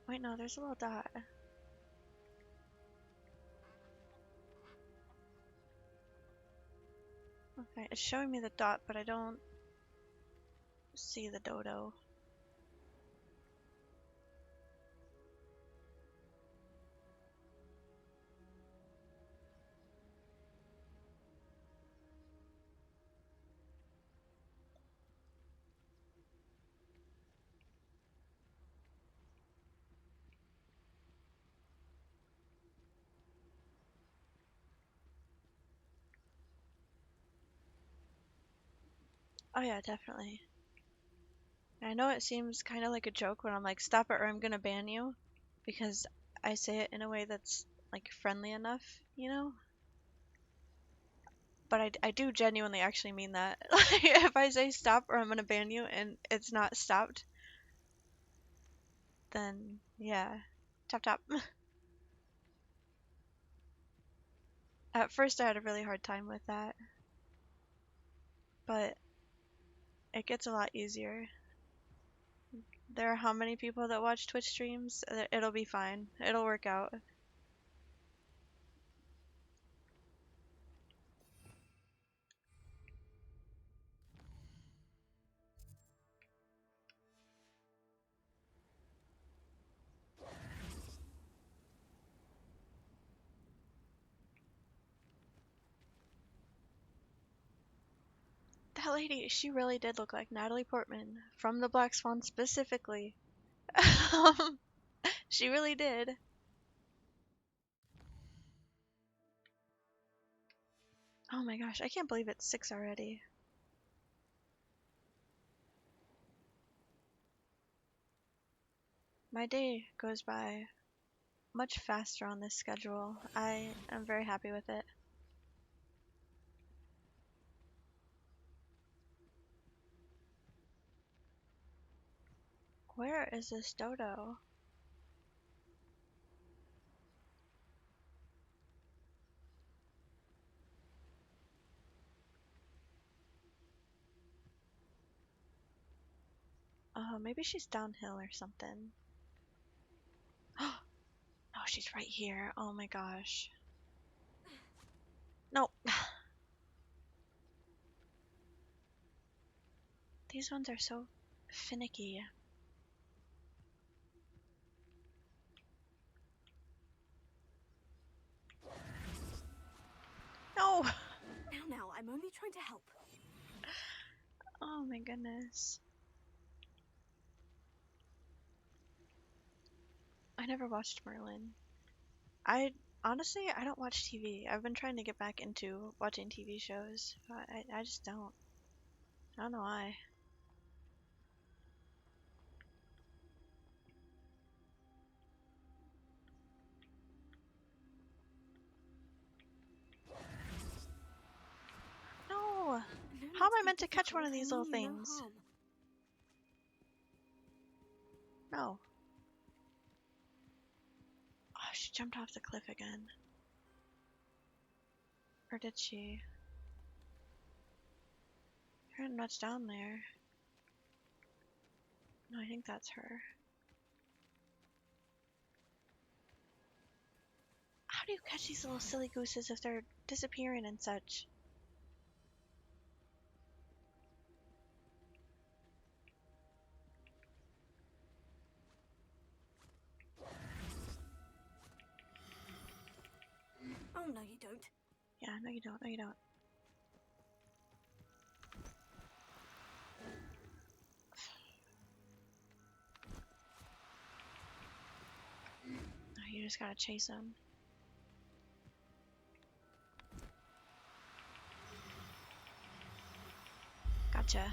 Wait, no, there's a little dot. Okay, it's showing me the dot, but I don't see the dodo. Oh yeah, definitely. I know it seems kind of like a joke when I'm like, stop it or I'm gonna ban you, because I say it in a way that's like friendly enough, you know? But I do genuinely actually mean that. Like, if I say stop or I'm gonna ban you and it's not stopped, then yeah, tap tap. At first I had a really hard time with that, but it gets a lot easier. There are how many people that watch Twitch streams? It'll be fine. It'll work out. That lady, she really did look like Natalie Portman from The Black Swan specifically. She really did. Oh my gosh, I can't believe it's 6 already. My day goes by much faster on this schedule. I am very happy with it. Where is this dodo? Oh, maybe she's downhill or something. Oh, she's right here. Oh my gosh. No. These ones are so finicky. No! Now, I'm only trying to help. Oh my goodness. I never watched Merlin. Honestly, I don't watch TV. I've been trying to get back into watching TV shows, but I just don't. I don't know why. No! How am I meant to catch one of these little things? No. Oh, she jumped off the cliff again. Or did she? There isn't much down there. No, I think that's her. How do you catch these little silly gooses if they're disappearing and such? Oh, no, you don't. Yeah, no you don't, no you don't. You just gotta chase him. Gotcha.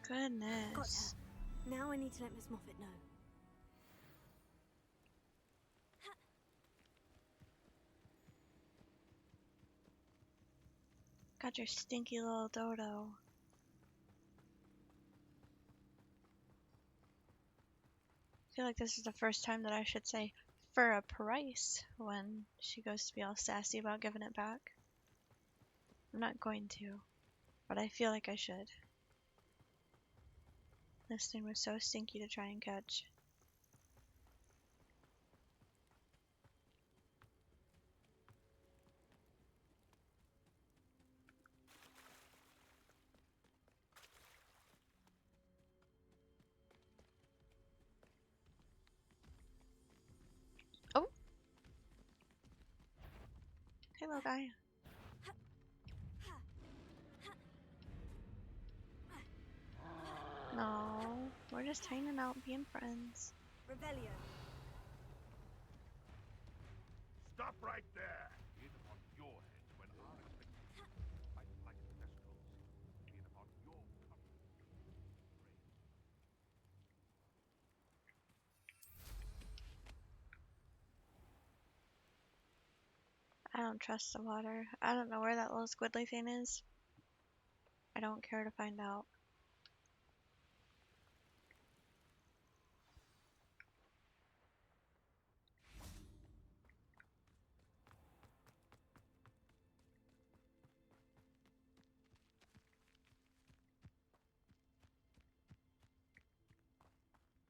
Goodness. Got her. Now I need to let Miss Moffat know. Got your stinky little dodo. I feel like this is the first time that I should say for a price when she goes to be all sassy about giving it back. I'm not going to, but I feel like I should. This thing was so stinky to try and catch. Oh! Hey, little guy. No, we're just hanging out, being friends. Revelio. Stop right there! In on your head when our expectations fight like Thestrals. In upon your comfort. I don't trust the water. I don't know where that little squiddly thing is. I don't care to find out.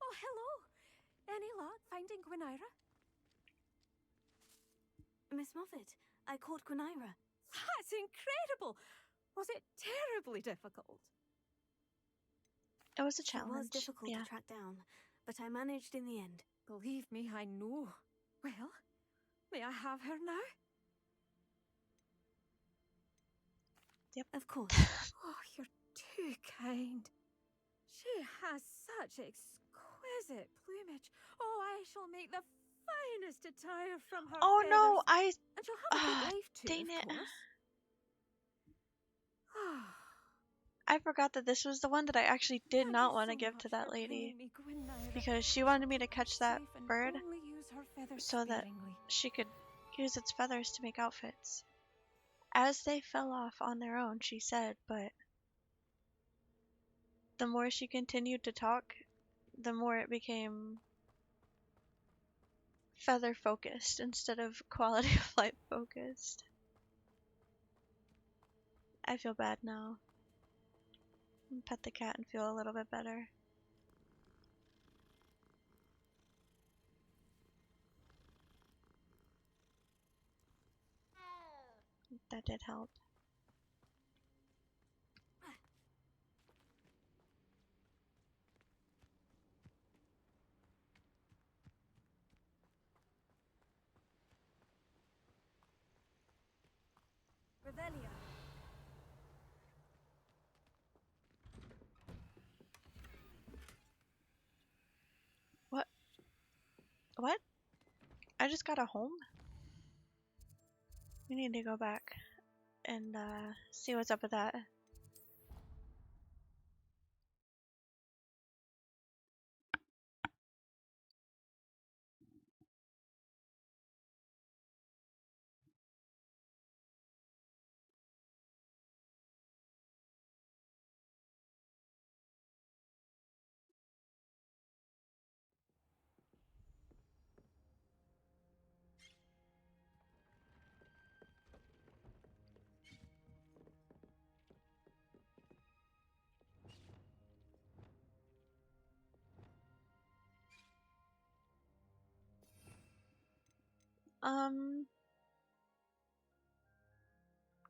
Oh, hello. Any luck finding Gwynaira? Miss Moffat, I caught Gwynaira. That's incredible. Was it terribly difficult? It was a She challenge. was difficult to track down, but I managed in the end. Believe me, I know. Well, may I have her now? Yep. Of course. Oh, you're too kind. She has such exquisite plumage. Oh, I shall make the finest attire from her Oh feathers. no, I... And she'll have a good life too, dang of it. course. I forgot that this was the one that I actually did Thank not you want to so give much to for that lady. bringing me Gwynaira. Because she wanted me to catch that Safe and bird only use her feathers so that sparingly. she could use its feathers to make outfits. As they fell off on their own, she said, but the more she continued to talk, the more it became feather focused instead of quality of life focused. I feel bad now. Pet the cat and feel a little bit better. That did help. Revelio. What? What? I just got a home? We need to go back and see what's up with that.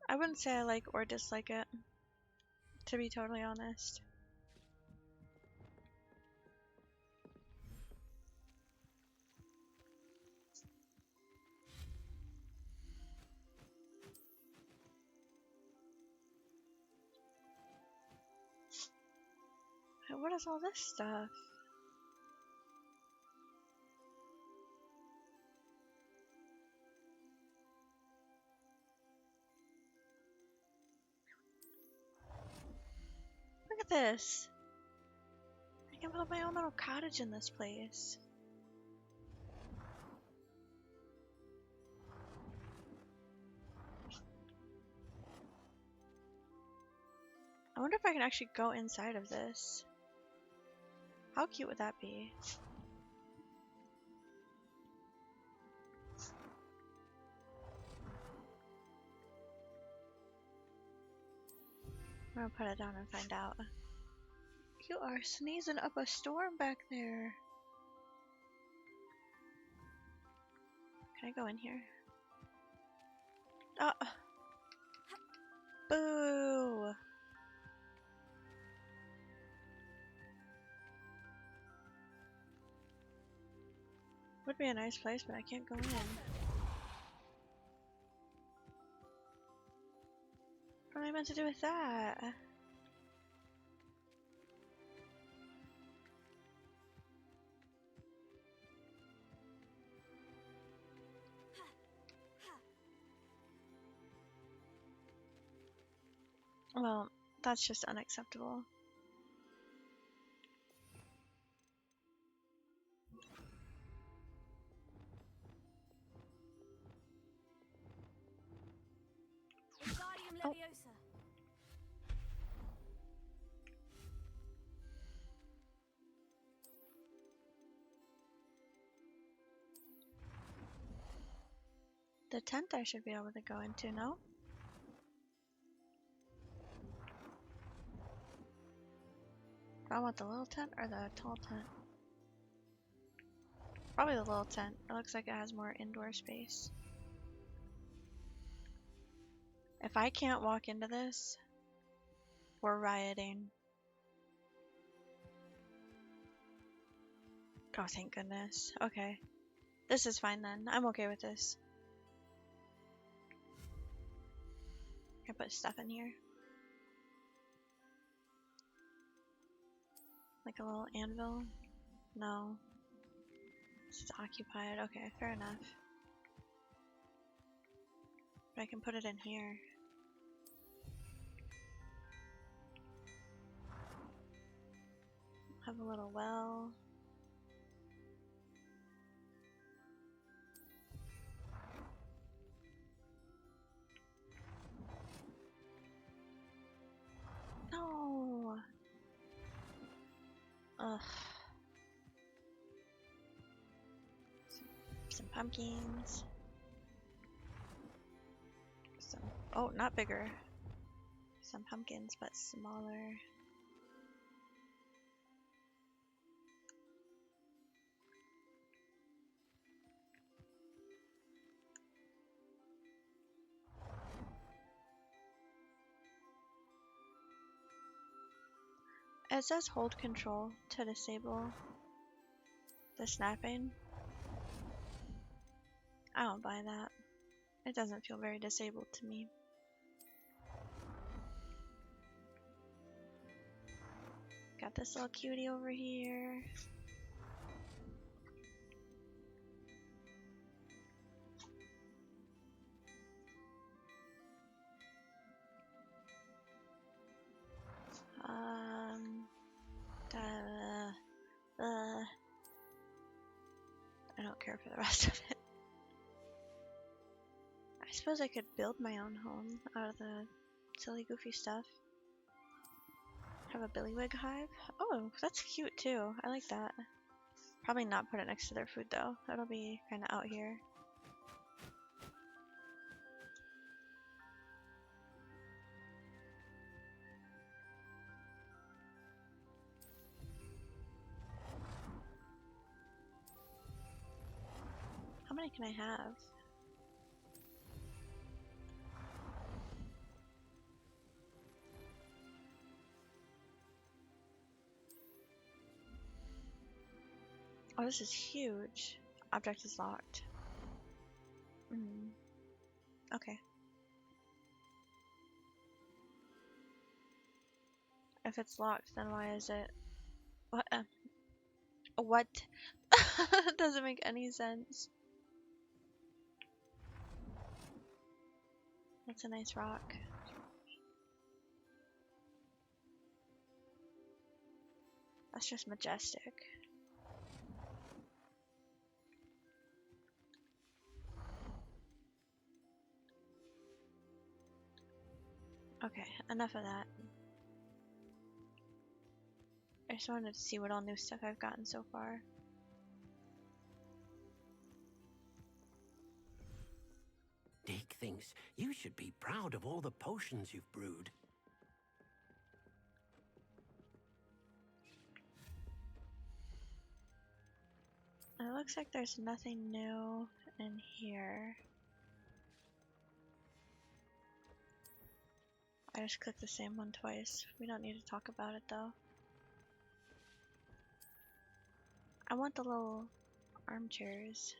I wouldn't say I like or dislike it, to be totally honest. What is all this stuff? Look at this. I can build my own little cottage in this place. I wonder if I can actually go inside of this. How cute would that be? I'm gonna put it down and find out. You are sneezing up a storm back there. Can I go in here? Oh! Boo! Would be a nice place, but I can't go in. What am I meant to do with that? Well, that's just unacceptable. Wingardium Oh. Leviosa. The tent I should be able to go into, no? Do I want the little tent or the tall tent? Probably the little tent. It looks like it has more indoor space. If I can't walk into this, we're rioting. Oh, thank goodness. Okay. This is fine then. I'm okay with this. Can I put stuff in here? Like a little anvil? No. It's occupied. Okay, fair enough. But I can put it in here. Have a little well. No. Ugh. Some pumpkins. Some, oh, not bigger. Some pumpkins, but smaller. It says hold control to disable the snapping. I don't buy that. It doesn't feel very disabled to me. Got this little cutie over here. I don't care for the rest of it. I suppose I could build my own home out of the silly goofy stuff. Have a billywig hive. Oh, that's cute too. I like that. Probably not put it next to their food though. That'll be kind of out here. How many can I have? Oh, this is huge. Object is locked. Okay. If it's locked, then why is it What? What? Doesn't make any sense. That's a nice rock. That's just majestic. Okay, enough of that. I just wanted to see what all new stuff I've gotten so far. Dick thinks you should be proud of all the potions you've brewed. It looks like there's nothing new in here. I just clicked the same one twice. We don't need to talk about it though. I want the little armchairs.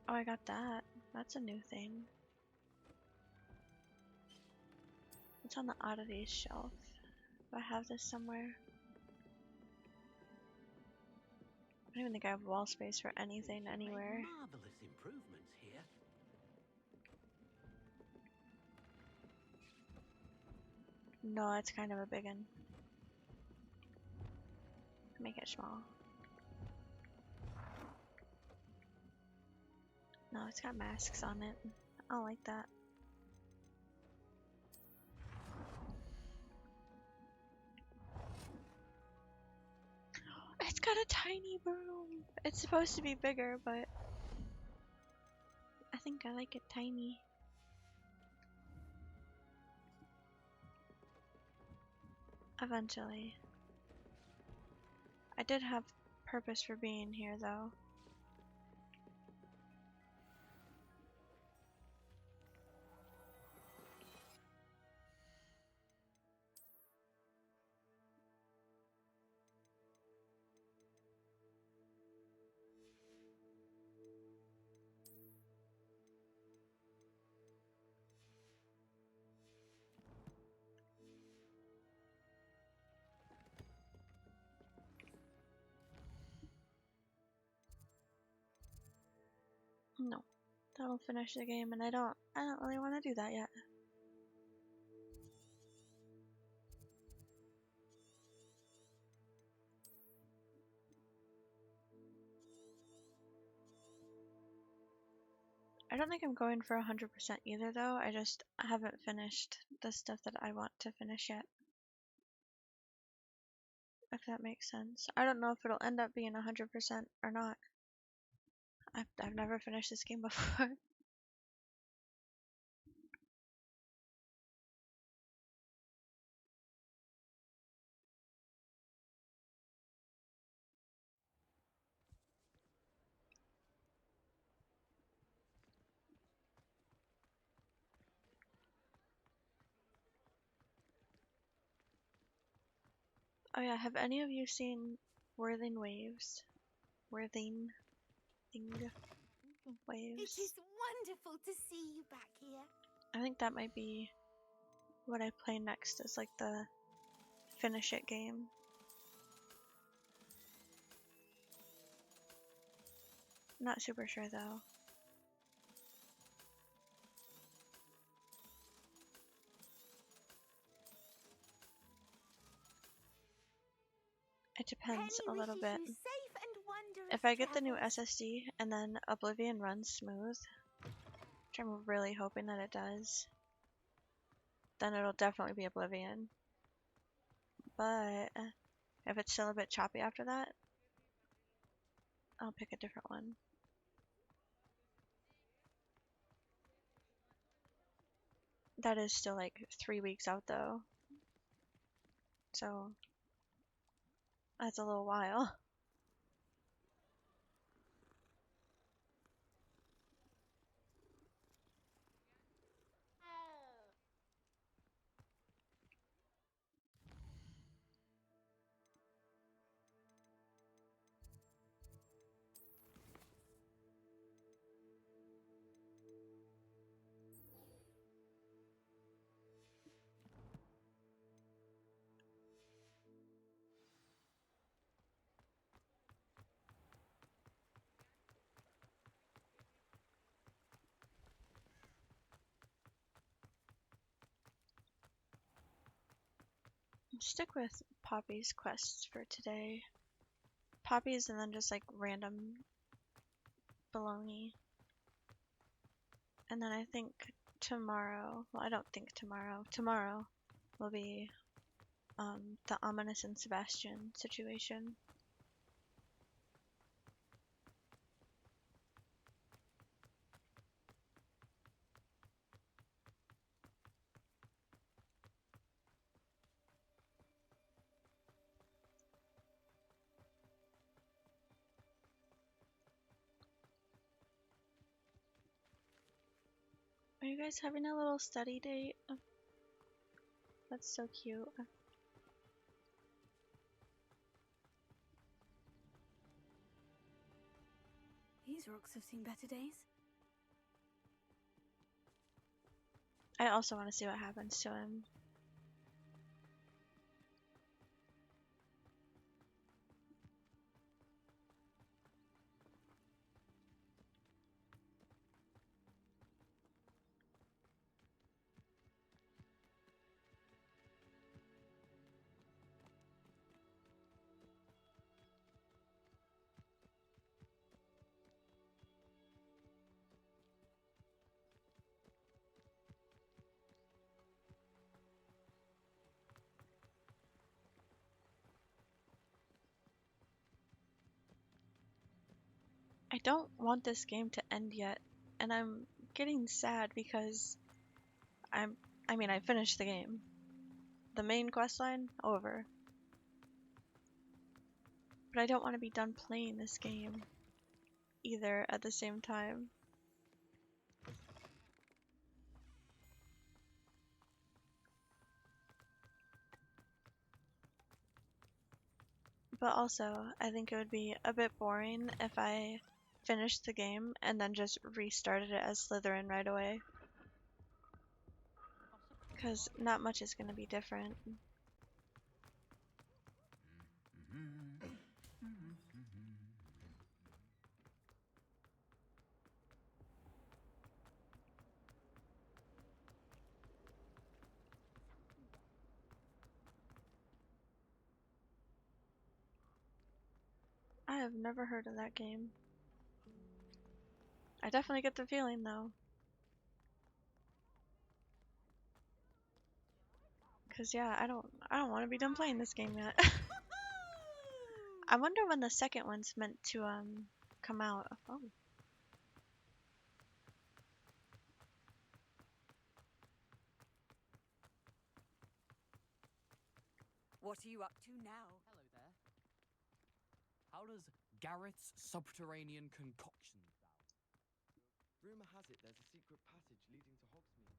Oh, I got that. That's a new thing. It's on the oddities shelf. Do I have this somewhere? I don't even think I have wall space for anything anywhere. Marvelous improvements here. No, it's kind of a big one. Make it small. No, it's got masks on it. I don't like that. It's got a tiny broom. It's supposed to be bigger, but I think I like it tiny. Eventually. I did have purpose for being here though. No, that'll finish the game, and I don't really want to do that yet. I don't think I'm going for 100% either though. I haven't finished the stuff that I want to finish yet. If that makes sense. I don't know if it'll end up being 100% or not. I've never finished this game before. Oh yeah, have any of you seen Worthing Waves? Worthing thing waves? It is wonderful to see you back here. I think that might be what I play next, is like the finish it game. Not super sure though. It depends a little bit. If I get the new SSD and then Oblivion runs smooth, which I'm really hoping that it does, then it'll definitely be Oblivion. But if it's still a bit choppy after that, I'll pick a different one. That is still like 3 weeks out though, so that's a little while. stick with Poppy's quests for today. Poppy's and then just like random baloney. And then I think tomorrow, well, I don't think tomorrow will be the Ominous and Sebastian situation. Are you guys having a little study date? Oh, that's so cute. These rocks have seen better days. I also want to see what happens to him. I don't want this game to end yet, and I'm getting sad because I finished the game. The main questline, over. But I don't want to be done playing this game either at the same time. But also, I think it would be a bit boring if I finished the game and then just restarted it as Slytherin right away. Because not much is going to be different. I have never heard of that game. I definitely get the feeling though. Cause yeah, I don't want to be done playing this game yet. I wonder when the second one's meant to come out. Oh. What are you up to now? Hello there. How does Garrett's subterranean concoction sound? Rumor has it there's a secret passage leading to Hogsmeade.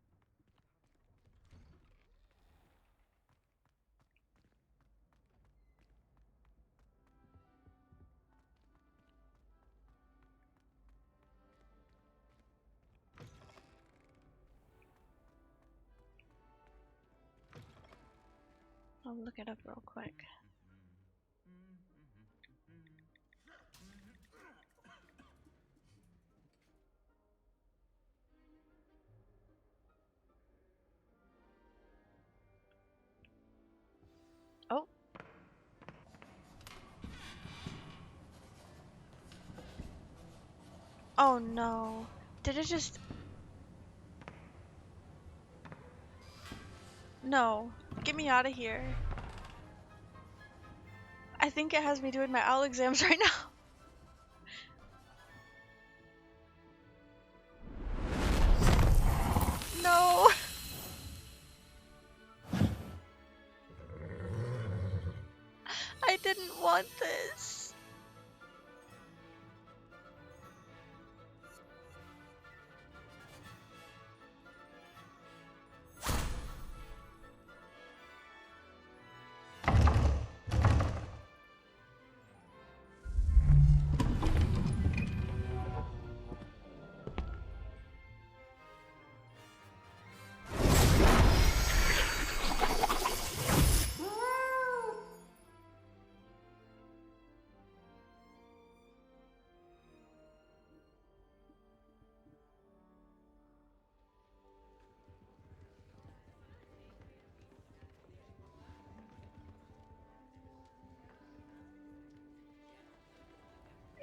I'll look it up real quick. Oh. Oh no. Did it just... No. Get me out of here. I think it has me doing my OWL exams right now. No. I didn't want this.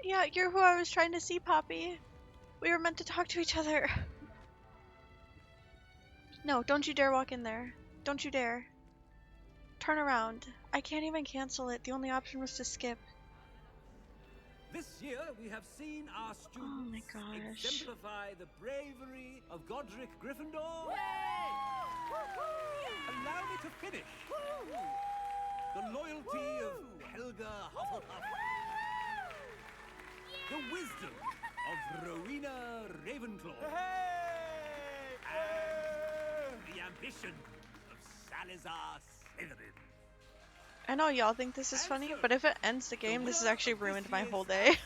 Yeah, you're who I was trying to see, Poppy. We were meant to talk to each other. No, don't you dare walk in there. Don't you dare. Turn around. I can't even cancel it. The only option was to skip. This year we have seen our students exemplify the bravery of Godric Gryffindor. Allow me to finish. The loyalty of Helga Hufflepuff. The wisdom of Rowena Ravenclaw. And the ambition of Salazar Slytherin. I know y'all think this is funny, but if it ends the game, this has actually ruined my whole day.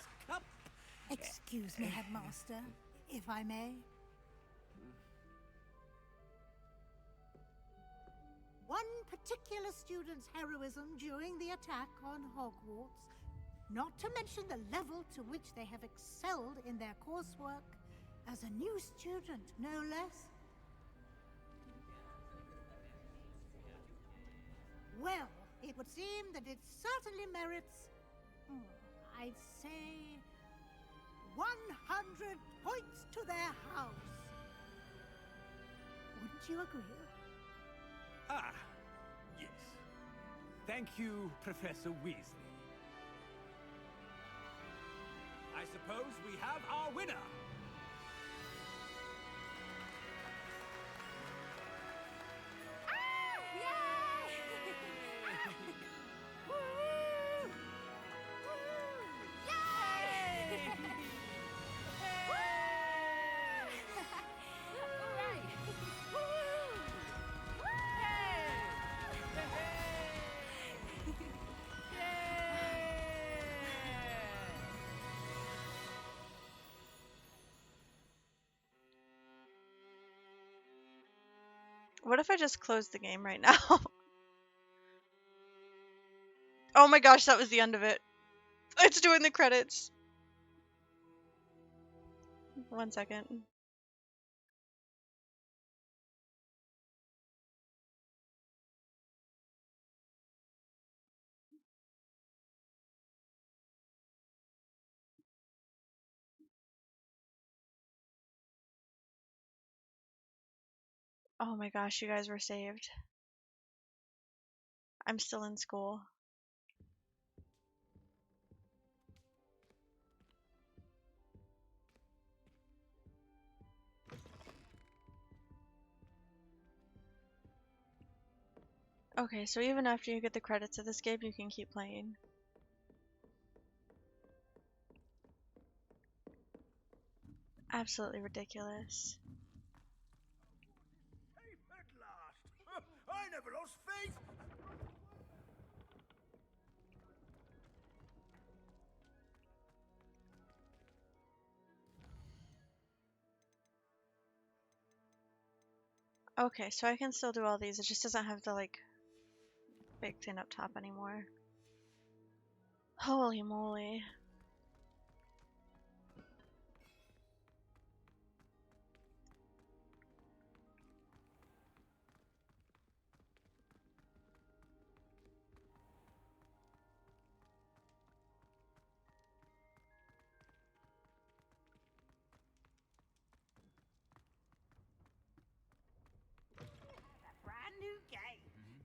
Excuse me, Headmaster, if I may. One particular student's heroism during the attack on Hogwarts, not to mention the level to which they have excelled in their coursework, as a new student, no less. Well, it would seem that it certainly merits, I'd say, 100 points to their house. Wouldn't you agree? Ah, yes. Thank you, Professor Weasley. I suppose we have our winner. What if I just closed the game right now? Oh my gosh, that was the end of it. It's doing the credits. 1 second. Oh my gosh, you guys were saved. I'm still in school. Okay, so even after you get the credits of this game, you can keep playing. Absolutely ridiculous. At last! I never lost faith! Okay, so I can still do all these. It just doesn't have the, like, big thing up top anymore. Holy moly.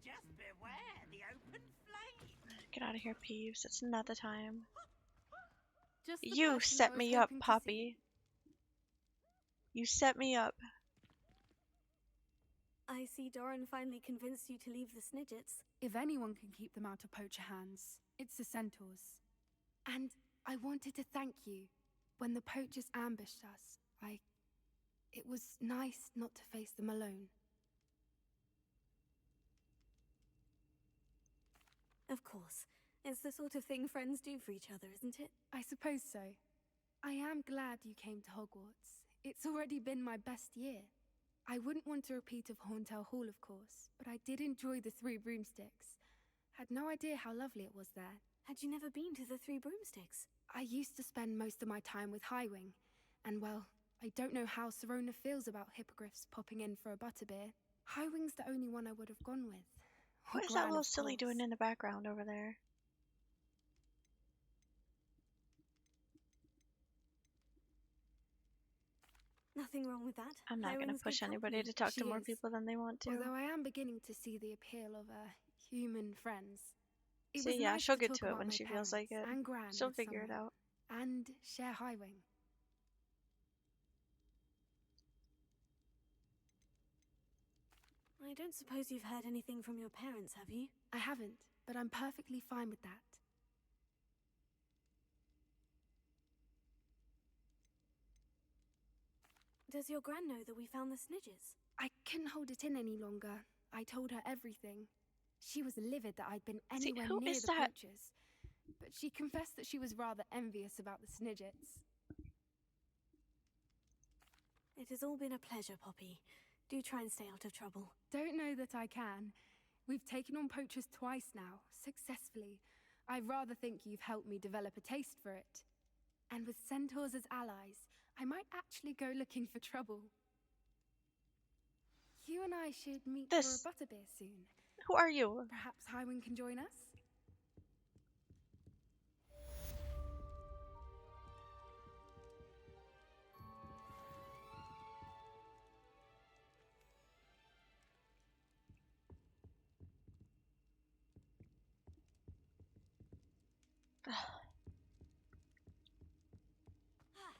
Just beware the open flame. Get out of here, Peeves. It's not the time. Just the You person set I was me up, hoping to Poppy. You set me up. I see Doran finally convinced you to leave the Snidgets. If anyone can keep them out of poacher hands, it's the Centaurs. And I wanted to thank you. When the poachers ambushed us, it was nice not to face them alone. Of course. It's the sort of thing friends do for each other, isn't it? I suppose so. I am glad you came to Hogwarts. It's already been my best year. I wouldn't want a repeat of Horntail Hall, of course, but I did enjoy the Three Broomsticks. Had no idea how lovely it was there. Had you never been to the Three Broomsticks? I used to spend most of my time with Highwing, and well, I don't know how Sirona feels about hippogriffs popping in for a butterbeer. Highwing's the only one I would have gone with. What is that Gran, little of silly course. doing in the background over there? nothing wrong with that. I'm not going to Hiring's good push anybody company. to talk She to more is. people than they want to. Although I am beginning to see the appeal of human friends. It was See, yeah, nice she'll to get talk to it about when my she feels like it. parents and Gran She'll with figure it someone, out. and share Highwing. I don't suppose you've heard anything from your parents, have you? I haven't, but I'm perfectly fine with that. Does your Gran know that we found the Snidges? I couldn't hold it in any longer. I told her everything. She was livid that I'd been See, anywhere who near is the that? poachers, but she confessed that she was rather envious about the Snidgets. It has all been a pleasure, Poppy. Do try and stay out of trouble. Don't know that I can. We've taken on poachers twice now, successfully. I rather think you've helped me develop a taste for it. And with centaurs as allies, I might actually go looking for trouble. You and I should meet for a butterbeer soon. Who are you? Perhaps Highwing can join us?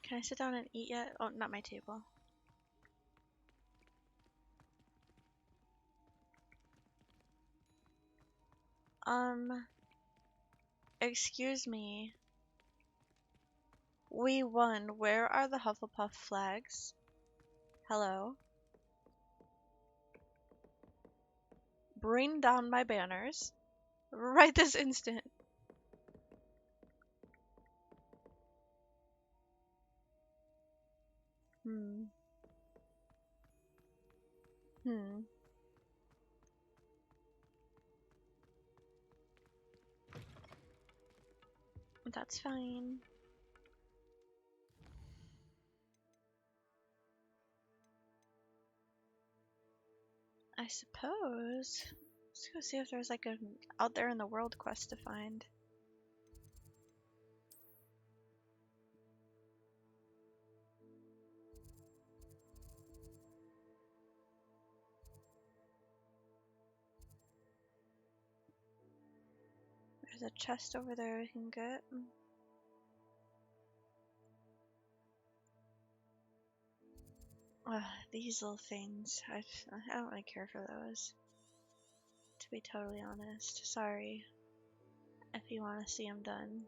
Can I sit down and eat yet? Oh, not my table. Excuse me. We won. Where are the Hufflepuff flags? Hello? Bring down my banners. Right this instant. Hmm. That's fine. I suppose. Let's go see if there's like an out there in the world quest to find. There's a chest over there we can get. These little things. I don't really care for those. To be totally honest. Sorry. If you want to see them done.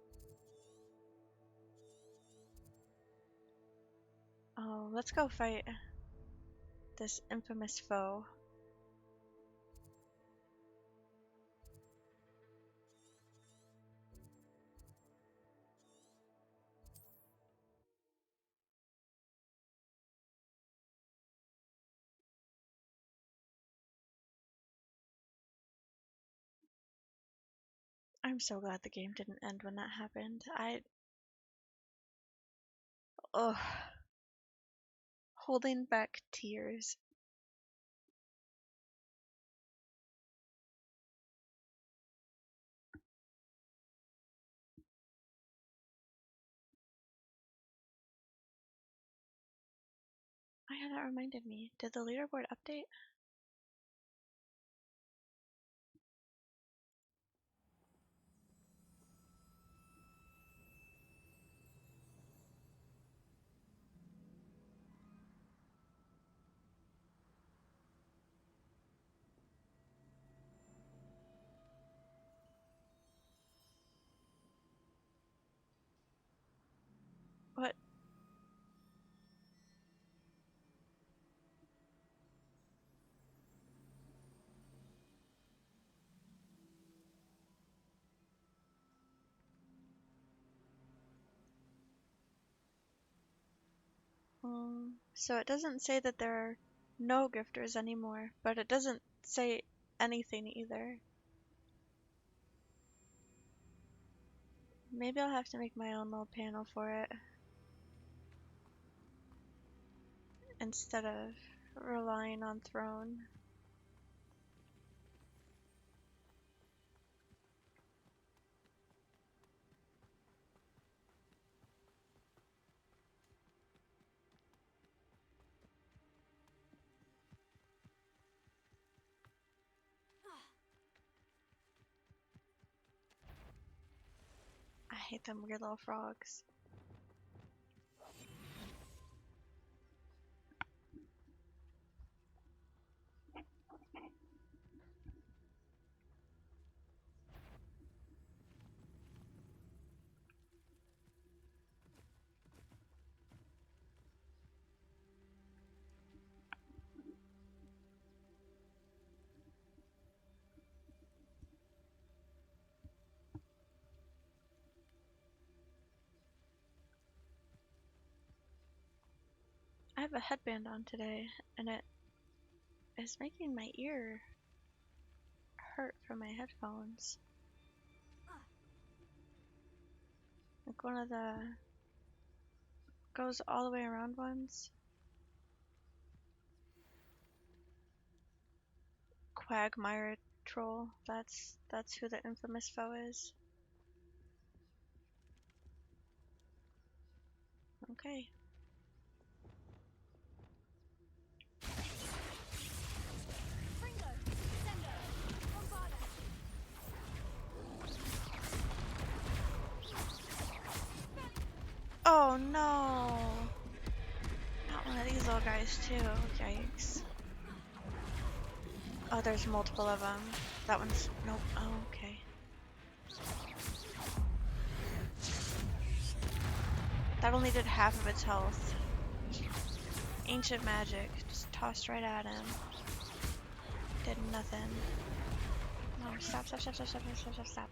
Oh, let's go fight this infamous foe. I'm so glad the game didn't end when that happened. Ugh. Holding back tears. Oh yeah, that reminded me. Did the leaderboard update? What? So it doesn't say that there are no gifters anymore, but it doesn't say anything either. Maybe I'll have to make my own little panel for it. Instead of relying on Throne. hate them weird little frogs. I have a headband on today, and it is making my ear hurt from my headphones. Like one of the goes all the way around ones. Quagmire Troll, that's who the infamous foe is. Okay. Oh no! Not one of these little guys too. Yikes. Oh, there's multiple of them. That one's... nope. Oh, okay. That only did half of its health. Ancient magic. Just tossed right at him. Did nothing. No, stop, stop, stop, stop, stop, stop, stop, stop.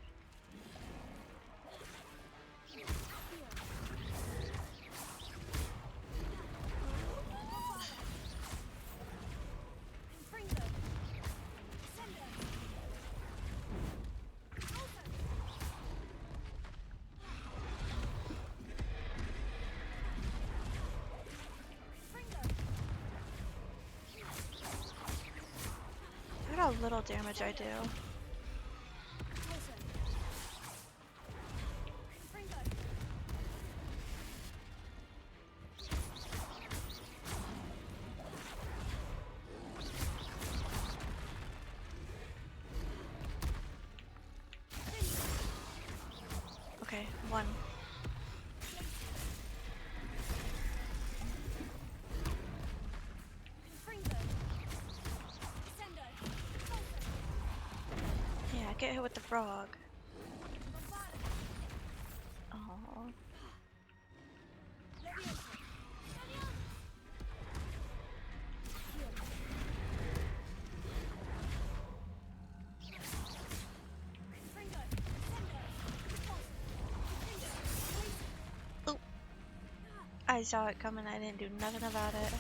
Look at how little damage I do. Okay, one. Yeah, get hit with the frog. Oh. Oop. I saw it coming, I didn't do nothing about it.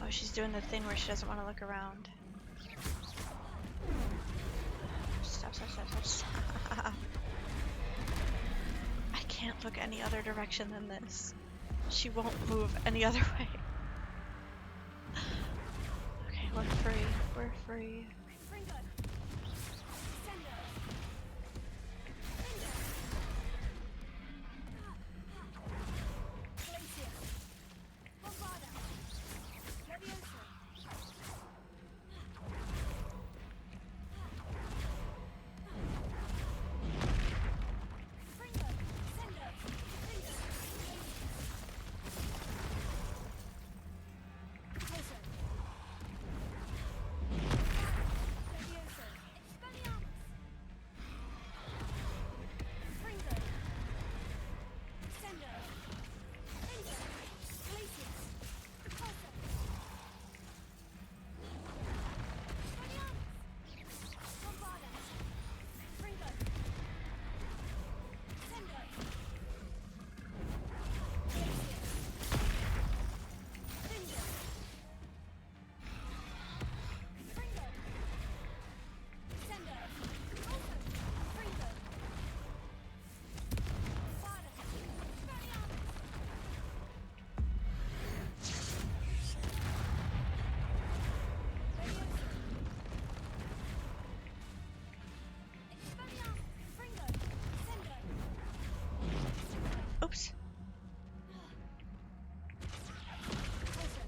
Oh, she's doing the thing where she doesn't want to look around. Stop, stop, stop, stop, stop. I can't look any other direction than this. She won't move any other way. Okay, we're free. We're free.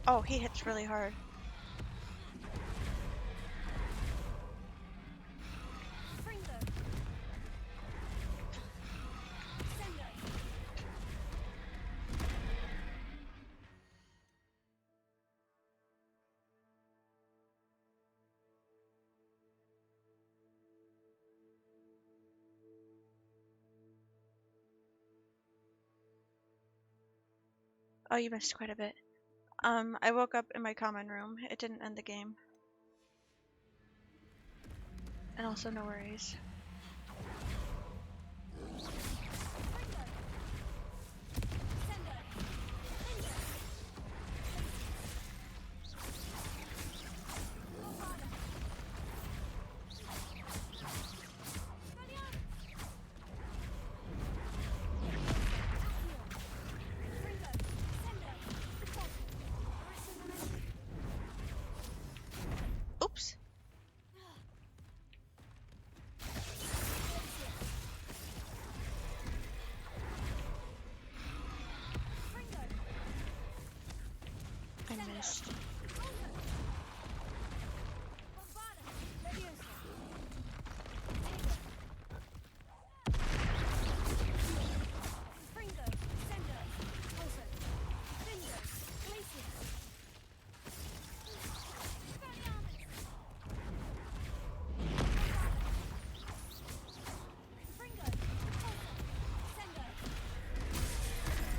Oh, he hits really hard. Oh, you missed quite a bit. I woke up in my common room. It didn't end the game. And also, no worries. Oops. I missed.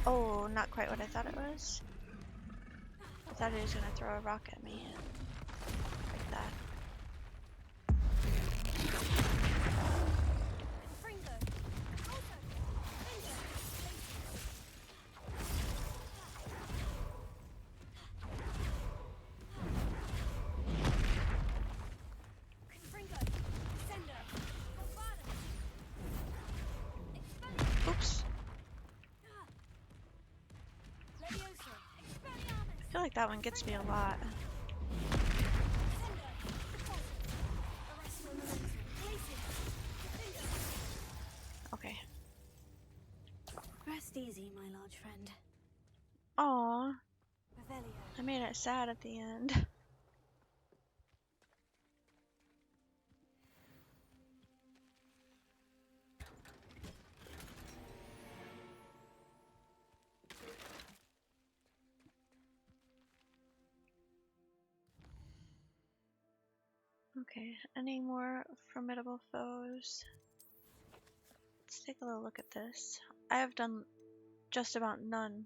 Oh, not quite what I thought it was. I thought he was gonna throw a rock at me. Like that. Oops. I feel like that one gets me a lot. Okay. Rest easy, my large friend. Aww. Revelio. I made it sad at the end. Okay, any more formidable foes? Let's take a little look at this. I have done just about none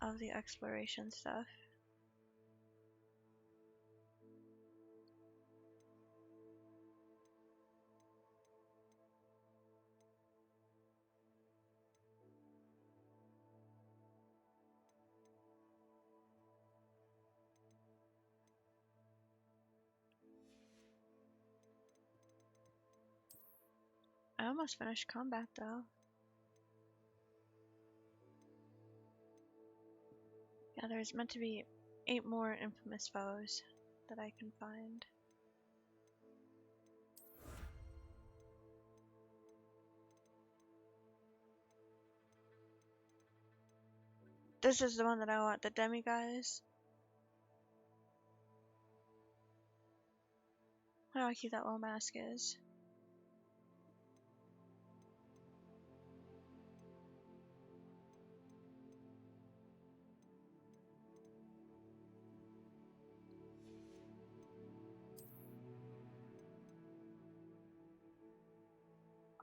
of the exploration stuff. I almost finished combat though. Yeah, there's meant to be 8 more infamous foes that I can find. This is the one that I want, the demi-guys. How cute that little mask is.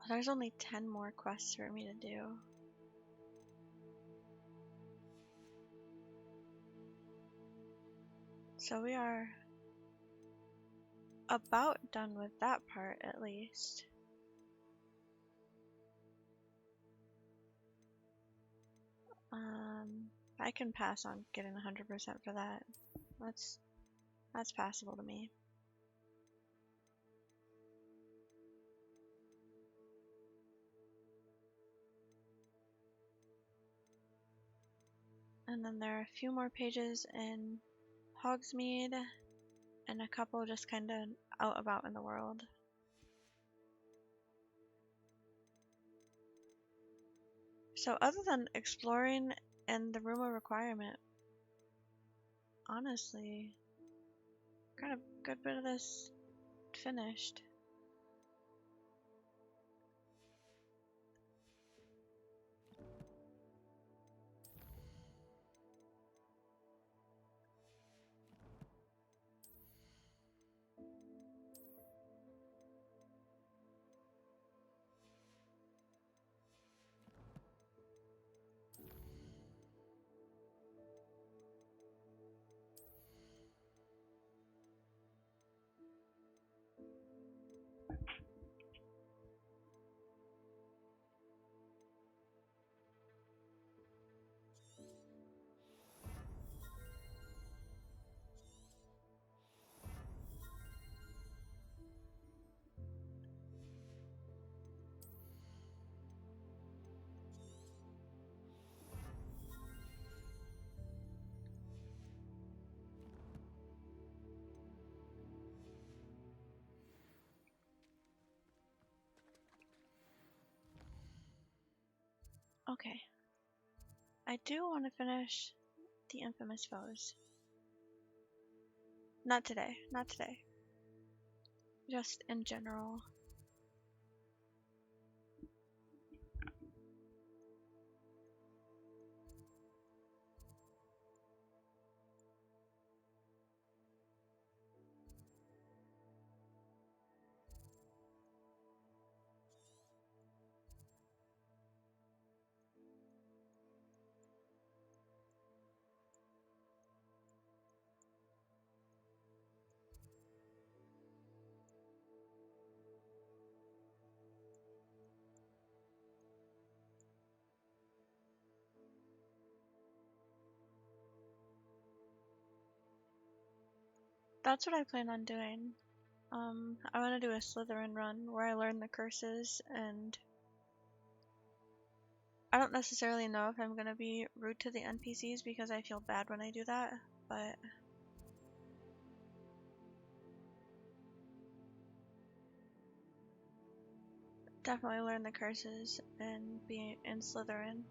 There's only 10 more quests for me to do. So we are about done with that part at least. I can pass on getting 100% for that. That's passable to me. And then there are a few more pages in Hogsmeade and a couple just kind of out about in the world. So other than exploring and the room of requirement, honestly, got a good bit of this finished. Okay. I do want to finish the Infamous Foes. Not today, not today. Just in general. That's what I plan on doing. I want to do a Slytherin run where I learn the curses, and I don't necessarily know if I'm going to be rude to the NPCs because I feel bad when I do that, but definitely learn the curses and be in Slytherin.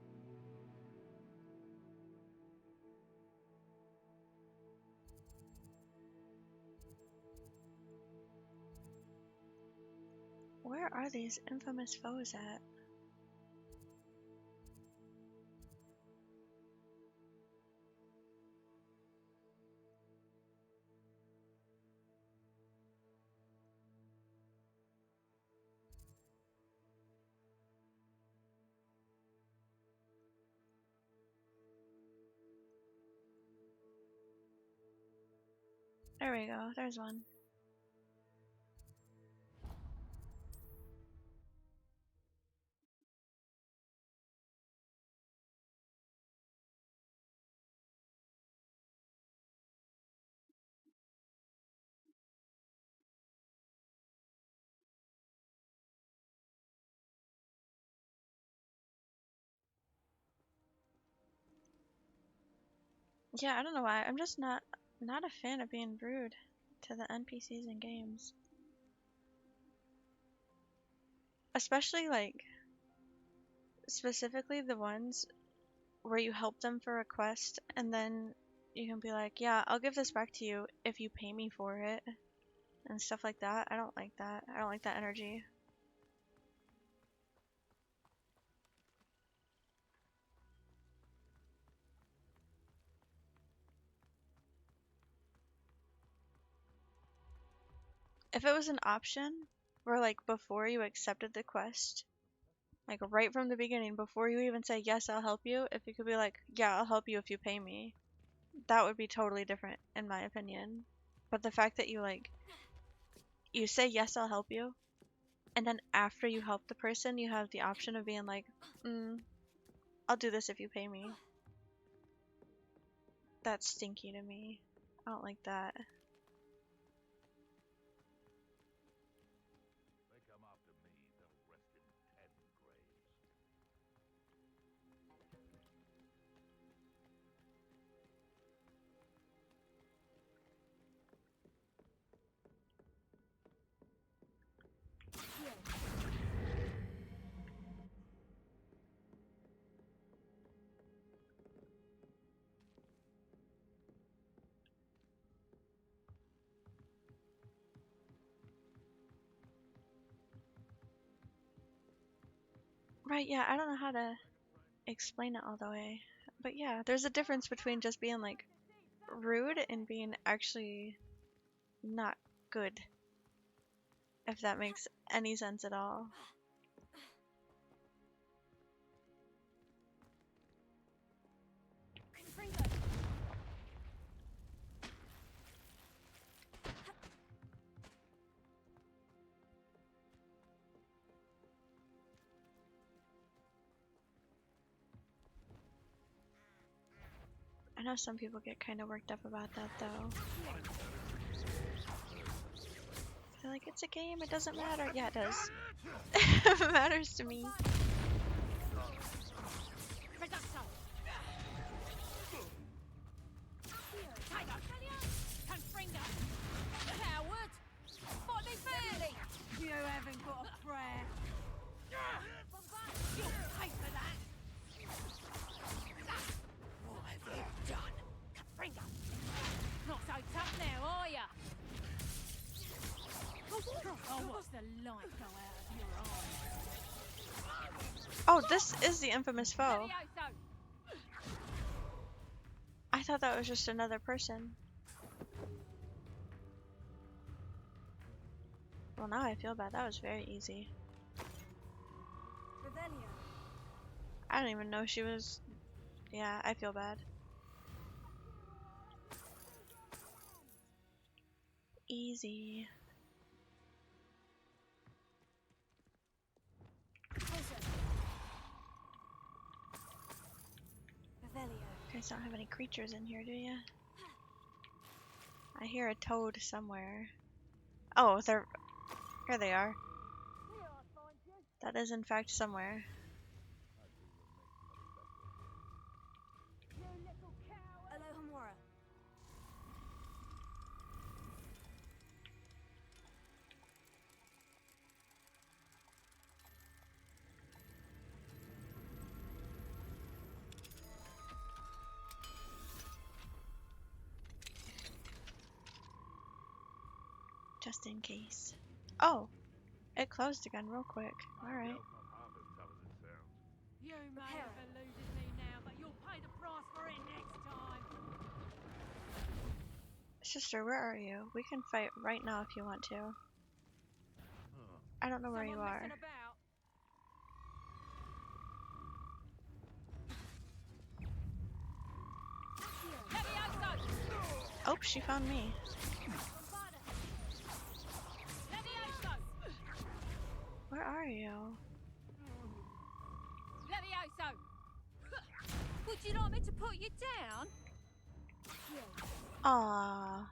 Where are these Infamous Foes at? There we go, there's one. Yeah, I don't know why. I'm just not a fan of being rude to the NPCs in games. Especially like specifically the ones where you help them for a quest and then you can be like, yeah, I'll give this back to you if you pay me for it and stuff like that. I don't like that. I don't like that energy. If it was an option where like before you accepted the quest, like right from the beginning, before you even say yes, I'll help you, if you could be like, yeah, I'll help you if you pay me, that would be totally different in my opinion. But the fact that you say yes, I'll help you, and then after you help the person, you have the option of being like, I'll do this if you pay me. That's stinky to me. I don't like that. They come after me, they'll rest in 10 graves. Right, yeah, I don't know how to explain it all the way. But yeah, there's a difference between just being like rude and being actually not good. If that makes any sense at all. I know some people get kind of worked up about that though. They're like, it's a game, it doesn't matter. Yeah, it does. It matters to me. You haven't got a prayer. You'll pay for that. What have you done? Capringa. Not so tough now, are ya? Oh, what's the light go out of your eyes? Oh, this is the infamous foe. I thought that was just another person. Well, now I feel bad. That was very easy. I don't even know she was... Yeah, I feel bad. Easy. You guys don't have any creatures in here, do you? I hear a toad somewhere. Oh, they're... Here they are. That is in fact somewhere. Alohomora. Just in case. Oh! It closed again real quick. Alright. You may have eluded me now, but you'll pay the price for it next time. Sister, where are you? We can fight right now if you want to. I don't know where you are. Oh, she found me. Where are you? Levioso! Would you like me to put you down? Aww.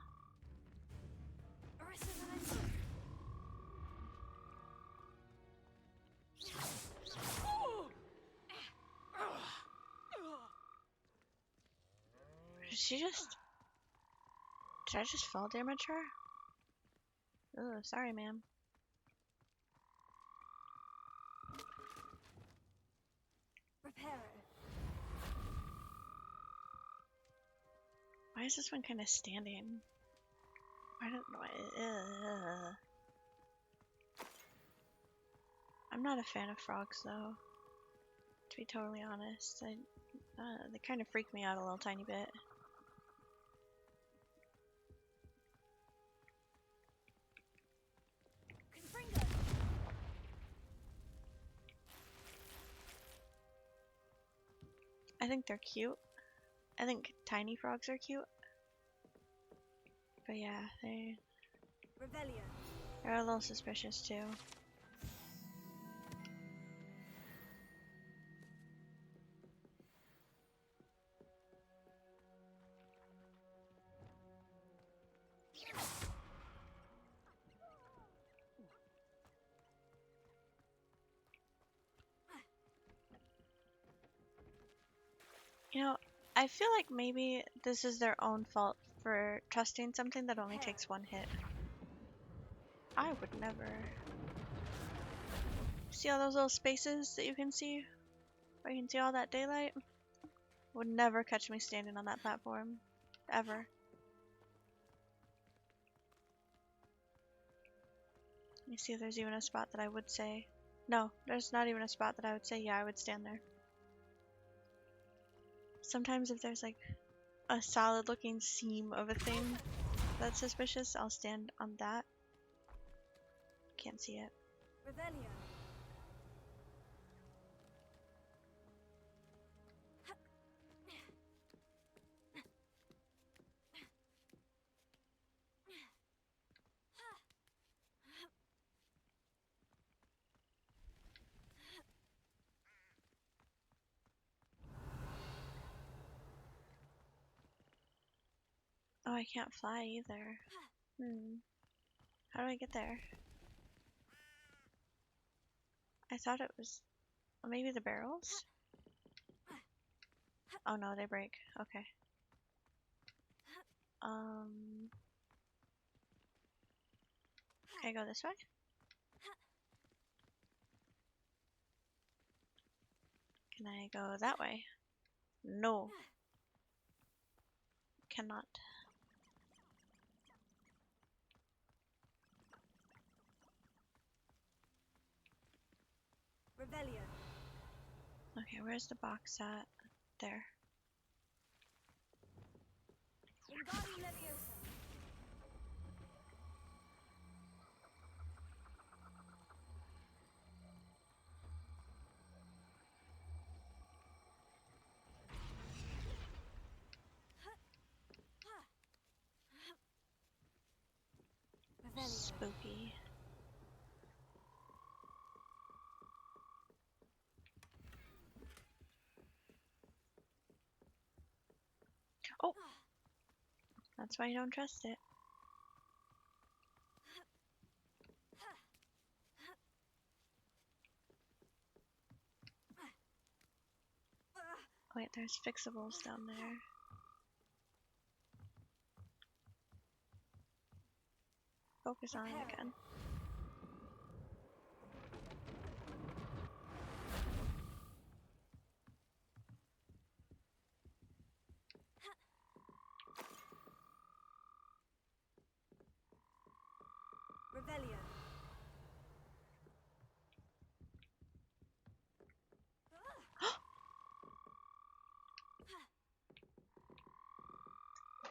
Did she just... Did I just fall damage her? Oh, sorry, ma'am. Why is this one kind of standing? I don't know. I'm not a fan of frogs, though. To be totally honest, they kind of freak me out a little tiny bit. I think they're cute. I think tiny frogs are cute. But yeah, they're a little suspicious too. You know, I feel like maybe this is their own fault for trusting something that only takes one hit. I would never. See all those little spaces that you can see? Where you can see all that daylight? Would never catch me standing on that platform. Ever. Let me see if there's even a spot that I would say. No, there's not even a spot that I would say, yeah, I would stand there. Sometimes if there's like a solid looking seam of a thing that's suspicious, I'll stand on that. Can't see it. Revelio. Oh, I can't fly either. How do I get there? I thought it was maybe the barrels? Oh no, they break. Okay. Can I go this way? Can I go that way? No. Cannot. Revelio. Okay, where's the box at? There. Wingardium Leviosa. Spooky. Oh! That's why I don't trust it. Wait, there's fixables down there. Focus on it again. Revelio.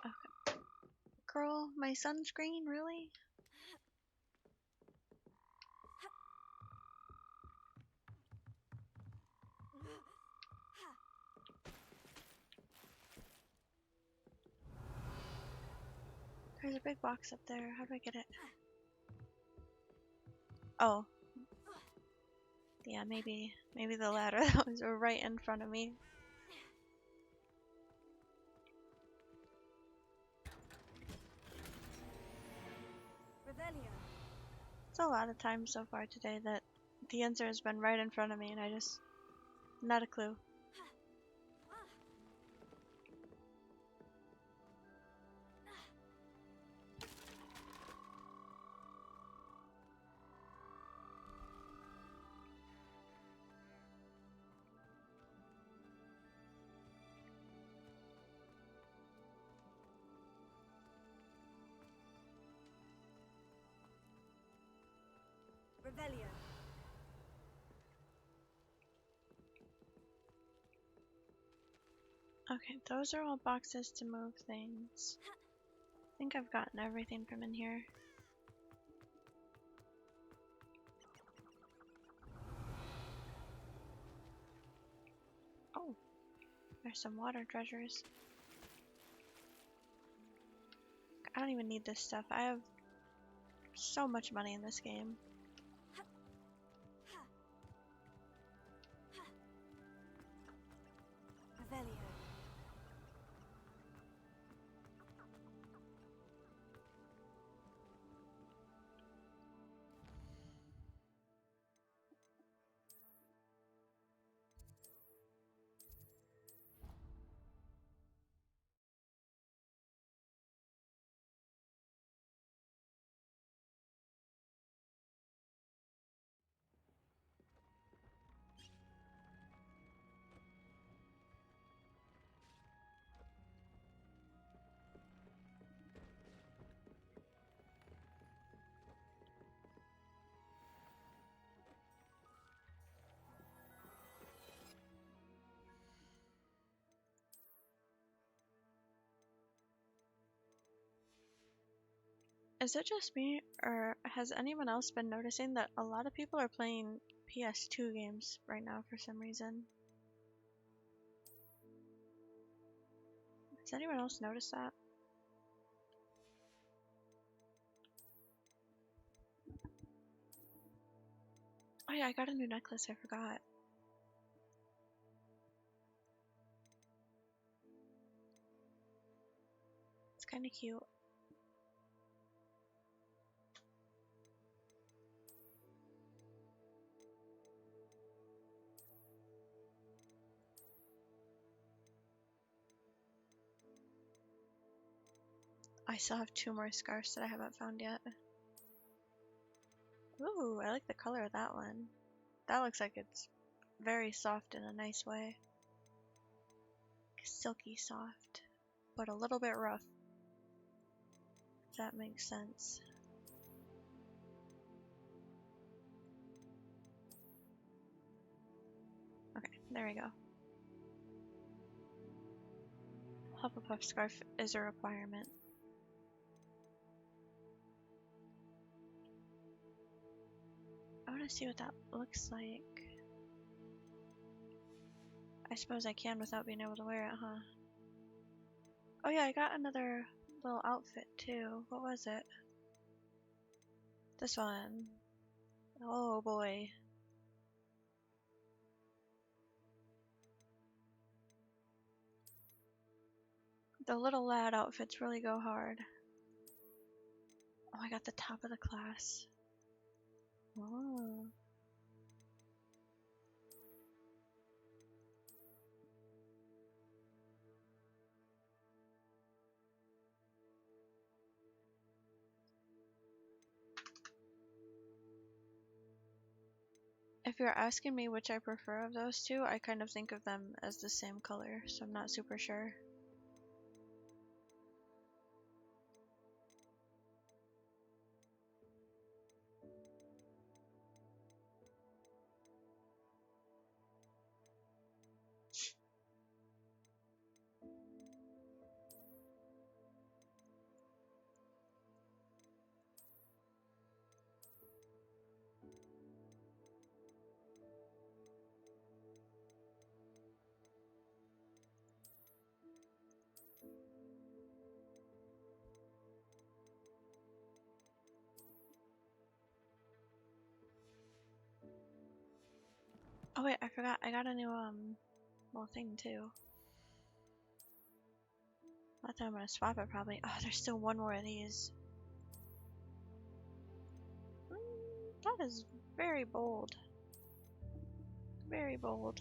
Okay. Girl, my sunscreen, really? There's a big box up there. How do I get it? Oh. Yeah, maybe the ladder that was right in front of me. Revelio. It's a lot of times so far today that the answer has been right in front of me and I just... not a clue. Revelio. Okay, those are all boxes to move things. I think I've gotten everything from in here. Oh, there's some water treasures. I don't even need this stuff. I have so much money in this game. Revelio. Is it just me, or has anyone else been noticing that a lot of people are playing PS2 games right now for some reason? Has anyone else noticed that? Oh yeah, I got a new necklace, I forgot. It's kind of cute. I still have 2 more scarves that I haven't found yet. Ooh, I like the color of that one. That looks like it's very soft in a nice way. Silky soft, but a little bit rough. If that makes sense. Okay, there we go. Hufflepuff scarf is a requirement. I want to see what that looks like. I suppose I can without being able to wear it, huh? Oh yeah, I got another little outfit too. What was it? This one. Oh boy. The little lad outfits really go hard. Oh, I got the top of the class. Oh. If you're asking me which I prefer of those two, I kind of think of them as the same color, so I'm not super sure. Oh wait, I forgot. I got a new little thing too. Not that I'm gonna swap it probably. Oh, there's still one more of these. That is very bold. Very bold.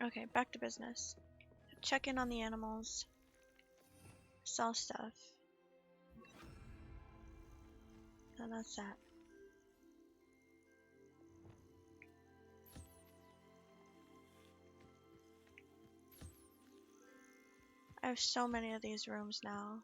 Okay, back to business. Check in on the animals. Sell stuff. And that's that. I have so many of these rooms now.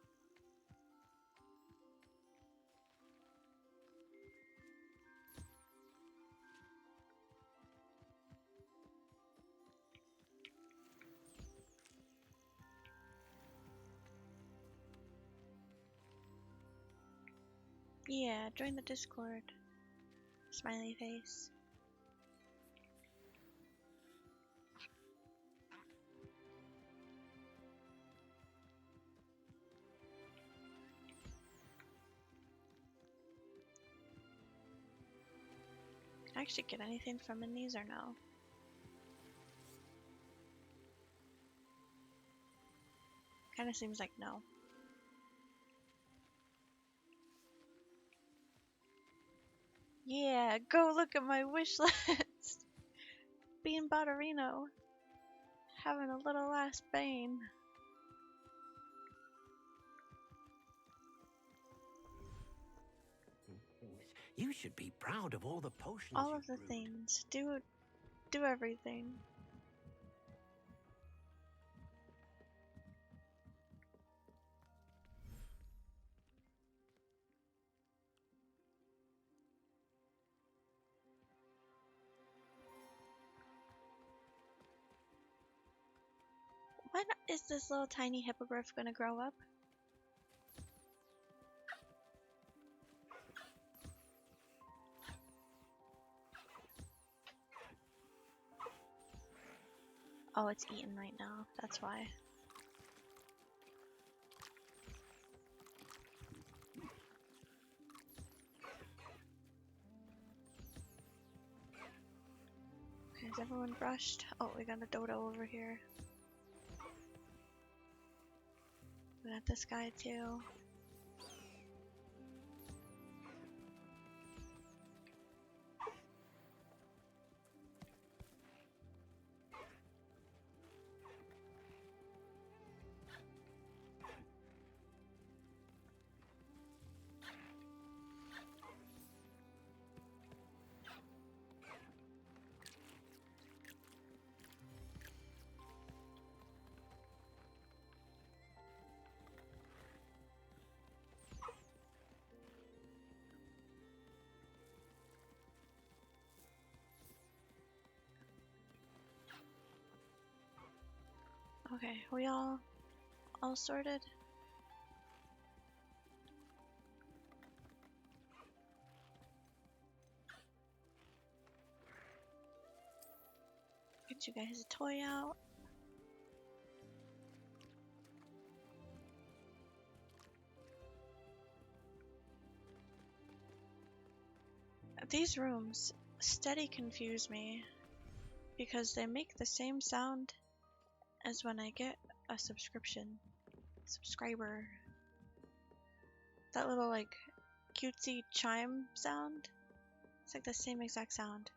Yeah, join the Discord. Smiley face. Can I actually get anything from in these or no? Kinda seems like no. Yeah, go look at my wish list! Being Botterino. Having a little last bane. You should be proud of all the potions. All of the things. Do everything. When is this little tiny hippogriff gonna grow up? Oh, it's eating right now. That's why. Okay, is everyone brushed? Oh, we got a dodo over here. We got this guy too. Okay, we all sorted? Get you guys a toy out. These rooms steady confuse me because they make the same sound as when I get a subscriber. That little like cutesy chime sound. It's like the same exact sound.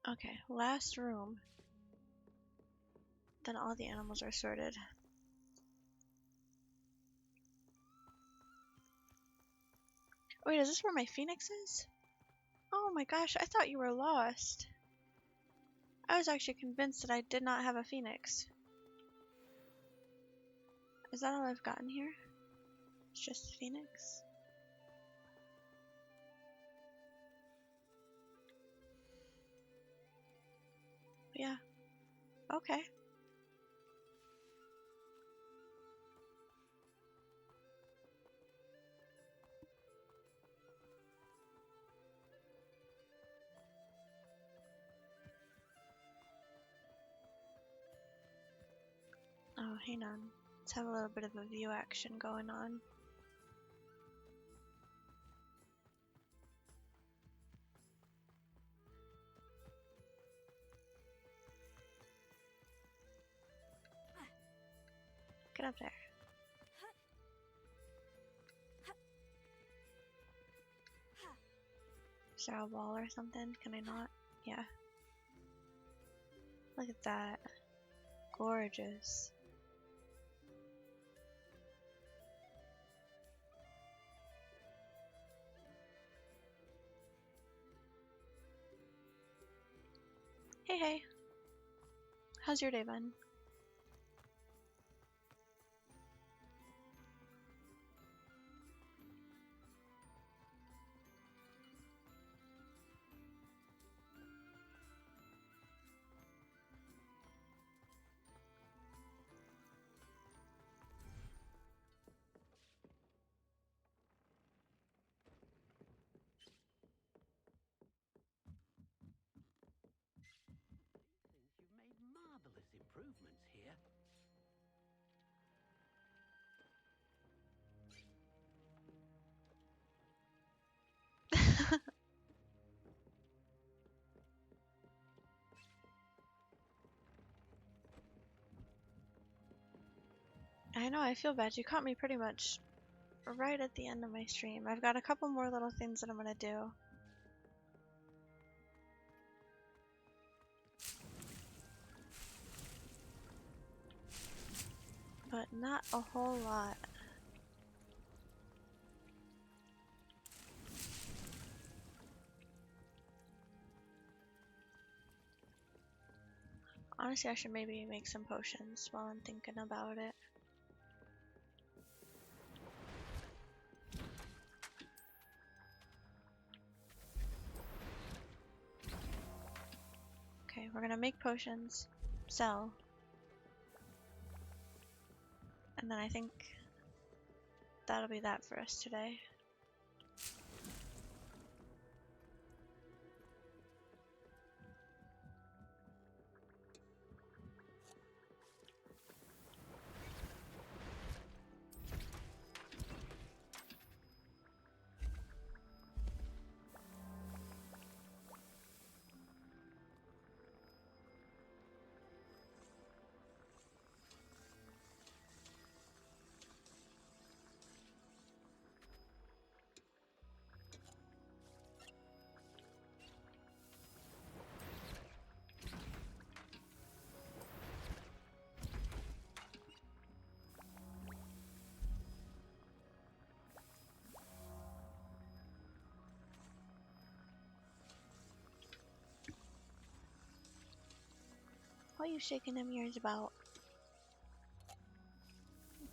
Okay, last room. Then all the animals are sorted. Wait, is this where my phoenix is? Oh my gosh, I thought you were lost. I was actually convinced that I did not have a phoenix. Is that all I've gotten here? It's just phoenix? Yeah. Okay. Oh, hang on. Let's have a little bit of a view action going on. Get up there. Is there a wall or something? Can I not? Yeah. Look at that. Gorgeous. Hey, hey. How's your day been? I know, I feel bad. You caught me pretty much right at the end of my stream. I've got a couple more little things that I'm gonna do. But not a whole lot. Honestly, I should maybe make some potions while I'm thinking about it. Okay, we're gonna make potions, sell, and then I think that'll be that for us today. What are you shaking them ears about?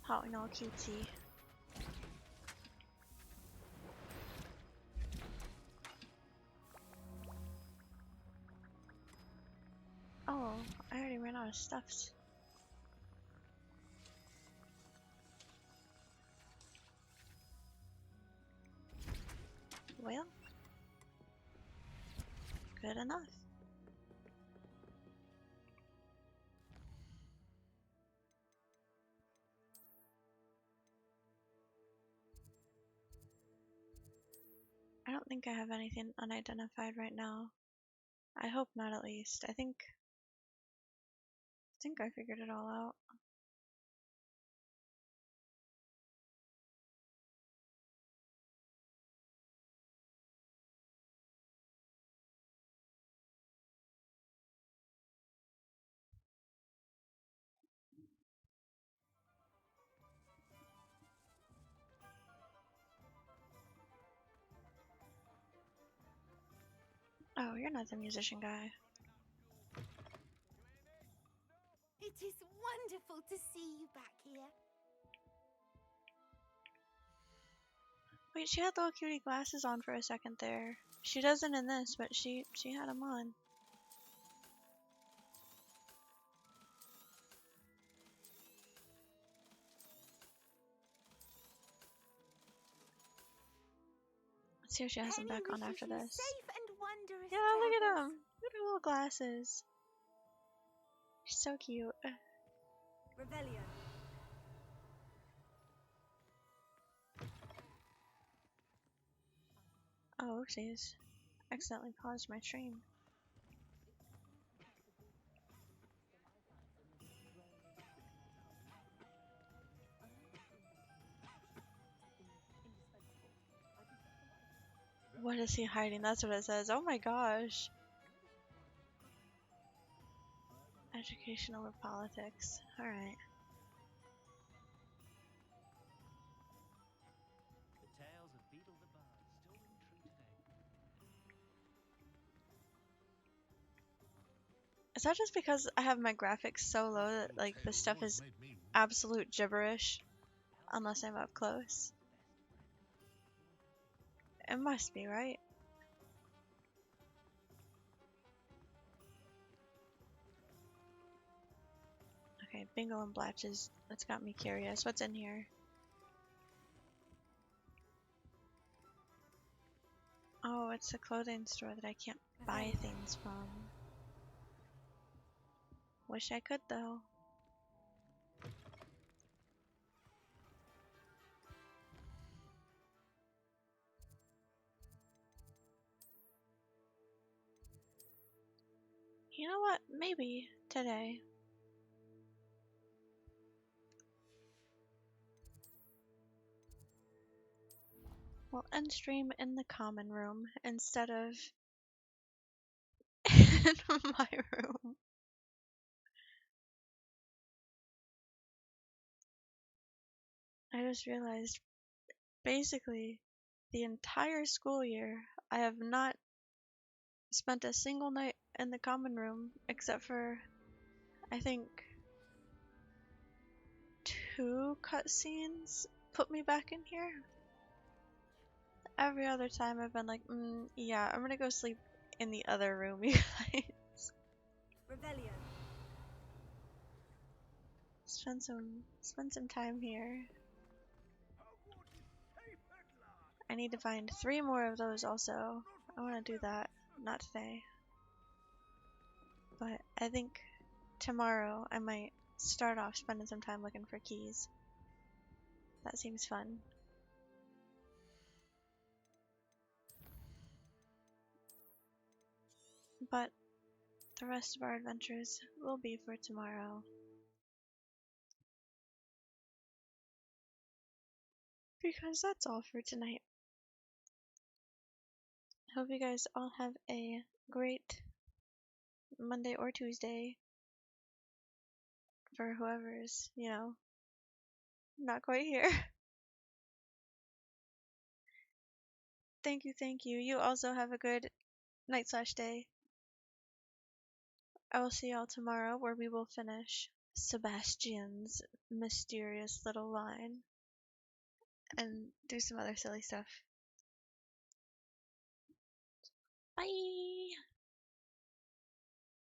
Pouting all cutesy. Oh, I already ran out of stuffs. Well, good enough. I don't think I have anything unidentified right now. I hope not, at least. I think I figured it all out. Oh, you're not the musician guy. It is wonderful to see you back here. Wait, she had little cutie glasses on for a second there. She doesn't in this, but she had them on. Let's see if she has them back on after this. Safe and wondrous Yeah, look at travels. them. Look at her little glasses. She's so cute. Revelio. Oh, oopsies. Accidentally paused my stream. What is he hiding? That's what it says. Oh my gosh. Education over politics. Alright. The tales of Beetle the Bard still ring true today. Is that just because I have my graphics so low that like this stuff is absolute gibberish unless I'm up close? It must be, right? Okay, Bingo and Blatches. That's got me curious. What's in here? Oh, it's a clothing store that I can't buy things from. Wish I could though. You know what? Maybe today. We'll end stream in the common room instead of in my room. I just realized basically the entire school year I have not spent a single night in the common room except for I think 2 cutscenes put me back in here. Every other time I've been like, yeah, I'm gonna go sleep in the other room, you guys. Revelio. Spend some time here. I need to find 3 more of those also. I want to do that. Not today. But I think tomorrow I might start off spending some time looking for keys. That seems fun. But the rest of our adventures will be for tomorrow. Because that's all for tonight. Hope you guys all have a great Monday or Tuesday for whoever's, not quite here. Thank you. You also have a good night/day. I will see y'all tomorrow where we will finish Sebastian's mysterious little line and do some other silly stuff. Bye!